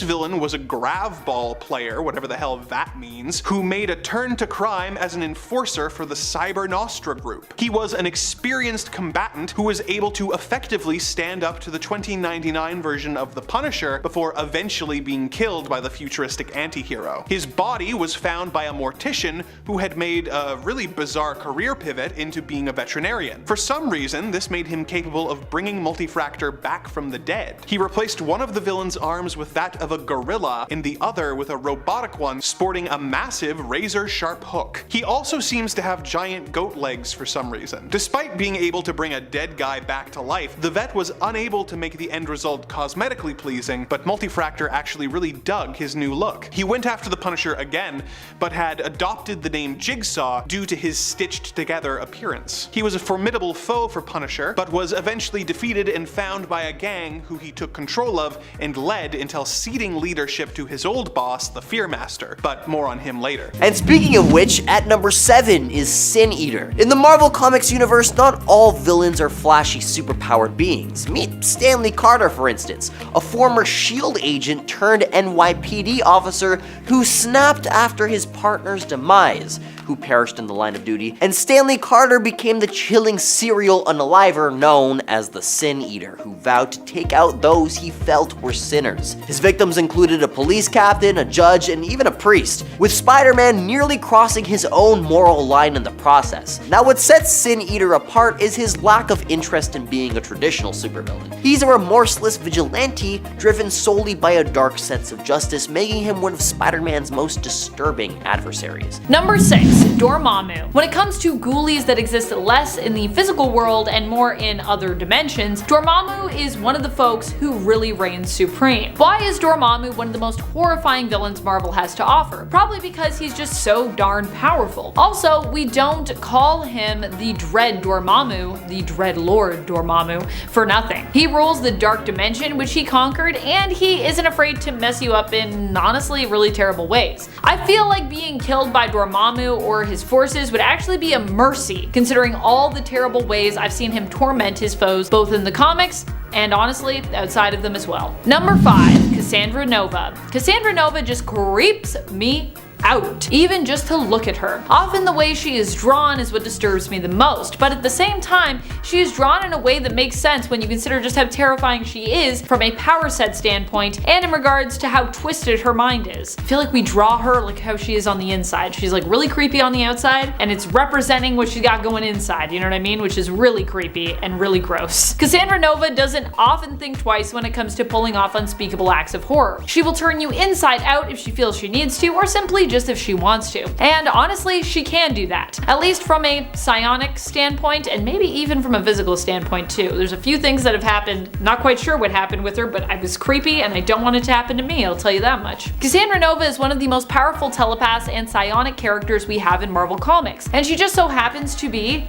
villain was a Gravball player, whatever the hell that means, who made a turn to crime as an enforcer for the Cyber Nostra group. He was an experienced combatant who was able to effectively stand up to the 2099 version of the Punisher before eventually being killed by the futuristic anti-hero. His body was found by a mortician who had made a really bizarre career pivot into being a veterinarian. For some reason, this made him capable of bringing Multi-Fractor back from the dead. He replaced one of the villain's arms with that of a gorilla and the other with a robotic one sporting a massive razor-sharp hook. He also seems to have giant goat legs for some reason. Despite being able to bring a dead guy back to life, the vet was unable to make the end result cosmetically pleasing, but Multi-Fractor actually really dug his new look. He went after the Punisher again, but had adopted the name Jigsaw due to his stitched together appearance. He was a formidable foe for Punisher, but was eventually defeated and found by a gang who he took control of and led until ceding leadership to his old boss, the Fearmaster, but more on him later. And speaking of which, at number 7 is Sin Eater. In the Marvel Comics universe, not all villains are flashy superpowered beings. Meet Stanley Carter, for instance, a former SHIELD agent turned NYPD officer who snapped after his partner's demise, who perished in the line of duty, and Stanley Carter became the chilling serial unaliver known as the Sin Eater, who vowed to take out those he felt were sinners. His victims included a police captain, a judge, and even a priest, with Spider-Man nearly crossing his own moral line in the process. Now what sets Sin Eater apart is his lack of interest in being a traditional supervillain. He's a remorseless vigilante driven solely by a dark sense of justice, making him one of Spider-Man's most disturbing adversaries. Number 6. Dormammu. When it comes to ghoulies that exist less in the physical world and more in other dimensions, Dormammu is one of the folks who really reigns supreme. Why is Dormammu one of the most horrifying villains Marvel has to offer? Probably because he's just so darn powerful. Also, we don't call him the Dread Dormammu, the Dread Lord Dormammu, for nothing. He rules the Dark Dimension, which he conquered, and he isn't afraid to mess you up in honestly really terrible ways. I feel like being killed by Dormammu or his forces would actually be a mercy, considering all the terrible ways I've seen him torment his foes, both in the comics and honestly, outside of them as well. Number 5. Cassandra Nova. Cassandra Nova just creeps me out, even just to look at her. Often the way she is drawn is what disturbs me the most, but at the same time, she is drawn in a way that makes sense when you consider just how terrifying she is from a power set standpoint and in regards to how twisted her mind is. I feel like we draw her like how she is on the inside. She's like really creepy on the outside, and it's representing what she's got going inside, you know what I mean? Which is really creepy and really gross. Cassandra Nova doesn't often think twice when it comes to pulling off unspeakable acts of horror. She will turn you inside out if she feels she needs to, or simply just if she wants to. And honestly, she can do that. At least from a psionic standpoint, and maybe even from a physical standpoint too. There's a few things that have happened, not quite sure what happened with her, but I was creepy and I don't want it to happen to me, I'll tell you that much. Cassandra Nova is one of the most powerful telepaths and psionic characters we have in Marvel Comics, and she just so happens to be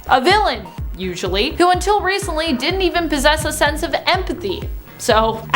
a villain, usually, who until recently didn't even possess a sense of empathy. So,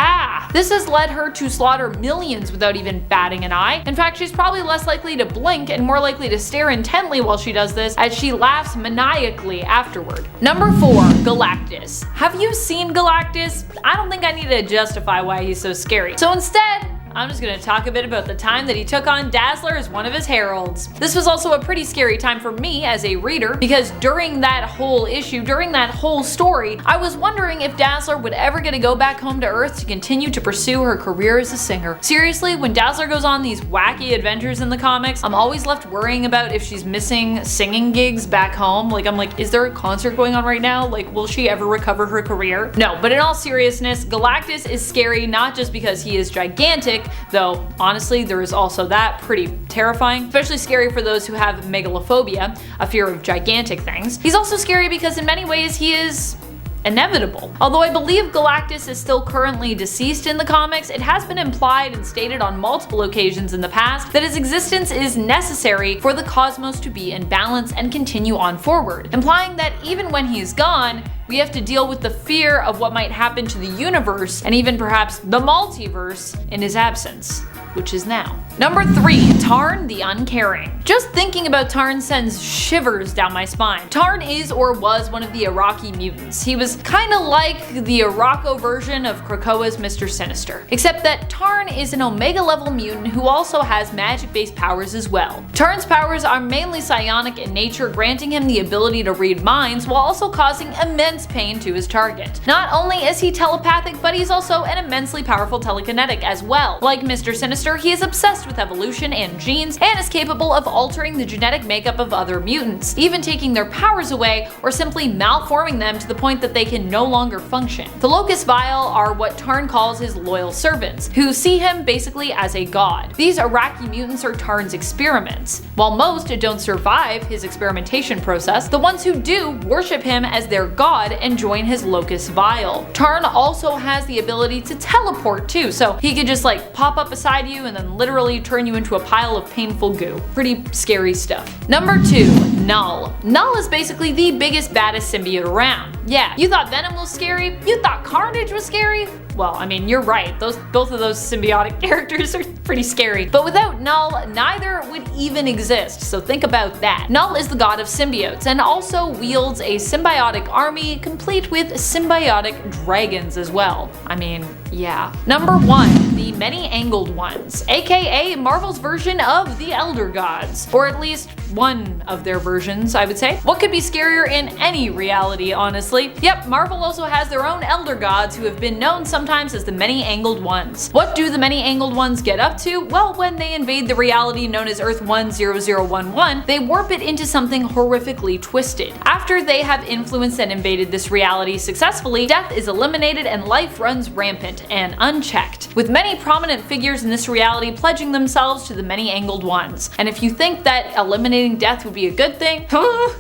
this has led her to slaughter millions without even batting an eye. In fact, she's probably less likely to blink and more likely to stare intently while she does this, as she laughs maniacally afterward. Number 4. Galactus. Have you seen Galactus? I don't think I need to justify why he's so scary. So instead, I'm just gonna talk a bit about the time that he took on Dazzler as one of his heralds. This was also a pretty scary time for me as a reader, because during that whole issue, during that whole story, I was wondering if Dazzler would ever get to go back home to Earth to continue to pursue her career as a singer. Seriously, when Dazzler goes on these wacky adventures in the comics, I'm always left worrying about if she's missing singing gigs back home. Like, I'm like, is there a concert going on right now? Like, will she ever recover her career? No, but in all seriousness, Galactus is scary not just because he is gigantic, though honestly there is also that pretty terrifying, especially scary for those who have megalophobia, a fear of gigantic things. He's also scary because in many ways he is inevitable. Although I believe Galactus is still currently deceased in the comics, it has been implied and stated on multiple occasions in the past that his existence is necessary for the cosmos to be in balance and continue on forward, implying that even when he's gone, we have to deal with the fear of what might happen to the universe and even perhaps the multiverse in his absence, which is now. Number 3. Tarn the Uncaring. Just thinking about Tarn sends shivers down my spine. Tarn is or was one of the Iraqi mutants. He was kinda like the Araco version of Krakoa's Mr. Sinister, except that Tarn is an Omega level mutant who also has magic based powers as well. Tarn's powers are mainly psionic in nature, granting him the ability to read minds while also causing immense pain to his target. Not only is he telepathic, but he's also an immensely powerful telekinetic as well. Like Mr. Sinister, he is obsessed with evolution and genes, and is capable of altering the genetic makeup of other mutants, even taking their powers away or simply malforming them to the point that they can no longer function. The Locust Vile are what Tarn calls his loyal servants, who see him basically as a god. These Iraqi mutants are Tarn's experiments. While most don't survive his experimentation process, the ones who do worship him as their god and join his Locust Vile. Tarn also has the ability to teleport too, so he could just like pop up beside you and then literally turn you into a pile of painful goo. Pretty scary stuff. Number 2. Null. Null is basically the biggest, baddest symbiote around. Yeah, you thought Venom was scary? You thought Carnage was scary? Well, I mean, you're right. Both of those symbiotic characters are pretty scary. But without Null, neither would even exist, so think about that. Null is the god of symbiotes and also wields a symbiotic army complete with symbiotic dragons as well. I mean, yeah. Number 1. The Many-Angled Ones, aka Marvel's version of the Elder Gods. Or at least one of their versions, I would say. What could be scarier in any reality, honestly? Yep, Marvel also has their own Elder Gods who have been known sometimes as the Many-Angled Ones. What do the Many-Angled Ones get up to? Well, when they invade the reality known as Earth 10011, they warp it into something horrifically twisted. After they have influenced and invaded this reality successfully, death is eliminated and life runs rampant and unchecked, with many prominent figures in this reality pledging themselves to the Many-Angled Ones. And if you think that eliminating death would be a good thing,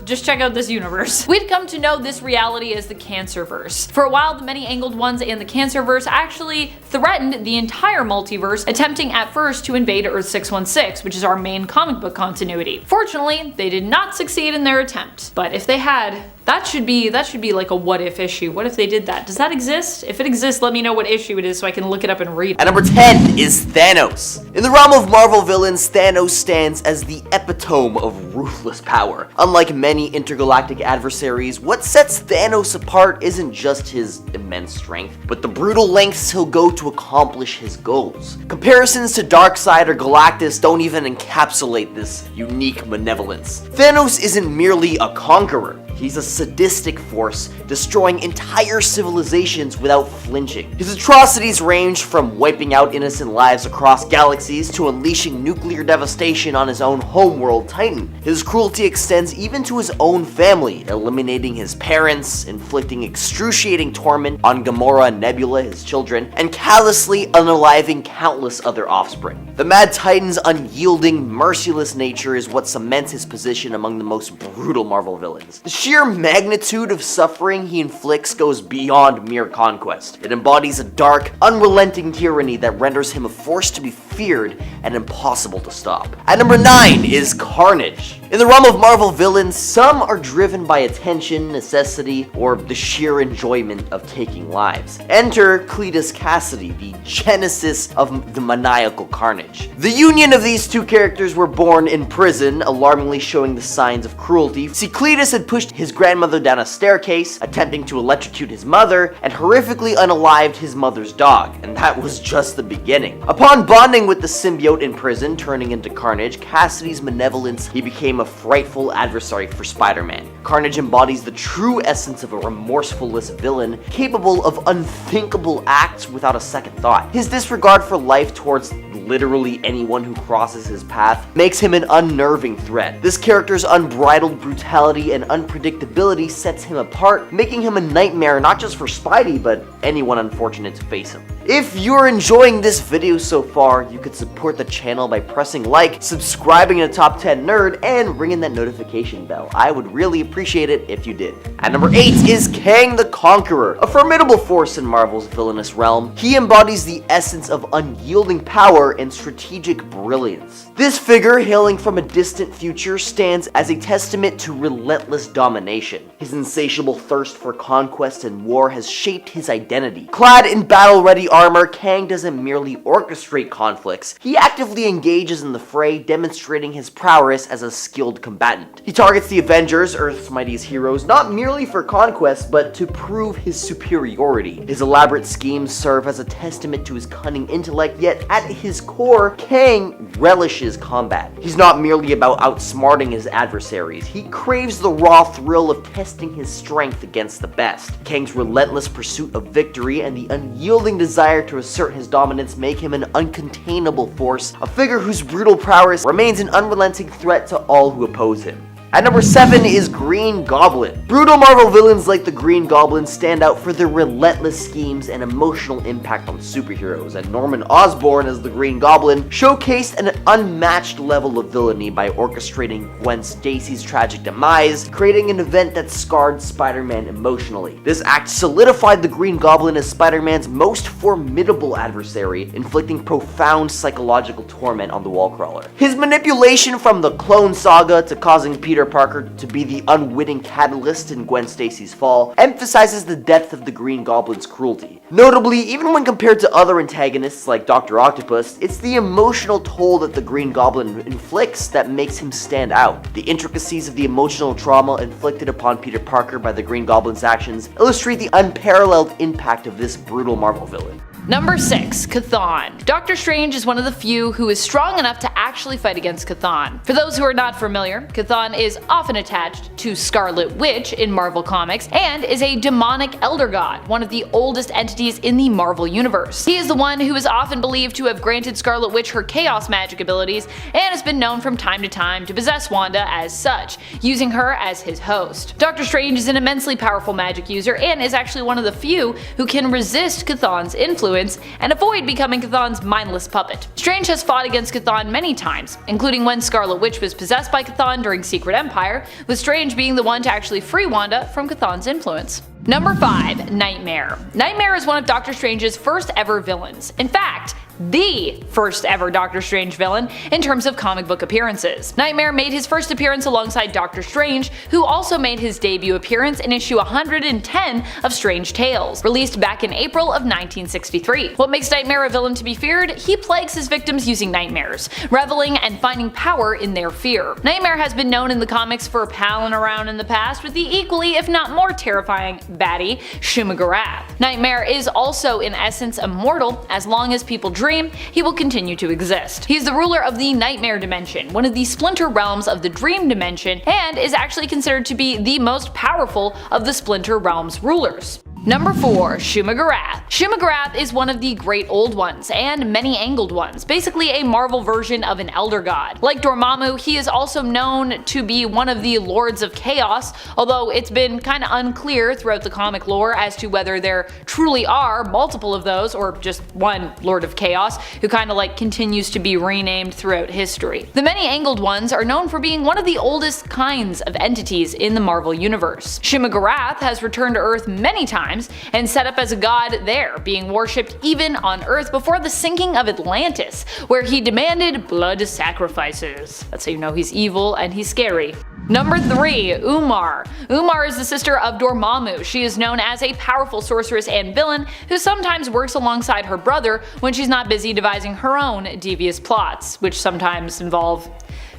just check out this universe. We'd come to know this reality as the Cancerverse. For a while, the Many-Angled Ones and the Cancerverse actually threatened the entire multiverse, attempting at first to invade Earth 616, which is our main comic book continuity. Fortunately, they did not succeed in their attempt, but if they had, that should be like a what if issue. What if they did that? Does that exist? If it exists, let me know what issue it is so I can look it up and read it. At number 10 is Thanos. In the realm of Marvel villains, Thanos stands as the epitome of ruthless power. Unlike many intergalactic adversaries, what sets Thanos apart isn't just his immense strength, but the brutal lengths he'll go to accomplish his goals. Comparisons to Darkseid or Galactus don't even encapsulate this unique malevolence. Thanos isn't merely a conqueror. He's a sadistic force, destroying entire civilizations without flinching. His atrocities range from wiping out innocent lives across galaxies to unleashing nuclear devastation on his own homeworld Titan. His cruelty extends even to his own family, eliminating his parents, inflicting excruciating torment on Gamora and Nebula, his children, and callously unaliving countless other offspring. The Mad Titan's unyielding, merciless nature is what cements his position among the most brutal Marvel villains. The sheer magnitude of suffering he inflicts goes beyond mere conquest. It embodies a dark, unrelenting tyranny that renders him a force to be feared and impossible to stop. At number 9 is Carnage. In the realm of Marvel villains, some are driven by attention, necessity, or the sheer enjoyment of taking lives. Enter Cletus Cassidy, the genesis of the maniacal Carnage. The union of these two characters were born in prison, alarmingly showing the signs of cruelty. See, Cletus had pushed his grandmother down a staircase, attempting to electrocute his mother, and horrifically unalived his mother's dog, and that was just the beginning. Upon bonding with the symbiote in prison, turning into Carnage, Cassidy's malevolence, he became a frightful adversary for Spider-Man. Carnage embodies the true essence of a remorseful-less villain, capable of unthinkable acts without a second thought. His disregard for life towards literally anyone who crosses his path makes him an unnerving threat. This character's unbridled brutality and unpredictability sets him apart, making him a nightmare not just for Spidey, but anyone unfortunate to face him. If you're enjoying this video so far, you could support the channel by pressing like, subscribing to Top 10 Nerd, and ringing that notification bell. I would really appreciate it if you did. At number 8 is Kang the Conqueror, a formidable force in Marvel's villainous realm. He embodies the essence of unyielding power and strategic brilliance. This figure, hailing from a distant future, stands as a testament to relentless domination. His insatiable thirst for conquest and war has shaped his identity. Clad in battle-ready armor, Kang doesn't merely orchestrate conflicts, he actively engages in the fray, demonstrating his prowess as a skilled combatant. He targets the Avengers, Earth's mightiest heroes, not merely for conquest, but to prove his superiority. His elaborate schemes serve as a testament to his cunning intellect, yet at his core, Kang relishes combat. He's not merely about outsmarting his adversaries, he craves the raw thrill of testing his strength against the best. Kang's relentless pursuit of victory and the unyielding desire to assert his dominance make him an uncontainable force, a figure whose brutal prowess remains an unrelenting threat to all who oppose him. At number 7 is Green Goblin. Brutal Marvel villains like the Green Goblin stand out for their relentless schemes and emotional impact on superheroes, and Norman Osborn as the Green Goblin showcased an unmatched level of villainy by orchestrating Gwen Stacy's tragic demise, creating an event that scarred Spider-Man emotionally. This act solidified the Green Goblin as Spider-Man's most formidable adversary, inflicting profound psychological torment on the Wallcrawler. His manipulation from the Clone Saga to causing Peter Parker to be the unwitting catalyst in Gwen Stacy's fall emphasizes the depth of the Green Goblin's cruelty. Notably, even when compared to other antagonists like Dr. Octopus, it's the emotional toll that the Green Goblin inflicts that makes him stand out. The intricacies of the emotional trauma inflicted upon Peter Parker by the Green Goblin's actions illustrate the unparalleled impact of this brutal Marvel villain. Number 6. Chthon. Doctor Strange is one of the few who is strong enough to actually fight against Chthon. For those who are not familiar, Chthon is often attached to Scarlet Witch in Marvel Comics and is a demonic elder god, one of the oldest entities in the Marvel Universe. He is the one who is often believed to have granted Scarlet Witch her chaos magic abilities and has been known from time to time to possess Wanda as such, using her as his host. Doctor Strange is an immensely powerful magic user and is actually one of the few who can resist Chthon's influence and avoid becoming Chthon's mindless puppet. Strange has fought against Chthon many times, including when Scarlet Witch was possessed by Chthon during Secret Empire, with Strange being the one to actually free Wanda from Chthon's influence. Number 5. Nightmare. Nightmare is one of Doctor Strange's first ever villains. In fact, the first ever Doctor Strange villain in terms of comic book appearances. Nightmare made his first appearance alongside Doctor Strange, who also made his debut appearance in issue 110 of Strange Tales, released back in April of 1963. What makes Nightmare a villain to be feared? He plagues his victims using nightmares, reveling and finding power in their fear. Nightmare has been known in the comics for palling around in the past with the equally, if not more terrifying, baddie, Shuma-Gorath. Nightmare is also in essence immortal. As long as people dream, he will continue to exist. He is the ruler of the Nightmare Dimension, one of the splinter realms of the Dream Dimension, and is actually considered to be the most powerful of the Splinter Realms rulers. Number 4. Shuma-Gorath. Shuma-Gorath is one of the Great Old Ones, and many-angled ones, basically a Marvel version of an Elder God. Like Dormammu, he is also known to be one of the Lords of Chaos, although it's been kinda unclear throughout the comic lore as to whether there truly are multiple of those, or just one Lord of Chaos, who kinda like continues to be renamed throughout history. The many-angled ones are known for being one of the oldest kinds of entities in the Marvel Universe. Shuma-Gorath has returned to Earth many times and set up as a god there, being worshipped even on Earth before the sinking of Atlantis, where he demanded blood sacrifices. That's how you know he's evil and he's scary. Number 3. Umar. Umar is the sister of Dormammu. She is known as a powerful sorceress and villain who sometimes works alongside her brother when she's not busy devising her own devious plots, which sometimes involve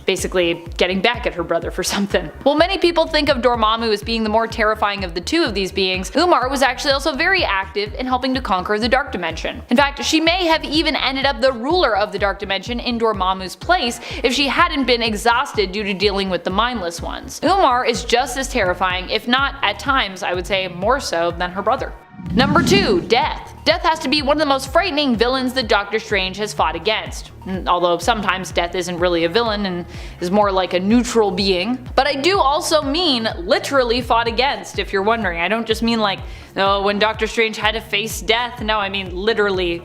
basically getting back at her brother for something. While many people think of Dormammu as being the more terrifying of the two of these beings, Umar was actually also very active in helping to conquer the Dark Dimension. In fact, she may have even ended up the ruler of the Dark Dimension in Dormammu's place if she hadn't been exhausted due to dealing with the mindless ones. Umar is just as terrifying, if not at times I would say more so, than her brother. Number 2. Death. Death has to be one of the most frightening villains that Doctor Strange has fought against. Although sometimes Death isn't really a villain and is more like a neutral being. But I do also mean literally fought against, if you're wondering. I don't just mean like, oh, when Doctor Strange had to face Death. No, I mean literally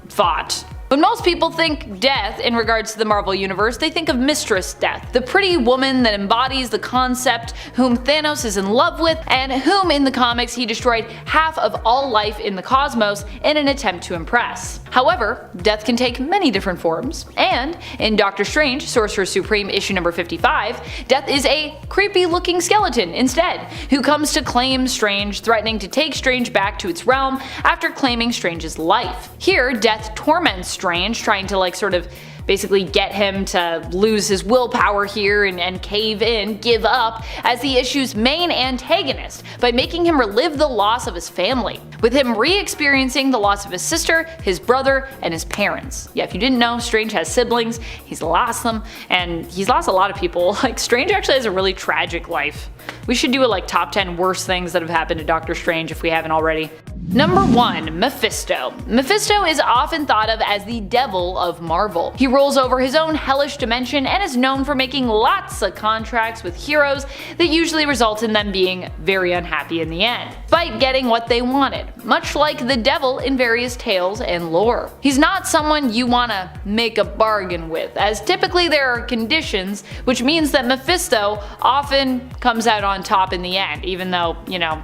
fought. When most people think Death in regards to the Marvel Universe, they think of Mistress Death, the pretty woman that embodies the concept whom Thanos is in love with, and whom in the comics he destroyed half of all life in the cosmos in an attempt to impress. However, Death can take many different forms, and in Doctor Strange, Sorcerer Supreme issue number 55, Death is a creepy looking skeleton instead, who comes to claim Strange, threatening to take Strange back to its realm after claiming Strange's life. Here, Death torments Strange, trying to like sort of basically get him to lose his willpower here and cave in, give up, as the issue's main antagonist by making him relive the loss of his family, with him re-experiencing the loss of his sister, his brother, and his parents. Yeah, if you didn't know, Strange has siblings, he's lost them, and he's lost a lot of people. Like, Strange actually has a really tragic life. We should do a like top 10 worst things that have happened to Doctor Strange if we haven't already. Number 1. Mephisto. Mephisto is often thought of as the devil of Marvel. He rules over his own hellish dimension and is known for making lots of contracts with heroes that usually result in them being very unhappy in the end, despite getting what they wanted, much like the devil in various tales and lore. He's not someone you wanna make a bargain with, as typically there are conditions, which means that Mephisto often comes out on top in the end, even though, you know,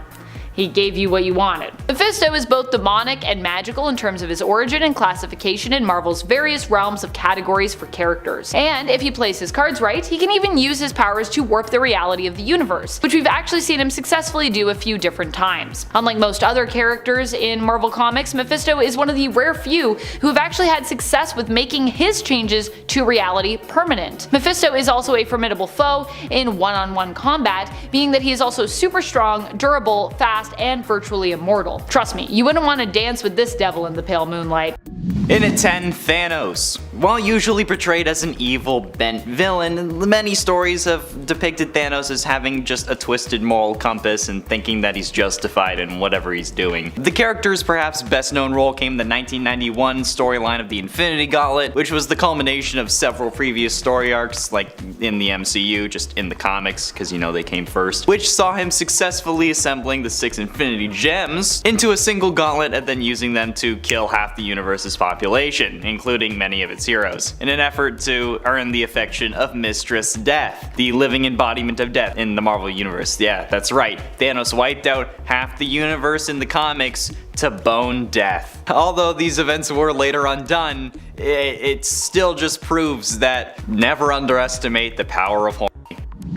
he gave you what you wanted. Mephisto is both demonic and magical in terms of his origin and classification in Marvel's various realms of categories for characters. And if he plays his cards right, he can even use his powers to warp the reality of the universe, which we've actually seen him successfully do a few different times. Unlike most other characters in Marvel Comics, Mephisto is one of the rare few who have actually had success with making his changes to reality permanent. Mephisto is also a formidable foe in one-on-one combat, being that he is also super strong, durable, fast, and virtually immortal. Trust me, you wouldn't want to dance with this devil in the pale moonlight. In at 10, Thanos. While usually portrayed as an evil, bent villain, many stories have depicted Thanos as having just a twisted moral compass and thinking that he's justified in whatever he's doing. The character's perhaps best known role came in the 1991 storyline of the Infinity Gauntlet, which was the culmination of several previous story arcs, like in the MCU, just in the comics, because you know they came first, which saw him successfully assembling the 6 Infinity Gems into a single gauntlet and then using them to kill half the universe's population, including many of its heroes, in an effort to earn the affection of Mistress Death, the living embodiment of death in the Marvel Universe. Yeah, that's right, Thanos wiped out half the universe in the comics to bone Death. Although these events were later undone, it still just proves that never underestimate the power of horny.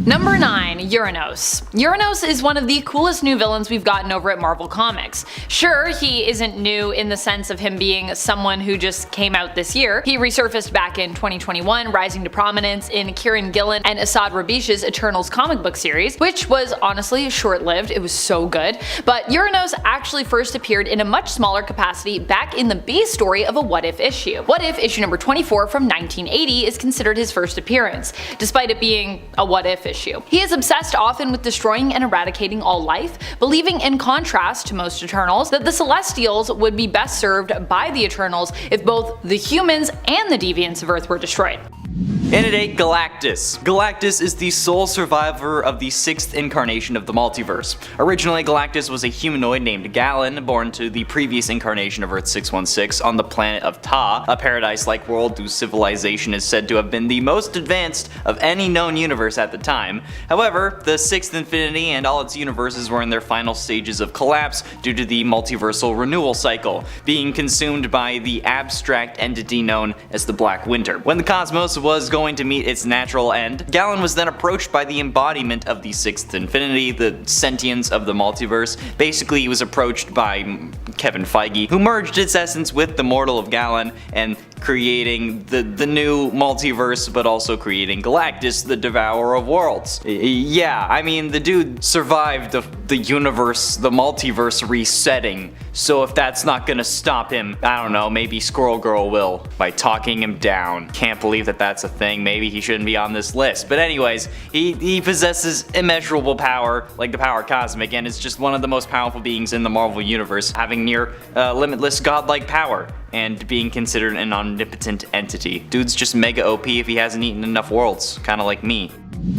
Number 9. Uranos. Uranos is one of the coolest new villains we've gotten over at Marvel Comics. Sure, he isn't new in the sense of him being someone who just came out this year. He resurfaced back in 2021, rising to prominence in Kieran Gillen and Asad Rabish's Eternals comic book series, which was honestly short-lived. It was so good. But Uranos actually first appeared in a much smaller capacity back in the B story of a What If issue. What If issue number 24 from 1980 is considered his first appearance, despite it being a what if issue. He is obsessed often with destroying and eradicating all life, believing in contrast to most Eternals that the Celestials would be best served by the Eternals if both the humans and the deviants of Earth were destroyed. In at 8, Galactus. Galactus is the sole survivor of the 6th incarnation of the multiverse. Originally, Galactus was a humanoid named Galen, born to the previous incarnation of Earth 616 on the planet of Ta, a paradise-like world whose civilization is said to have been the most advanced of any known universe at the time. However, the 6th Infinity and all its universes were in their final stages of collapse due to the multiversal renewal cycle, being consumed by the abstract entity known as the Black Winter. When the cosmos was going to meet its natural end, Galen was then approached by the embodiment of the 6th Infinity, the sentience of the multiverse. Basically, he was approached by Kevin Feige, who merged its essence with the mortal of Galen and creating the new multiverse, but also creating Galactus, the Devourer of Worlds. Yeah, I mean, the dude survived the universe, the multiverse resetting, so if that's not gonna stop him, I don't know, maybe Squirrel Girl will, by talking him down. Can't believe that that's a thing, maybe he shouldn't be on this list. But anyways, he possesses immeasurable power, like the power cosmic, and is just one of the most powerful beings in the Marvel Universe, having near limitless godlike power, and being considered an omnipotent entity. Dude's just mega OP if he hasn't eaten enough worlds, kinda like me.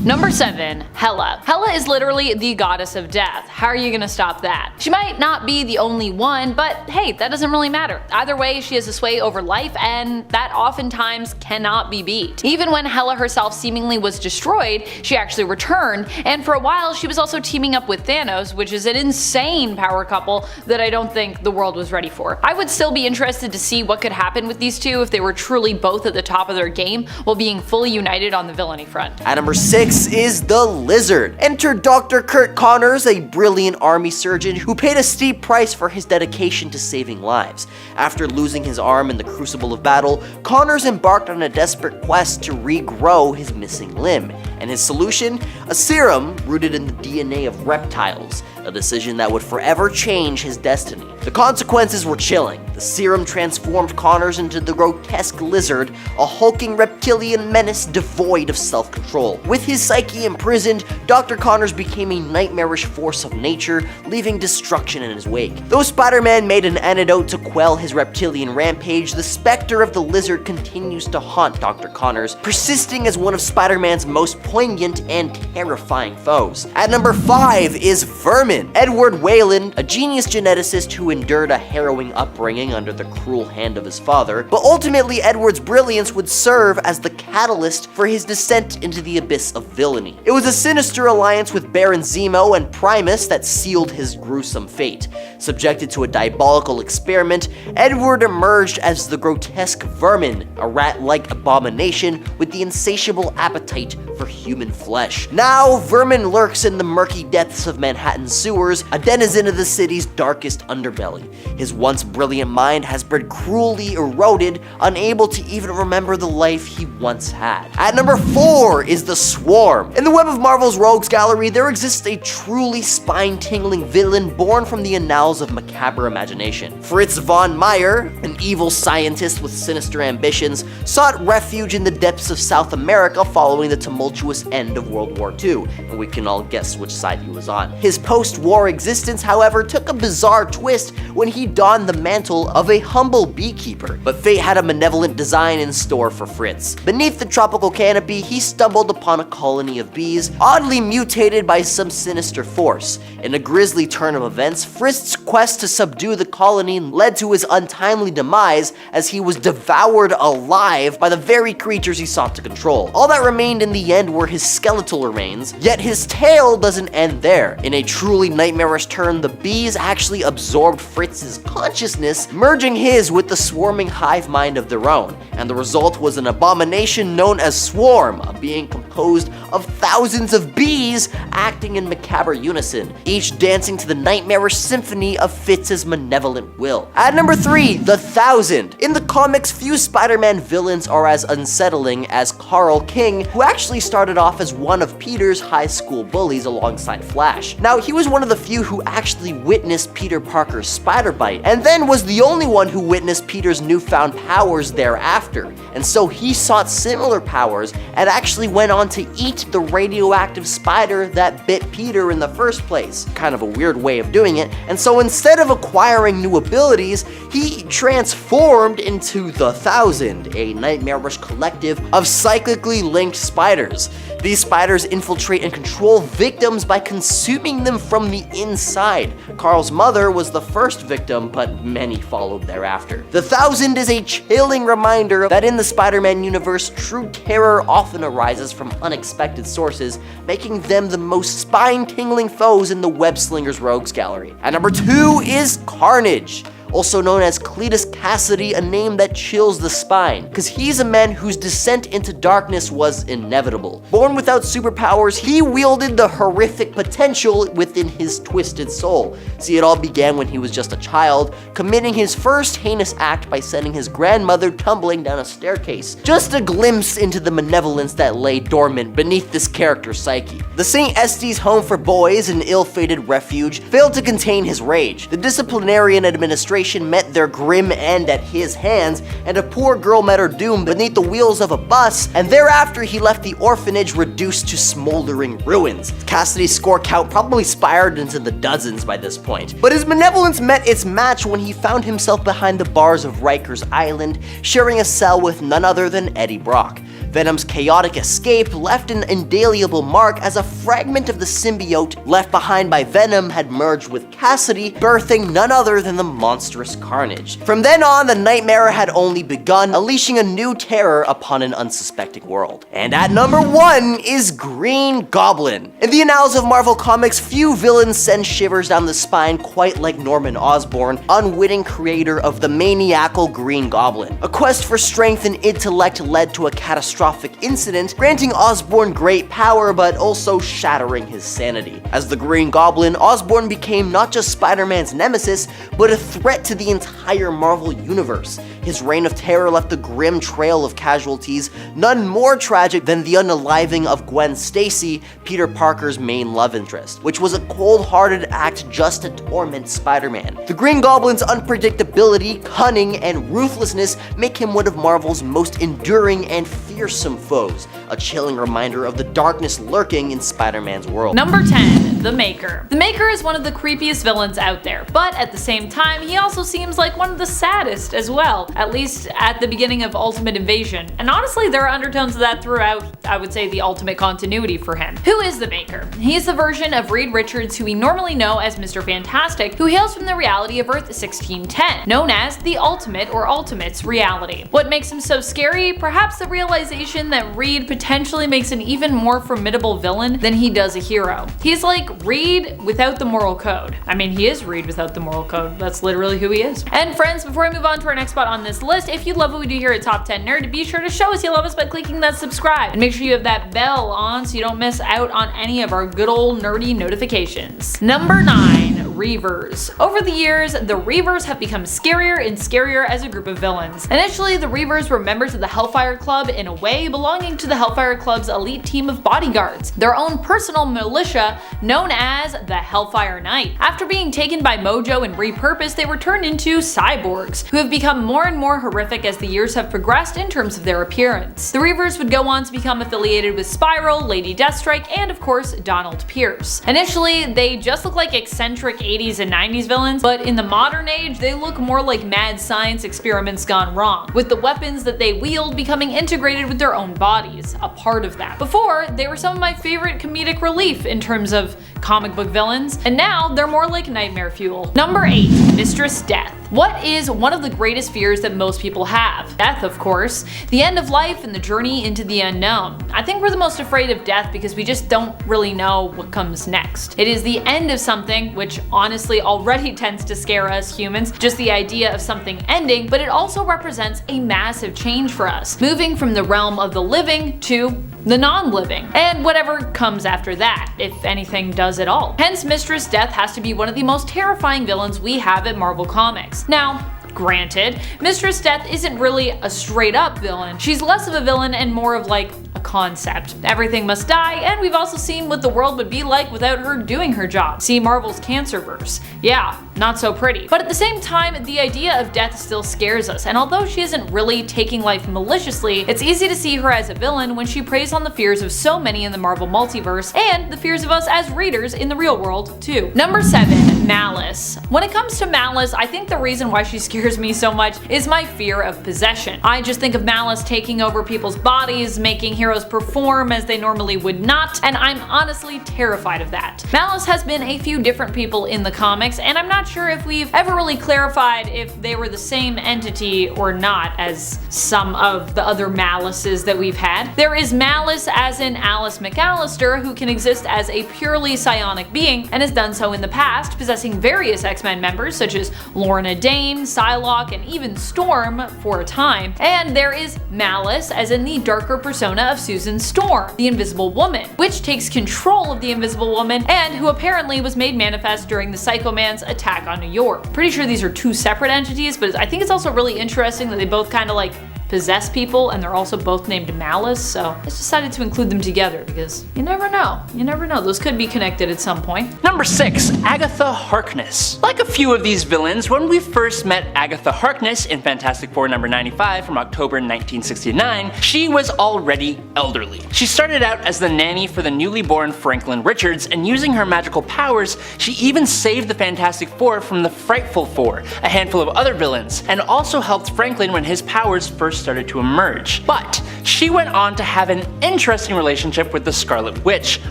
Number 7. Hela. Hela is literally the goddess of death. How are you gonna stop that? She might not be the only one, but hey, that doesn't really matter. Either way, she has a sway over life, and that oftentimes cannot be beat. Even when Hela herself seemingly was destroyed, she actually returned, and for a while she was also teaming up with Thanos, which is an insane power couple that I don't think the world was ready for. I would still be interested to see what could happen with these two if they were truly both at the top of their game while being fully united on the villainy front. At number 6 is the Lizard. Enter Dr. Kurt Connors, a brilliant army surgeon who paid a steep price for his dedication to saving lives. After losing his arm in the crucible of battle, Connors embarked on a desperate quest to regrow his missing limb, and his solution? A serum rooted in the DNA of reptiles, a decision that would forever change his destiny. The consequences were chilling. The serum transformed Connors into the grotesque lizard, a hulking reptilian menace devoid of self-control. With his psyche imprisoned, Dr. Connors became a nightmarish force of nature, leaving destruction in his wake. Though Spider-Man made an antidote to quell his reptilian rampage, the specter of the lizard continues to haunt Dr. Connors, persisting as one of Spider-Man's most poignant and terrifying foes. At number 5 is Vermin. Edward Wayland, a genius geneticist who endured a harrowing upbringing under the cruel hand of his father, but ultimately Edward's brilliance would serve as the catalyst for his descent into the abyss of villainy. It was a sinister alliance with Baron Zemo and Primus that sealed his gruesome fate. Subjected to a diabolical experiment, Edward emerged as the grotesque Vermin, a rat-like abomination with the insatiable appetite for human flesh. Now, Vermin lurks in the murky depths of Manhattan sewers, a denizen of the city's darkest underbelly. His once brilliant mind has been cruelly eroded, unable to even remember the life he once had. At number 4 is the Swarm. In the web of Marvel's Rogues Gallery, there exists a truly spine-tingling villain born from the annals of macabre imagination. Fritz von Meyer, an evil scientist with sinister ambitions, sought refuge in the depths of South America following the tumultuous end of World War II, and we can all guess which side he was on. His post-war existence, however, took a bizarre twist when he donned the mantle of a humble beekeeper, but fate had a malevolent design in store for Fritz. Beneath the tropical canopy, he stumbled upon a colony of bees, oddly mutated by some sinister force. In a grisly turn of events, Fritz's quest to subdue the colony led to his untimely demise as he was devoured alive by the very creatures he sought to control. All that remained in the end were his skeletal remains, yet his tale doesn't end there. In a truly nightmarish turn, the bees actually absorbed Fritz's consciousness, merging his with the swarming hive mind of their own, and the result was an abomination known as Swarm, a being composed of thousands of bees acting in macabre unison, each dancing to the nightmarish symphony of Fritz's malevolent will. At number 3, the Thousand. In the comics, few Spider-Man villains are as unsettling as Carl King, who actually started off as one of Peter's high school bullies alongside Flash. Now, he was one of the few who actually witnessed Peter Parker's spider bite, and then was the only one who witnessed Peter's newfound powers thereafter, and so he sought similar powers and actually went on to eat the radioactive spider that bit Peter in the first place. Kind of a weird way of doing it, and so instead of acquiring new abilities, he transformed into the Thousand, a nightmarish collective of cyclically linked spiders. These spiders infiltrate and control victims by consuming them from the inside. Carl's mother was the first victim, but many followed thereafter. The Thousand is a chilling reminder that in the Spider-Man universe, true terror often arises from unexpected sources, making them the most spine-tingling foes in the Web-Slingers Rogues Gallery. At number 2 is Carnage, also known as Cletus Cassidy, a name that chills the spine, because he's a man whose descent into darkness was inevitable. Born without superpowers, he wielded the horrific potential within his twisted soul. See, it all began when he was just a child, committing his first heinous act by sending his grandmother tumbling down a staircase. Just a glimpse into the malevolence that lay dormant beneath this character's psyche. The St. Estes Home for Boys, an ill-fated refuge, failed to contain his rage. The disciplinarian administration met their grim end at his hands, and a poor girl met her doom beneath the wheels of a bus, and thereafter he left the orphanage reduced to smoldering ruins. Cassidy's score count probably spiraled into the dozens by this point, but his malevolence met its match when he found himself behind the bars of Rikers Island, sharing a cell with none other than Eddie Brock. Venom's chaotic escape left an indelible mark as a fragment of the symbiote left behind by Venom had merged with Cassidy, birthing none other than the monstrous Carnage. From then on, the nightmare had only begun, unleashing a new terror upon an unsuspecting world. And at number 1 is Green Goblin. In the annals of Marvel Comics, few villains send shivers down the spine quite like Norman Osborn, unwitting creator of the maniacal Green Goblin. A quest for strength and intellect led to a catastrophic catastrophic incident, granting Osborn great power but also shattering his sanity. As the Green Goblin, Osborn became not just Spider-Man's nemesis, but a threat to the entire Marvel Universe. His reign of terror left a grim trail of casualties, none more tragic than the unaliving of Gwen Stacy, Peter Parker's main love interest, which was a cold-hearted act just to torment Spider-Man. The Green Goblin's unpredictability, cunning, and ruthlessness make him one of Marvel's most enduring and fearsome foes, a chilling reminder of the darkness lurking in Spider-Man's world. Number 10. The Maker. The Maker is one of the creepiest villains out there, but at the same time, he also seems like one of the saddest as well, at least at the beginning of Ultimate Invasion. And honestly, there are undertones of that throughout, I would say, the Ultimate continuity for him. Who is the Maker? He is the version of Reed Richards who we normally know as Mr. Fantastic, who hails from the reality of Earth 1610, known as the Ultimate or Ultimates reality. What makes him so scary? Perhaps the realization that Reed potentially makes an even more formidable villain than he does a hero. He's like Reed without the moral code. I mean, he is Reed without the moral code. That's literally who he is. And friends, before I move on to our next spot on this list, if you love what we do here at Top 10 Nerd, be sure to show us you love us by clicking that subscribe. And make sure you have that bell on so you don't miss out on any of our good old nerdy notifications. Number 9. Reavers. Over the years, the Reavers have become scarier and scarier as a group of villains. Initially, the Reavers were members of the Hellfire Club, in a way belonging to the Hellfire Club's elite team of bodyguards, their own personal militia known as the Hellfire Knight. After being taken by Mojo and repurposed, they were turned into cyborgs, who have become more and more horrific as the years have progressed in terms of their appearance. The Reavers would go on to become affiliated with Spiral, Lady Deathstrike, and of course, Donald Pierce. Initially, they just look like eccentric 80s and 90s villains, but in the modern age, they look more like mad science experiments gone wrong, with the weapons that they wield becoming integrated with their own bodies, a part of that. Before, they were some of my favorite comedic relief in terms of comic book villains, and now they're more like nightmare fuel. Number 8. Mistress Death. What is one of the greatest fears that most people have? Death, of course. The end of life and the journey into the unknown. I think we're the most afraid of death because we just don't really know what comes next. It is the end of something, which honestly already tends to scare us humans, just the idea of something ending, but it also represents a massive change for us, moving from the realm of the living to the non-living, and whatever comes after that, if anything does at all. Hence, Mistress Death has to be one of the most terrifying villains we have at Marvel Comics. Now, granted, Mistress Death isn't really a straight up villain. She's less of a villain and more of like a concept. Everything must die, and we've also seen what the world would be like without her doing her job. See Marvel's Cancerverse. Yeah, not so pretty. But at the same time, the idea of death still scares us, and although she isn't really taking life maliciously, it's easy to see her as a villain when she preys on the fears of so many in the Marvel multiverse, and the fears of us as readers in the real world too. Number 7. Malice. When it comes to Malice, I think the reason why she scares me so much is my fear of possession. I just think of Malice taking over people's bodies, making heroes perform as they normally would not, and I'm honestly terrified of that. Malice has been a few different people in the comics, and I'm not sure if we've ever really clarified if they were the same entity or not as some of the other Malices that we've had. There is Malice as in Alice McAllister, who can exist as a purely psionic being, and has done so in the past, possessing various X-Men members such as Lorna Dane, Psylocke, and even Storm for a time. And there is Malice as in the darker persona of Susan Storm, the Invisible Woman, which takes control of the Invisible Woman and who apparently was made manifest during the Psycho Man's attack on New York. Pretty sure these are two separate entities, but I think it's also really interesting that they both kind of like possess people, and they're also both named Malice, so I just decided to include them together because you never know. You never know. Those could be connected at some point. Number 6. Agatha Harkness. Like a few of these villains, when we first met Agatha Harkness in Fantastic Four number 95 from October 1969, she was already elderly. She started out as the nanny for the newly born Franklin Richards, and using her magical powers, she even saved the Fantastic Four from the Frightful Four, a handful of other villains, and also helped Franklin when his powers first started to emerge. But she went on to have an interesting relationship with the Scarlet Witch,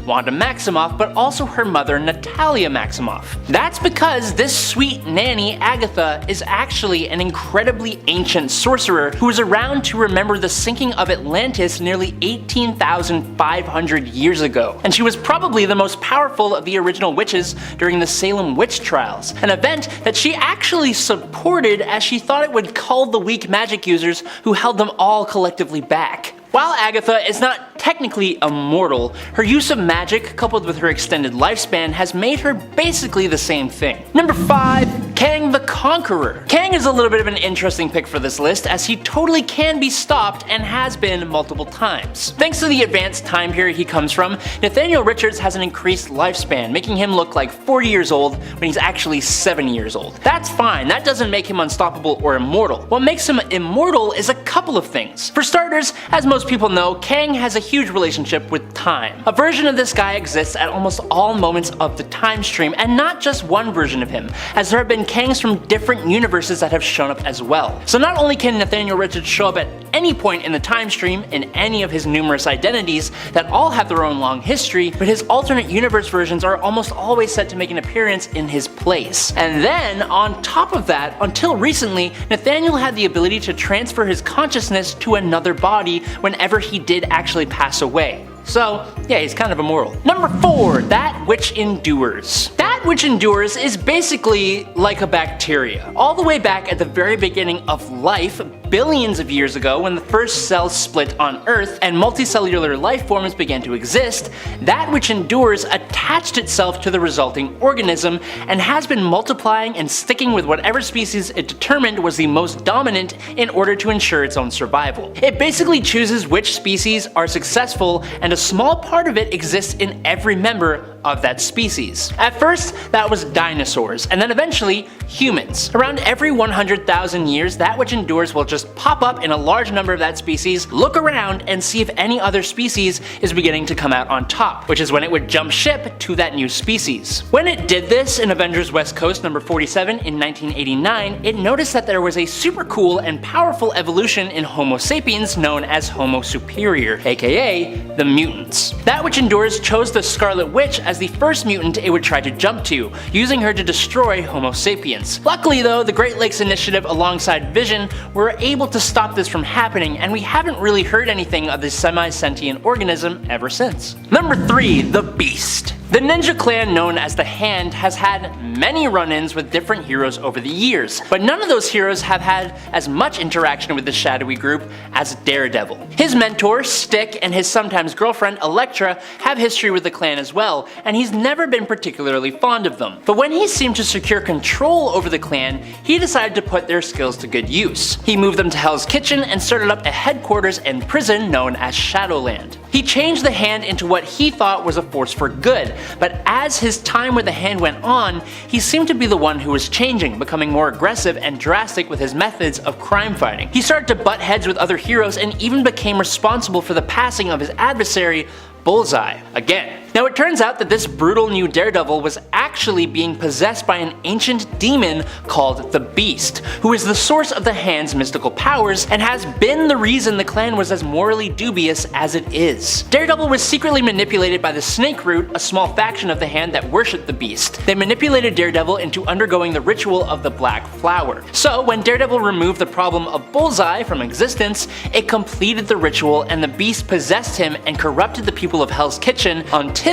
Wanda Maximoff, but also her mother, Natalia Maximoff. That's because this sweet nanny, Agatha, is actually an incredibly ancient sorcerer who was around to remember the sinking of Atlantis nearly 18,500 years ago. And she was probably the most powerful of the original witches during the Salem witch trials, an event that she actually supported as she thought it would cull the weak magic users who held them all collectively back. While Agatha is not technically immortal, her use of magic coupled with her extended lifespan has made her basically the same thing. Number 5. Kang the Conqueror. Kang is a little bit of an interesting pick for this list, as he totally can be stopped and has been multiple times. Thanks to the advanced time period he comes from, Nathaniel Richards has an increased lifespan, making him look like 40 years old when he's actually 70 years old. That's fine, that doesn't make him unstoppable or immortal. What makes him immortal is a couple of things. For starters, as most people know, Kang has a huge relationship with time. A version of this guy exists at almost all moments of the time stream, and not just one version of him, as there have been Kangs from different universes that have shown up as well. So not only can Nathaniel Richards show up at any point in the time stream in any of his numerous identities that all have their own long history, but his alternate universe versions are almost always set to make an appearance in his place. And then, on top of that, until recently, Nathaniel had the ability to transfer his consciousness to another body whenever he did actually pass away. So, yeah, he's kind of immortal. Number 4, That Which Endures. That Which Endures is basically like a bacteria. All the way back at the very beginning of life, billions of years ago, when the first cells split on Earth and multicellular life forms began to exist, That Which Endures attached itself to the resulting organism and has been multiplying and sticking with whatever species it determined was the most dominant in order to ensure its own survival. It basically chooses which species are successful, and a small part of it exists in every member of that species. At first, that was dinosaurs, and then eventually humans. Around every 100,000 years, That Which Endures will just pop up in a large number of that species, look around, and see if any other species is beginning to come out on top, which is when it would jump ship to that new species. When it did this in Avengers West Coast number 47 in 1989, it noticed that there was a super cool and powerful evolution in Homo sapiens known as Homo superior, aka the mutants. That Which Endures chose the Scarlet Witch as the first mutant it would try to jump to, using her to destroy Homo sapiens. Luckily though, the Great Lakes Initiative alongside Vision were able to stop this from happening, and we haven't really heard anything of this semi-sentient organism ever since. Number 3, The Beast. The ninja clan known as the Hand has had many run-ins with different heroes over the years, but none of those heroes have had as much interaction with the shadowy group as Daredevil. His mentor, Stick, and his sometimes girlfriend, Elektra, have history with the clan as well, and he's never been particularly fond of them. But when he seemed to secure control over the clan, he decided to put their skills to good use. He moved them to Hell's Kitchen and started up a headquarters and prison known as Shadowland. He changed the Hand into what he thought was a force for good, but as his time with the Hand went on, he seemed to be the one who was changing, becoming more aggressive and drastic with his methods of crime fighting. He started to butt heads with other heroes and even became responsible for the passing of his adversary, Bullseye, again. Now it turns out that this brutal new Daredevil was actually being possessed by an ancient demon called the Beast, who is the source of the Hand's mystical powers and has been the reason the clan was as morally dubious as it is. Daredevil was secretly manipulated by the Snake Root, a small faction of the Hand that worshipped the Beast. They manipulated Daredevil into undergoing the ritual of the Black Flower. So when Daredevil removed the problem of Bullseye from existence, it completed the ritual and the Beast possessed him and corrupted the people of Hell's Kitchen until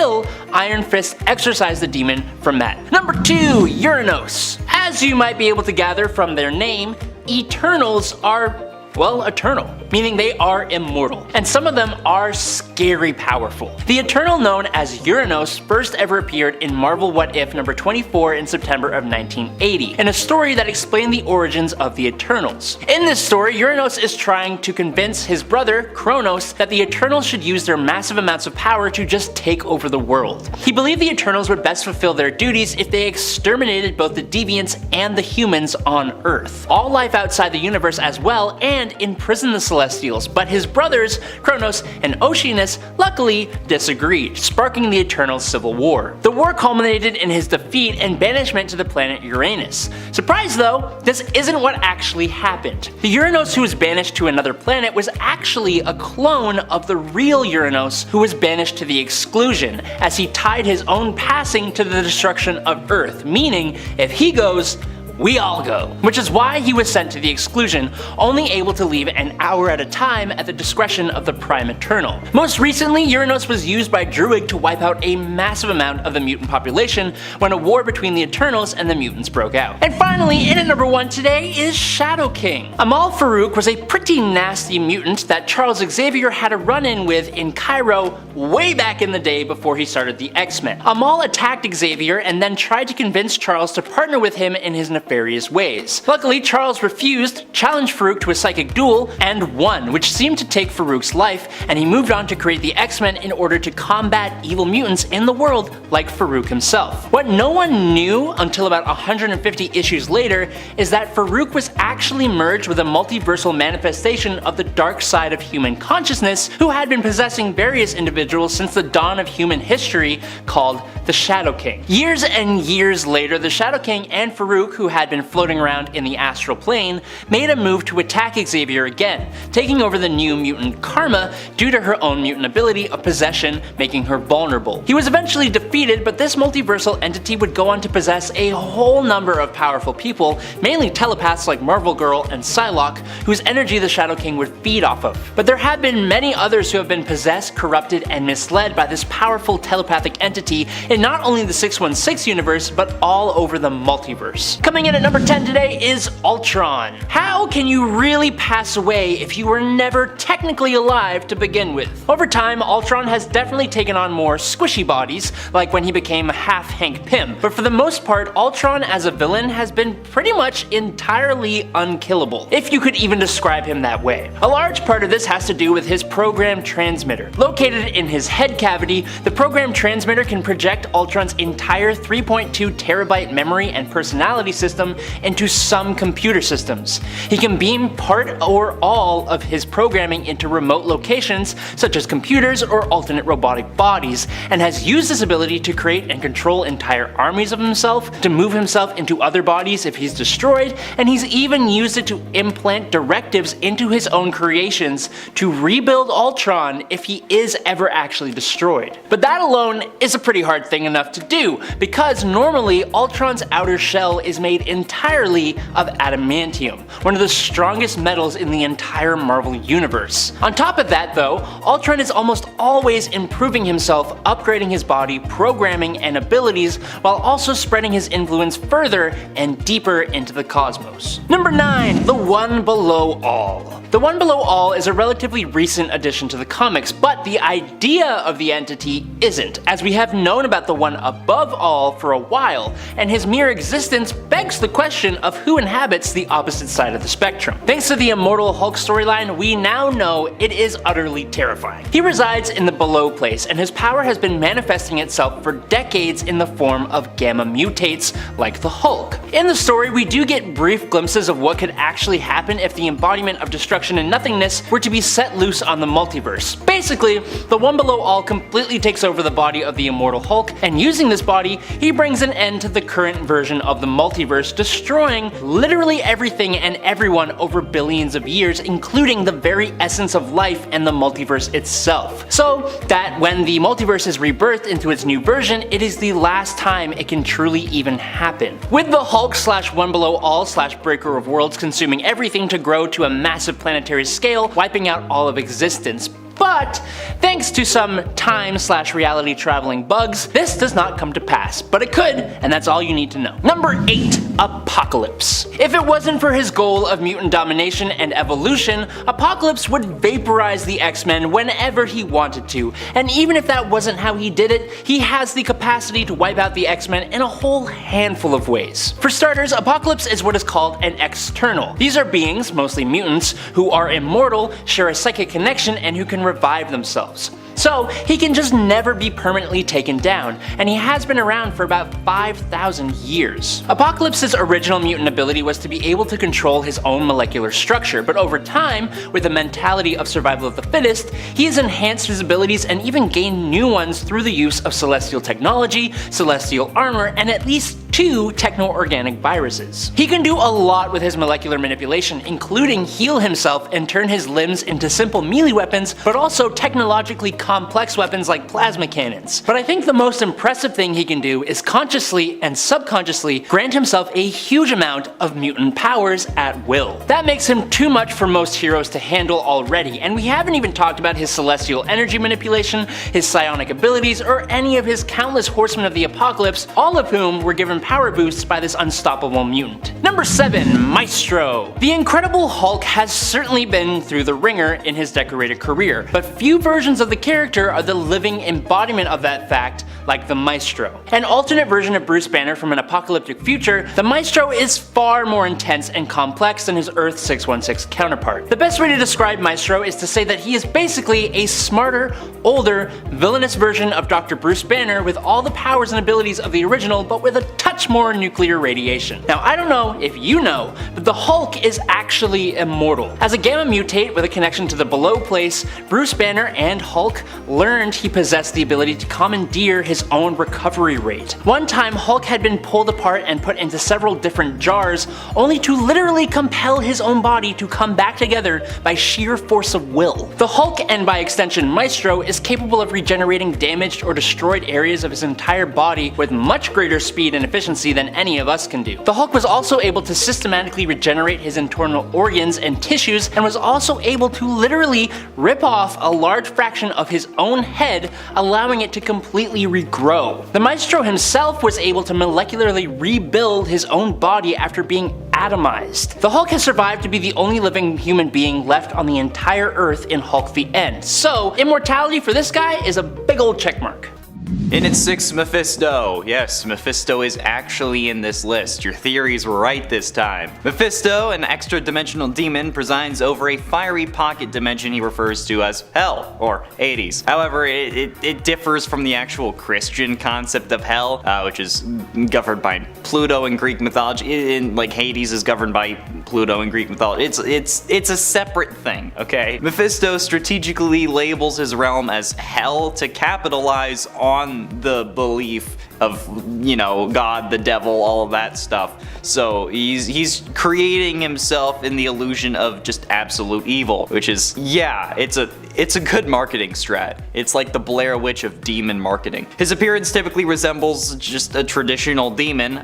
Iron Fist exorcised the demon from that. Number 2, Uranos. As you might be able to gather from their name, Eternals are, well, eternal, meaning they are immortal, and some of them are scary powerful. The Eternal known as Uranos first ever appeared in Marvel What If number 24 in September of 1980, in a story that explained the origins of the Eternals. In this story, Uranos is trying to convince his brother, Kronos, that the Eternals should use their massive amounts of power to just take over the world. He believed the Eternals would best fulfill their duties if they exterminated both the deviants and the humans on Earth, all life outside the universe as well, and imprison the Celestials, but his brothers, Kronos and Oceanus, luckily disagreed, sparking the Eternals' civil war. The war culminated in his defeat and banishment to the planet Uranus. Surprise though, this isn't what actually happened. The Uranos who was banished to another planet was actually a clone of the real Uranos who was banished to the exclusion, as he tied his own passing to the destruction of Earth, meaning if he goes, we all go. Which is why he was sent to the exclusion, only able to leave an hour at a time at the discretion of the Prime Eternal. Most recently, Uranos was used by Druig to wipe out a massive amount of the mutant population when a war between the Eternals and the mutants broke out. And finally, in at number 1 today is Shadow King. Amal Farouk was a pretty nasty mutant that Charles Xavier had a run-in with in Cairo way back in the day before he started the X-Men. Amal attacked Xavier and then tried to convince Charles to partner with him in his nefarious ways. Luckily, Charles refused, challenged Farouk to a psychic duel, and won, which seemed to take Farouk's life, and he moved on to create the X-Men in order to combat evil mutants in the world like Farouk himself. What no one knew until about 150 issues later is that Farouk was actually merged with a multiversal manifestation of the dark side of human consciousness who had been possessing various individuals since the dawn of human history, called the Shadow King. Years and years later, the Shadow King and Farouk, who had been floating around in the astral plane, made a move to attack Xavier again, taking over the new mutant Karma due to her own mutant ability of possession, making her vulnerable. He was eventually defeated, but this multiversal entity would go on to possess a whole number of powerful people, mainly telepaths like Marvel Girl and Psylocke, whose energy the Shadow King would feed off of. But there have been many others who have been possessed, corrupted, and misled by this powerful telepathic entity in not only the 616 universe, but all over the multiverse. Coming in at number 10 today is Ultron. How can you really pass away if you were never technically alive to begin with? Over time, Ultron has definitely taken on more squishy bodies, like when he became half Hank Pym, but for the most part, Ultron as a villain has been pretty much entirely unkillable, if you could even describe him that way. A large part of this has to do with his program transmitter. Located in his head cavity, the program transmitter can project Ultron's entire 3.2 terabyte memory and personality system into some computer systems. He can beam part or all of his programming into remote locations, such as computers or alternate robotic bodies, and has used this ability to create and control entire armies of himself, to move himself into other bodies if he's destroyed, and he's even used it to implant directives into his own creations to rebuild Ultron if he is ever actually destroyed. But that alone is a pretty hard thing enough to do, because normally Ultron's outer shell is made entirely of adamantium, one of the strongest metals in the entire Marvel universe. On top of that though, Ultron is almost always improving himself, upgrading his body, programming, and abilities, while also spreading his influence further and deeper into the cosmos. Number 9. The One Below All. The One Below All is a relatively recent addition to the comics, but the idea of the entity isn't, as we have known about the One Above All for a while, and his mere existence begs the question of who inhabits the opposite side of the spectrum. Thanks to the Immortal Hulk storyline, we now know it is utterly terrifying. He resides in the Below Place, and his power has been manifesting itself for decades in the form of gamma mutates like the Hulk. In the story, we do get brief glimpses of what could actually happen if the embodiment of destruction and nothingness were to be set loose on the multiverse. Basically, the One Below All completely takes over the body of the Immortal Hulk, and using this body, he brings an end to the current version of the multiverse, destroying literally everything and everyone over billions of years, including the very essence of life and the multiverse itself. So that when the multiverse is rebirthed into its new version, it is the last time it can truly even happen. With the Hulk / One Below All / Breaker of Worlds consuming everything to grow to a massive planetary scale, wiping out all of existence. But thanks to some time/reality traveling bugs, this does not come to pass, but it could, and that's all you need to know. Number 8. Apocalypse. If it wasn't for his goal of mutant domination and evolution, Apocalypse would vaporize the X-Men whenever he wanted to, and even if that wasn't how he did it, he has the capacity to wipe out the X-Men in a whole handful of ways. For starters, Apocalypse is what is called an external. These are beings, mostly mutants, who are immortal, share a psychic connection, and who can revive themselves. So he can just never be permanently taken down, and he has been around for about 5,000 years. Apocalypse's original mutant ability was to be able to control his own molecular structure, but over time, with the mentality of survival of the fittest, he has enhanced his abilities and even gained new ones through the use of celestial technology, celestial armor, and at least 2 techno-organic viruses. He can do a lot with his molecular manipulation, including heal himself and turn his limbs into simple melee weapons, but also technologically complex weapons like plasma cannons. But I think the most impressive thing he can do is consciously and subconsciously grant himself a huge amount of mutant powers at will. That makes him too much for most heroes to handle already, and we haven't even talked about his celestial energy manipulation, his psionic abilities, or any of his countless horsemen of the apocalypse, all of whom were given power boosts by this unstoppable mutant. Number 7. Maestro. The Incredible Hulk has certainly been through the ringer in his decorated career, but few versions of the character are the living embodiment of that fact like the Maestro. An alternate version of Bruce Banner from an apocalyptic future, the Maestro is far more intense and complex than his Earth 616 counterpart. The best way to describe Maestro is to say that he is basically a smarter, older, villainous version of Dr. Bruce Banner with all the powers and abilities of the original, but with a touch more nuclear radiation. Now, I don't know if you know, but the Hulk is actually immortal. As a gamma mutate with a connection to the below place, Bruce Banner and Hulk learned he possessed the ability to commandeer his own recovery rate. One time, Hulk had been pulled apart and put into several different jars, only to literally compel his own body to come back together by sheer force of will. The Hulk, and by extension Maestro, is capable of regenerating damaged or destroyed areas of his entire body with much greater speed and efficiency than any of us can do. The Hulk was also able to systematically regenerate his internal organs and tissues, and was also able to literally rip off a large fraction of his own head, allowing it to completely regrow. The Maestro himself was able to molecularly rebuild his own body after being atomized. The Hulk has survived to be the only living human being left on the entire Earth in Hulk the End, so immortality for this guy is a big old checkmark. In its 6th, Mephisto. Yes, Mephisto is actually in this list. Your theories were right this time. Mephisto, an extra-dimensional demon, presides over a fiery pocket dimension he refers to as Hell, or Hades. However, it differs from the actual Christian concept of Hell, which is governed by Pluto in Greek mythology. Like Hades is governed by Pluto in Greek mythology. It's a separate thing, okay? Mephisto strategically labels his realm as Hell to capitalize on the belief of, you know, God, the devil, all of that stuff. So he's creating himself in the illusion of just absolute evil, which is, yeah, it's a good marketing strat. It's like the Blair Witch of demon marketing. His appearance typically resembles just a traditional demon,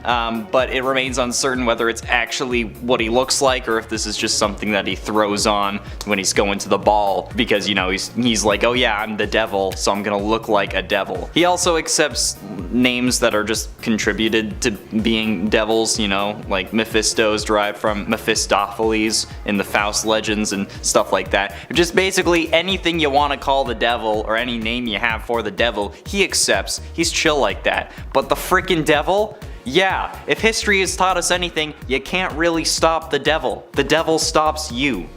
but it remains uncertain whether it's actually what he looks like or if this is just something that he throws on when he's going to the ball because, you know, he's like, oh yeah, I'm the devil, so I'm gonna look like a devil. He also accepts names that are just contributed to being devils, you know, like Mephisto is derived from Mephistopheles in the Faust legends and stuff like that. Just basically anything you want to call the devil or any name you have for the devil, he accepts. He's chill like that. But the frickin' devil? Yeah, if history has taught us anything, you can't really stop the devil. The devil stops you.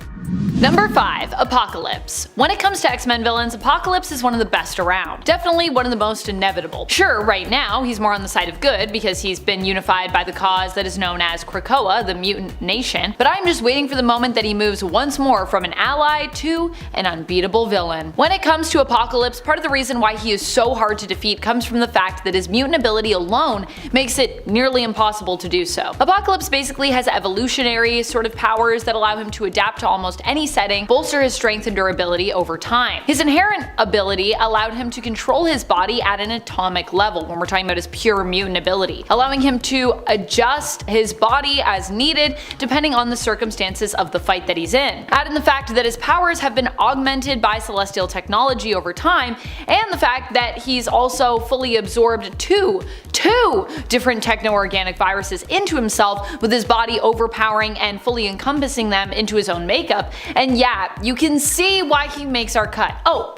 Number 5. Apocalypse. When it comes to X-Men villains, Apocalypse is one of the best around. Definitely one of the most inevitable. Sure, right now, he's more on the side of good because he's been unified by the cause that is known as Krakoa, the mutant nation, but I'm just waiting for the moment that he moves once more from an ally to an unbeatable villain. When it comes to Apocalypse, part of the reason why he is so hard to defeat comes from the fact that his mutant ability alone makes it nearly impossible to do so. Apocalypse basically has evolutionary sort of powers that allow him to adapt to almost any setting, bolster his strength and durability over time. His inherent ability allowed him to control his body at an atomic level when we're talking about his pure mutant ability, allowing him to adjust his body as needed depending on the circumstances of the fight that he's in. Add in the fact that his powers have been augmented by celestial technology over time, and the fact that he's also fully absorbed two different techno-organic viruses into himself, with his body overpowering and fully encompassing them into his own makeup. And yeah, you can see why he makes our cut. Oh,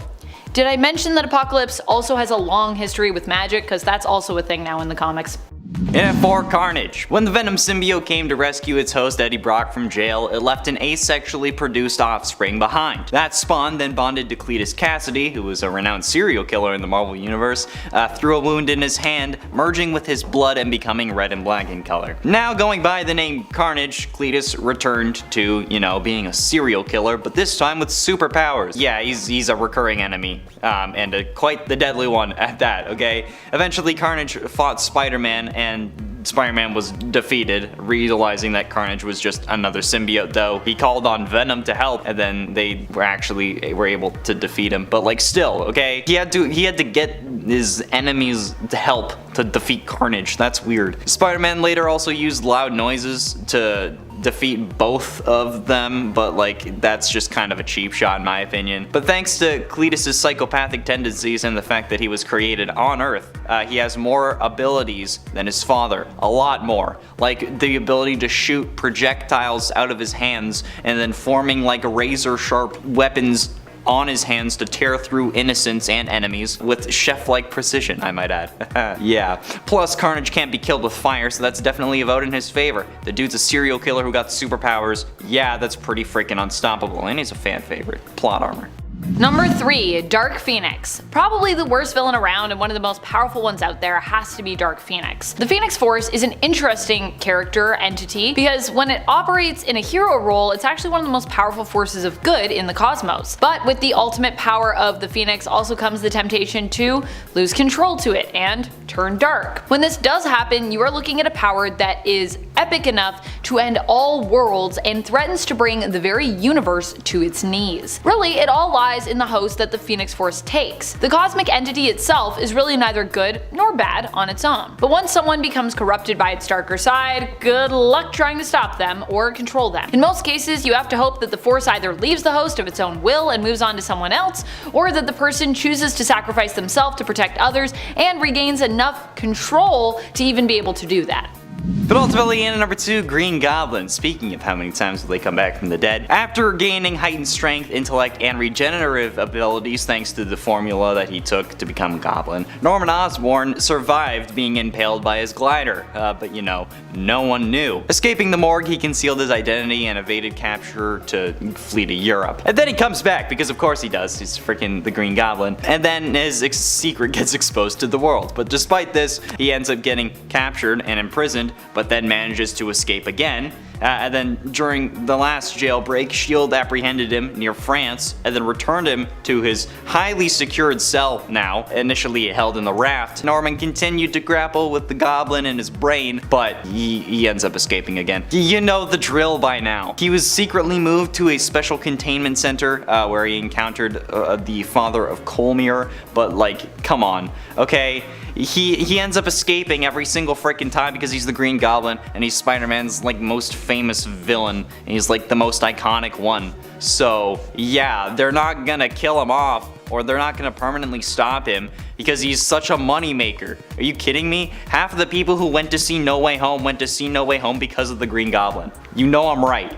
did I mention that Apocalypse also has a long history with magic? Because that's also a thing now in the comics. In at 4, Carnage. When the Venom symbiote came to rescue its host Eddie Brock from jail, it left an asexually produced offspring behind. That spawn then bonded to Cletus Cassidy, who was a renowned serial killer in the Marvel Universe, through a wound in his hand, merging with his blood and becoming red and black in color. Now going by the name Carnage, Cletus returned to, you know, being a serial killer, but this time with superpowers. Yeah, he's a recurring enemy, and quite the deadly one at that, okay? Eventually Carnage fought Spider-Man and Spider-Man was defeated, realizing that Carnage was just another symbiote though. He called on Venom to help, and then they were able to defeat him. But like still, okay? He had to get his enemies to help to defeat Carnage. That's weird. Spider-Man later also used loud noises to defeat both of them, but like that's just kind of a cheap shot in my opinion. But thanks to Cletus's psychopathic tendencies and the fact that he was created on Earth, he has more abilities than his father. A lot more. Like the ability to shoot projectiles out of his hands and then forming like razor sharp weapons on his hands to tear through innocents and enemies with chef-like precision, I might add. Yeah. Plus, Carnage can't be killed with fire, so that's definitely a vote in his favor. The dude's a serial killer who got superpowers. Yeah, that's pretty freaking unstoppable, and he's a fan favorite. Plot armor. Number 3, Dark Phoenix. Probably the worst villain around and one of the most powerful ones out there has to be Dark Phoenix. The Phoenix Force is an interesting character entity because when it operates in a hero role, it's actually one of the most powerful forces of good in the cosmos. But with the ultimate power of the Phoenix also comes the temptation to lose control to it and turn dark. When this does happen, you are looking at a power that is epic enough to end all worlds and threatens to bring the very universe to its knees. Really, it all lies in the host that the Phoenix Force takes. The cosmic entity itself is really neither good nor bad on its own. But once someone becomes corrupted by its darker side, good luck trying to stop them or control them. In most cases, you have to hope that the Force either leaves the host of its own will and moves on to someone else, or that the person chooses to sacrifice themselves to protect others and regains enough control to even be able to do that. But ultimately, in at number 2, Green Goblin. Speaking of how many times will they come back from the dead. After gaining heightened strength, intellect, and regenerative abilities thanks to the formula that he took to become a Goblin, Norman Osborn survived being impaled by his glider, but you know, no one knew. Escaping the morgue, he concealed his identity and evaded capture to flee to Europe. And then he comes back, because of course he does, he's freaking the Green Goblin, and then his secret gets exposed to the world. But despite this, he ends up getting captured and imprisoned, but then manages to escape again. And then during the last jailbreak, S.H.I.E.L.D. apprehended him near France and then returned him to his highly secured cell now, initially held in the raft. Norman continued to grapple with the Goblin in his brain, but he ends up escaping again. You know the drill by now. He was secretly moved to a special containment center where he encountered the father of Colmere, but like, come on, okay? He ends up escaping every single freaking time because he's the Green Goblin and he's Spider-Man's like most famous villain and he's like the most iconic one. So yeah, they're not gonna kill him off or they're not gonna permanently stop him because he's such a moneymaker. Are you kidding me? Half of the people who went to see No Way Home went to see No Way Home because of the Green Goblin. You know I'm right.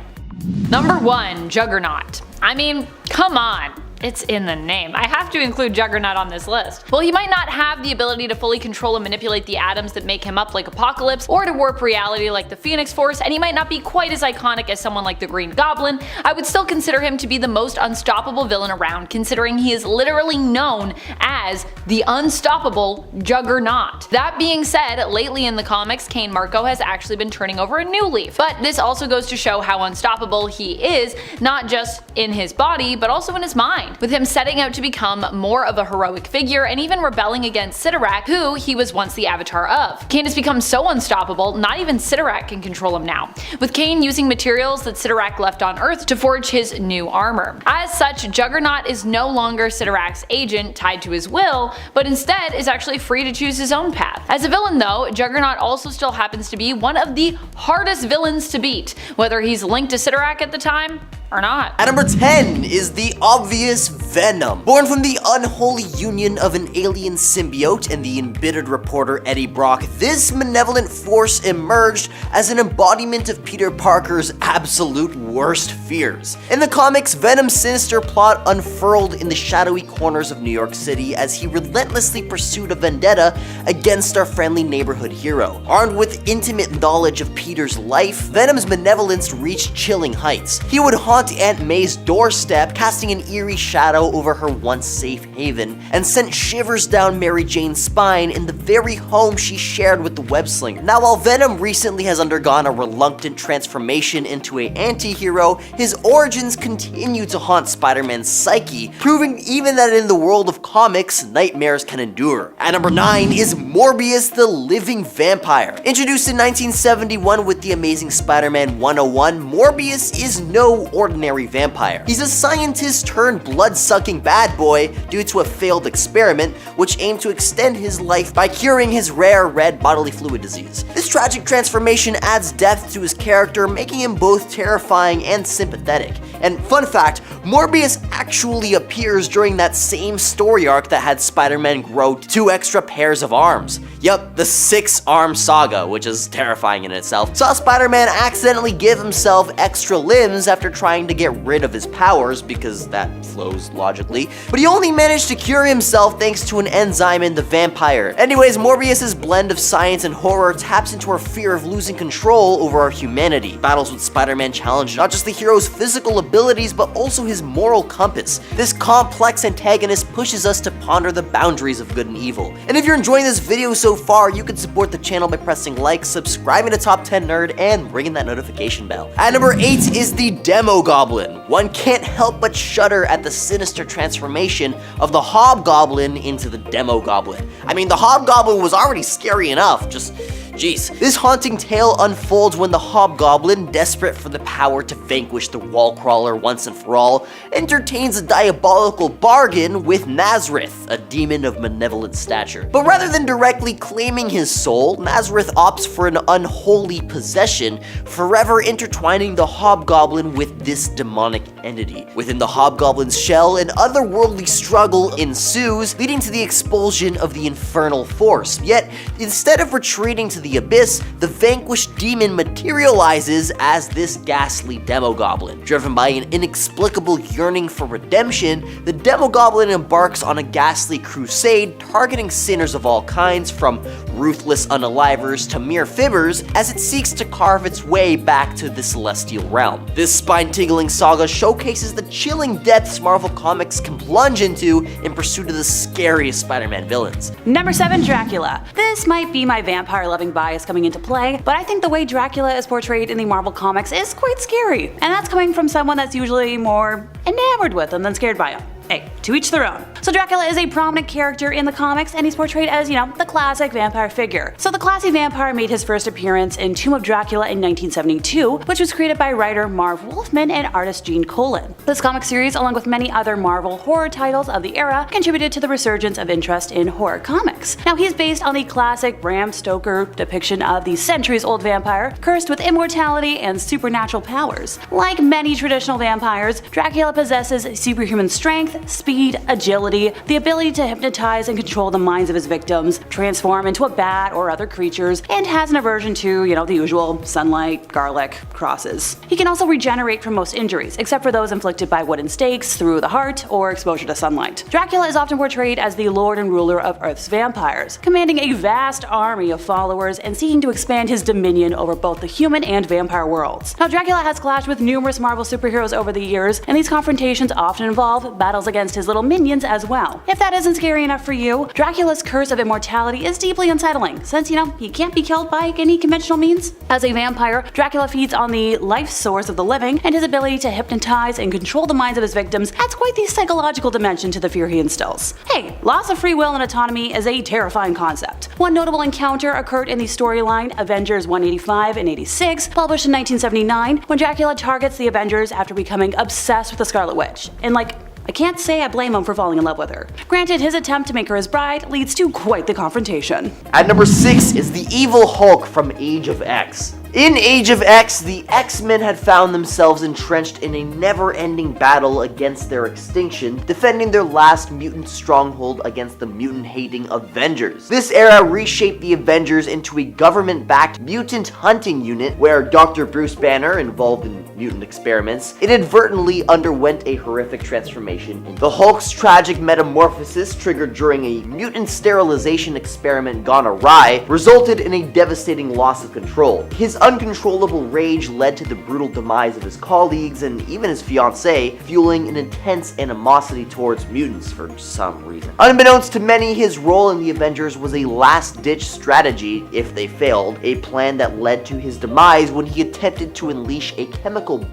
Number 1, Juggernaut. I mean, come on. It's in the name. I have to include Juggernaut on this list. While he might not have the ability to fully control and manipulate the atoms that make him up like Apocalypse, or to warp reality like the Phoenix Force, and he might not be quite as iconic as someone like the Green Goblin, I would still consider him to be the most unstoppable villain around, considering he is literally known as the unstoppable Juggernaut. That being said, lately in the comics, Cain Marko has actually been turning over a new leaf, but this also goes to show how unstoppable he is, not just in his body, but also in his mind, with him setting out to become more of a heroic figure and even rebelling against Sidorak, who he was once the avatar of. Cain has become so unstoppable, not even Sidorak can control him now, with Cain using materials that Sidorak left on Earth to forge his new armor. As such, Juggernaut is no longer Sidorak's agent tied to his will, but instead is actually free to choose his own path. As a villain though, Juggernaut also still happens to be one of the hardest villains to beat, whether he's linked to Sidorak at the time or not. At number 10 is the obvious Venom. Born from the unholy union of an alien symbiote and the embittered reporter Eddie Brock, this malevolent force emerged as an embodiment of Peter Parker's absolute worst fears. In the comics, Venom's sinister plot unfurled in the shadowy corners of New York City as he relentlessly pursued a vendetta against our friendly neighborhood hero. Armed with intimate knowledge of Peter's life, Venom's malevolence reached chilling heights. He would haunt haunt Aunt May's doorstep, casting an eerie shadow over her once safe haven, and sent shivers down Mary Jane's spine in the very home she shared with the web-slinger. Now, while Venom recently has undergone a reluctant transformation into an anti-hero, his origins continue to haunt Spider-Man's psyche, proving even that in the world of comics, nightmares can endure. At number 9 is Morbius the Living Vampire. Introduced in 1971 with The Amazing Spider-Man 101, Morbius is no ordinary vampire. He's a scientist turned blood-sucking bad boy due to a failed experiment which aimed to extend his life by curing his rare red bodily fluid disease. This tragic transformation adds depth to his character, making him both terrifying and sympathetic. And fun fact, Morbius actually appears during that same story arc that had Spider-Man grow 2 extra pairs of arms. Yup, the 6-arm saga, which is terrifying in itself, saw Spider-Man accidentally give himself extra limbs after trying to get rid of his powers, because that flows logically, but he only managed to cure himself thanks to an enzyme in the vampire. Anyways, Morbius's blend of science and horror taps into our fear of losing control over our humanity. Battles with Spider-Man challenge not just the hero's physical abilities, but also his moral compass. This complex antagonist pushes us to ponder the boundaries of good and evil. And if you're enjoying this video so far, you can support the channel by pressing like, subscribing to Top 10 Nerd, and ringing that notification bell. At number 8 is the Demogoblin. One can't help but shudder at the sinister transformation of the Hobgoblin into the Demogoblin. I mean, the Hobgoblin was already scary enough, just jeez. This haunting tale unfolds when the Hobgoblin, desperate for the power to vanquish the Wallcrawler once and for all, entertains a diabolical bargain with Nazareth, a demon of malevolent stature. But rather than directly claiming his soul, Nazareth opts for an unholy possession, forever intertwining the Hobgoblin with this demonic entity. Within the Hobgoblin's shell, an otherworldly struggle ensues, leading to the expulsion of the infernal force. Yet, instead of retreating to the abyss, the vanquished demon materializes as this ghastly Demogoblin. Driven by an inexplicable yearning for redemption, the Demogoblin embarks on a ghastly crusade targeting sinners of all kinds, from ruthless unalivers to mere fibbers, as it seeks to carve its way back to the celestial realm. This spine-tingling saga showcases the chilling depths Marvel Comics can plunge into in pursuit of the scariest Spider-Man villains. Number 7, Dracula. This might be my vampire-loving bias coming into play, but I think the way Dracula is portrayed in the Marvel Comics is quite scary. And that's coming from someone that's usually more enamored with him than scared by him. Hey, to each their own. So Dracula is a prominent character in the comics, and he's portrayed as, the classic vampire figure. So the classy vampire made his first appearance in Tomb of Dracula in 1972, which was created by writer Marv Wolfman and artist Gene Colan. This comic series, along with many other Marvel horror titles of the era, contributed to the resurgence of interest in horror comics. Now, he's based on the classic Bram Stoker depiction of the centuries-old vampire, cursed with immortality and supernatural powers. Like many traditional vampires, Dracula possesses superhuman strength, speed, agility, the ability to hypnotize and control the minds of his victims, transform into a bat or other creatures, and has an aversion to, the usual sunlight, garlic, crosses. He can also regenerate from most injuries, except for those inflicted by wooden stakes, through the heart, or exposure to sunlight. Dracula is often portrayed as the lord and ruler of Earth's vampires, commanding a vast army of followers and seeking to expand his dominion over both the human and vampire worlds. Now, Dracula has clashed with numerous Marvel superheroes over the years, and these confrontations often involve battles against his little minions as well. If that isn't scary enough for you, Dracula's curse of immortality is deeply unsettling, since, he can't be killed by any conventional means. As a vampire, Dracula feeds on the life source of the living, and his ability to hypnotize and control the minds of his victims adds quite the psychological dimension to the fear he instills. Hey, loss of free will and autonomy is a terrifying concept. One notable encounter occurred in the storyline Avengers 185 and 86, published in 1979, when Dracula targets the Avengers after becoming obsessed with the Scarlet Witch. And I can't say I blame him for falling in love with her. Granted, his attempt to make her his bride leads to quite the confrontation. At number 6 is the evil Hulk from Age of X. In Age of X, the X-Men had found themselves entrenched in a never-ending battle against their extinction, defending their last mutant stronghold against the mutant-hating Avengers. This era reshaped the Avengers into a government-backed mutant hunting unit where Dr. Bruce Banner, involved in mutant experiments, inadvertently underwent a horrific transformation. The Hulk's tragic metamorphosis, triggered during a mutant sterilization experiment gone awry, resulted in a devastating loss of control. His uncontrollable rage led to the brutal demise of his colleagues and even his fiancée, fueling an intense animosity towards mutants for some reason. Unbeknownst to many, his role in the Avengers was a last-ditch strategy, if they failed, a plan that led to his demise when he attempted to unleash a chemical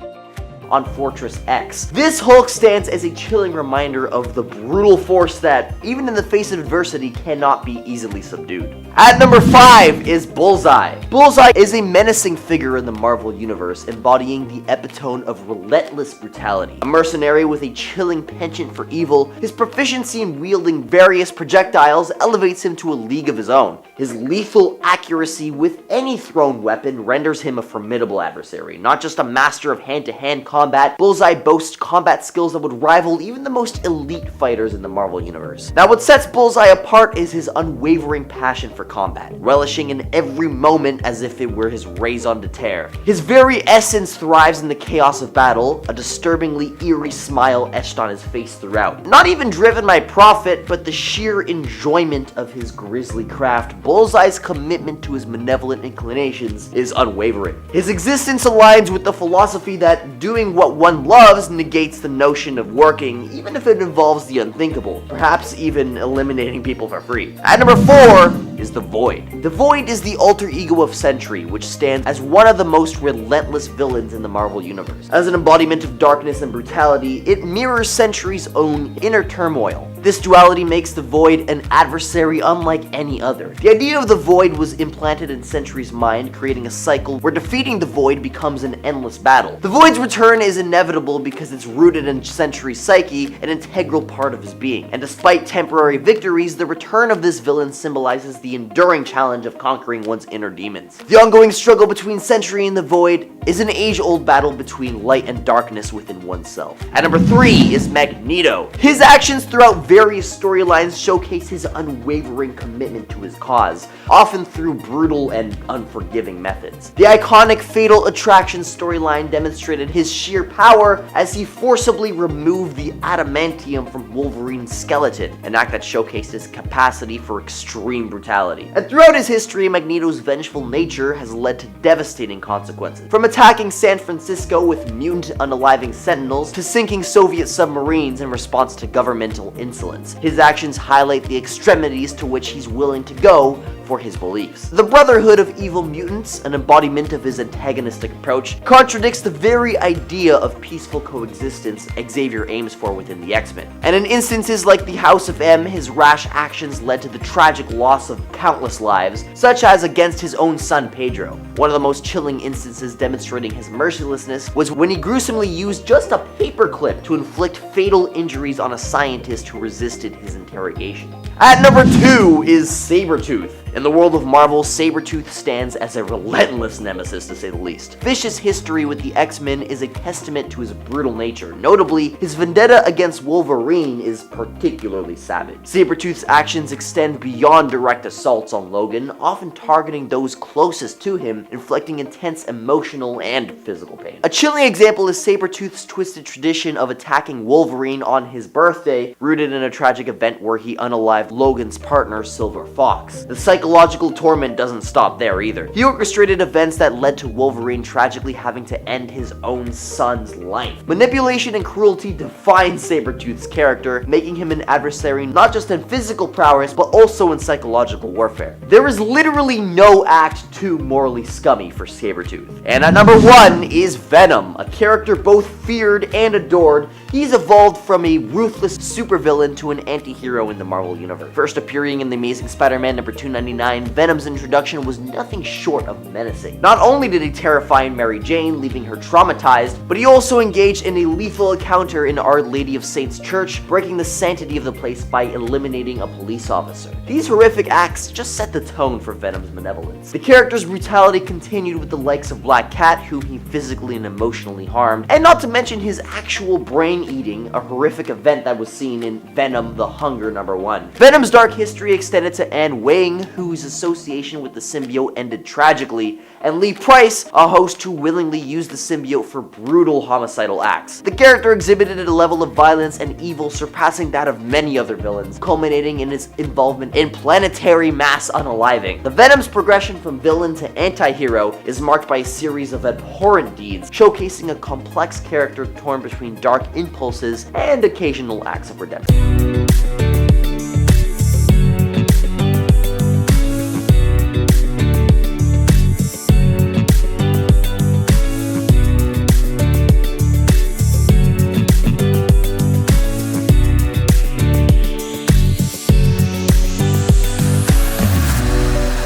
on Fortress X. This Hulk stands as a chilling reminder of the brutal force that, even in the face of adversity, cannot be easily subdued. At number 5 is Bullseye. Bullseye is a menacing figure in the Marvel Universe, embodying the epitome of relentless brutality. A mercenary with a chilling penchant for evil, his proficiency in wielding various projectiles elevates him to a league of his own. His lethal accuracy with any thrown weapon renders him a formidable adversary. Not just a master of hand-to-hand combat, Bullseye boasts combat skills that would rival even the most elite fighters in the Marvel Universe. Now, what sets Bullseye apart is his unwavering passion for combat, relishing in every moment as if it were his raison d'etre. His very essence thrives in the chaos of battle, a disturbingly eerie smile etched on his face throughout. Not even driven by profit, but the sheer enjoyment of his grisly craft, Bullseye's commitment to his malevolent inclinations is unwavering. His existence aligns with the philosophy that doing what one loves negates the notion of working, even if it involves the unthinkable, perhaps even eliminating people for free. At number 4 is the Void. The Void is the alter ego of Sentry, which stands as one of the most relentless villains in the Marvel Universe. As an embodiment of darkness and brutality, it mirrors Sentry's own inner turmoil. This duality makes the Void an adversary unlike any other. The idea of the Void was implanted in Sentry's mind, creating a cycle where defeating the Void becomes an endless battle. The Void's return is inevitable because it's rooted in Sentry's psyche, an integral part of his being. And despite temporary victories, the return of this villain symbolizes the enduring challenge of conquering one's inner demons. The ongoing struggle between Sentry and the Void is an age-old battle between light and darkness within oneself. At number 3 is Magneto. His actions throughout various storylines showcase his unwavering commitment to his cause, often through brutal and unforgiving methods. The iconic Fatal Attraction storyline demonstrated his sheer power as he forcibly removed the adamantium from Wolverine's skeleton, an act that showcased his capacity for extreme brutality. And throughout his history, Magneto's vengeful nature has led to devastating consequences. From attacking San Francisco with mutant unaliving sentinels to sinking Soviet submarines in response to governmental insolence. His actions highlight the extremities to which he's willing to go for his beliefs. The Brotherhood of Evil Mutants, an embodiment of his antagonistic approach, contradicts the very idea of peaceful coexistence Xavier aims for within the X-Men. And in instances like the House of M, his rash actions led to the tragic loss of countless lives, such as against his own son Pedro. One of the most chilling instances demonstrating his mercilessness was when he gruesomely used just a paperclip to inflict fatal injuries on a scientist who resisted his interrogation. At number 2 is Sabretooth. In the world of Marvel, Sabretooth stands as a relentless nemesis, to say the least. Vicious history with the X-Men is a testament to his brutal nature. Notably, his vendetta against Wolverine is particularly savage. Sabretooth's actions extend beyond direct assaults on Logan, often targeting those closest to him, inflicting intense emotional and physical pain. A chilling example is Sabretooth's twisted tradition of attacking Wolverine on his birthday, rooted in a tragic event where he unalived Logan's partner, Silver Fox. The psychological torment doesn't stop there either. He orchestrated events that led to Wolverine tragically having to end his own son's life. Manipulation and cruelty define Sabretooth's character, making him an adversary not just in physical prowess, but also in psychological warfare. There is literally no act too morally scummy for Sabretooth. And at number 1 is Venom, a character both feared and adored. He's evolved from a ruthless supervillain to an anti-hero in the Marvel Universe. First appearing in The Amazing Spider-Man number 299, Venom's introduction was nothing short of menacing. Not only did he terrify Mary Jane, leaving her traumatized, but he also engaged in a lethal encounter in Our Lady of Saints Church, breaking the sanctity of the place by eliminating a police officer. These horrific acts just set the tone for Venom's malevolence. The character's brutality continued with the likes of Black Cat, whom he physically and emotionally harmed, and not to mention his actual brain eating, a horrific event that was seen in Venom: The Hunger number 1. Venom's dark history extended to Anne Wang, whose association with the symbiote ended tragically, and Lee Price, a host who willingly used the symbiote for brutal homicidal acts. The character exhibited a level of violence and evil surpassing that of many other villains, culminating in his involvement in planetary mass unaliving. The Venom's progression from villain to anti-hero is marked by a series of abhorrent deeds, showcasing a complex character torn between dark impulses and occasional acts of redemption.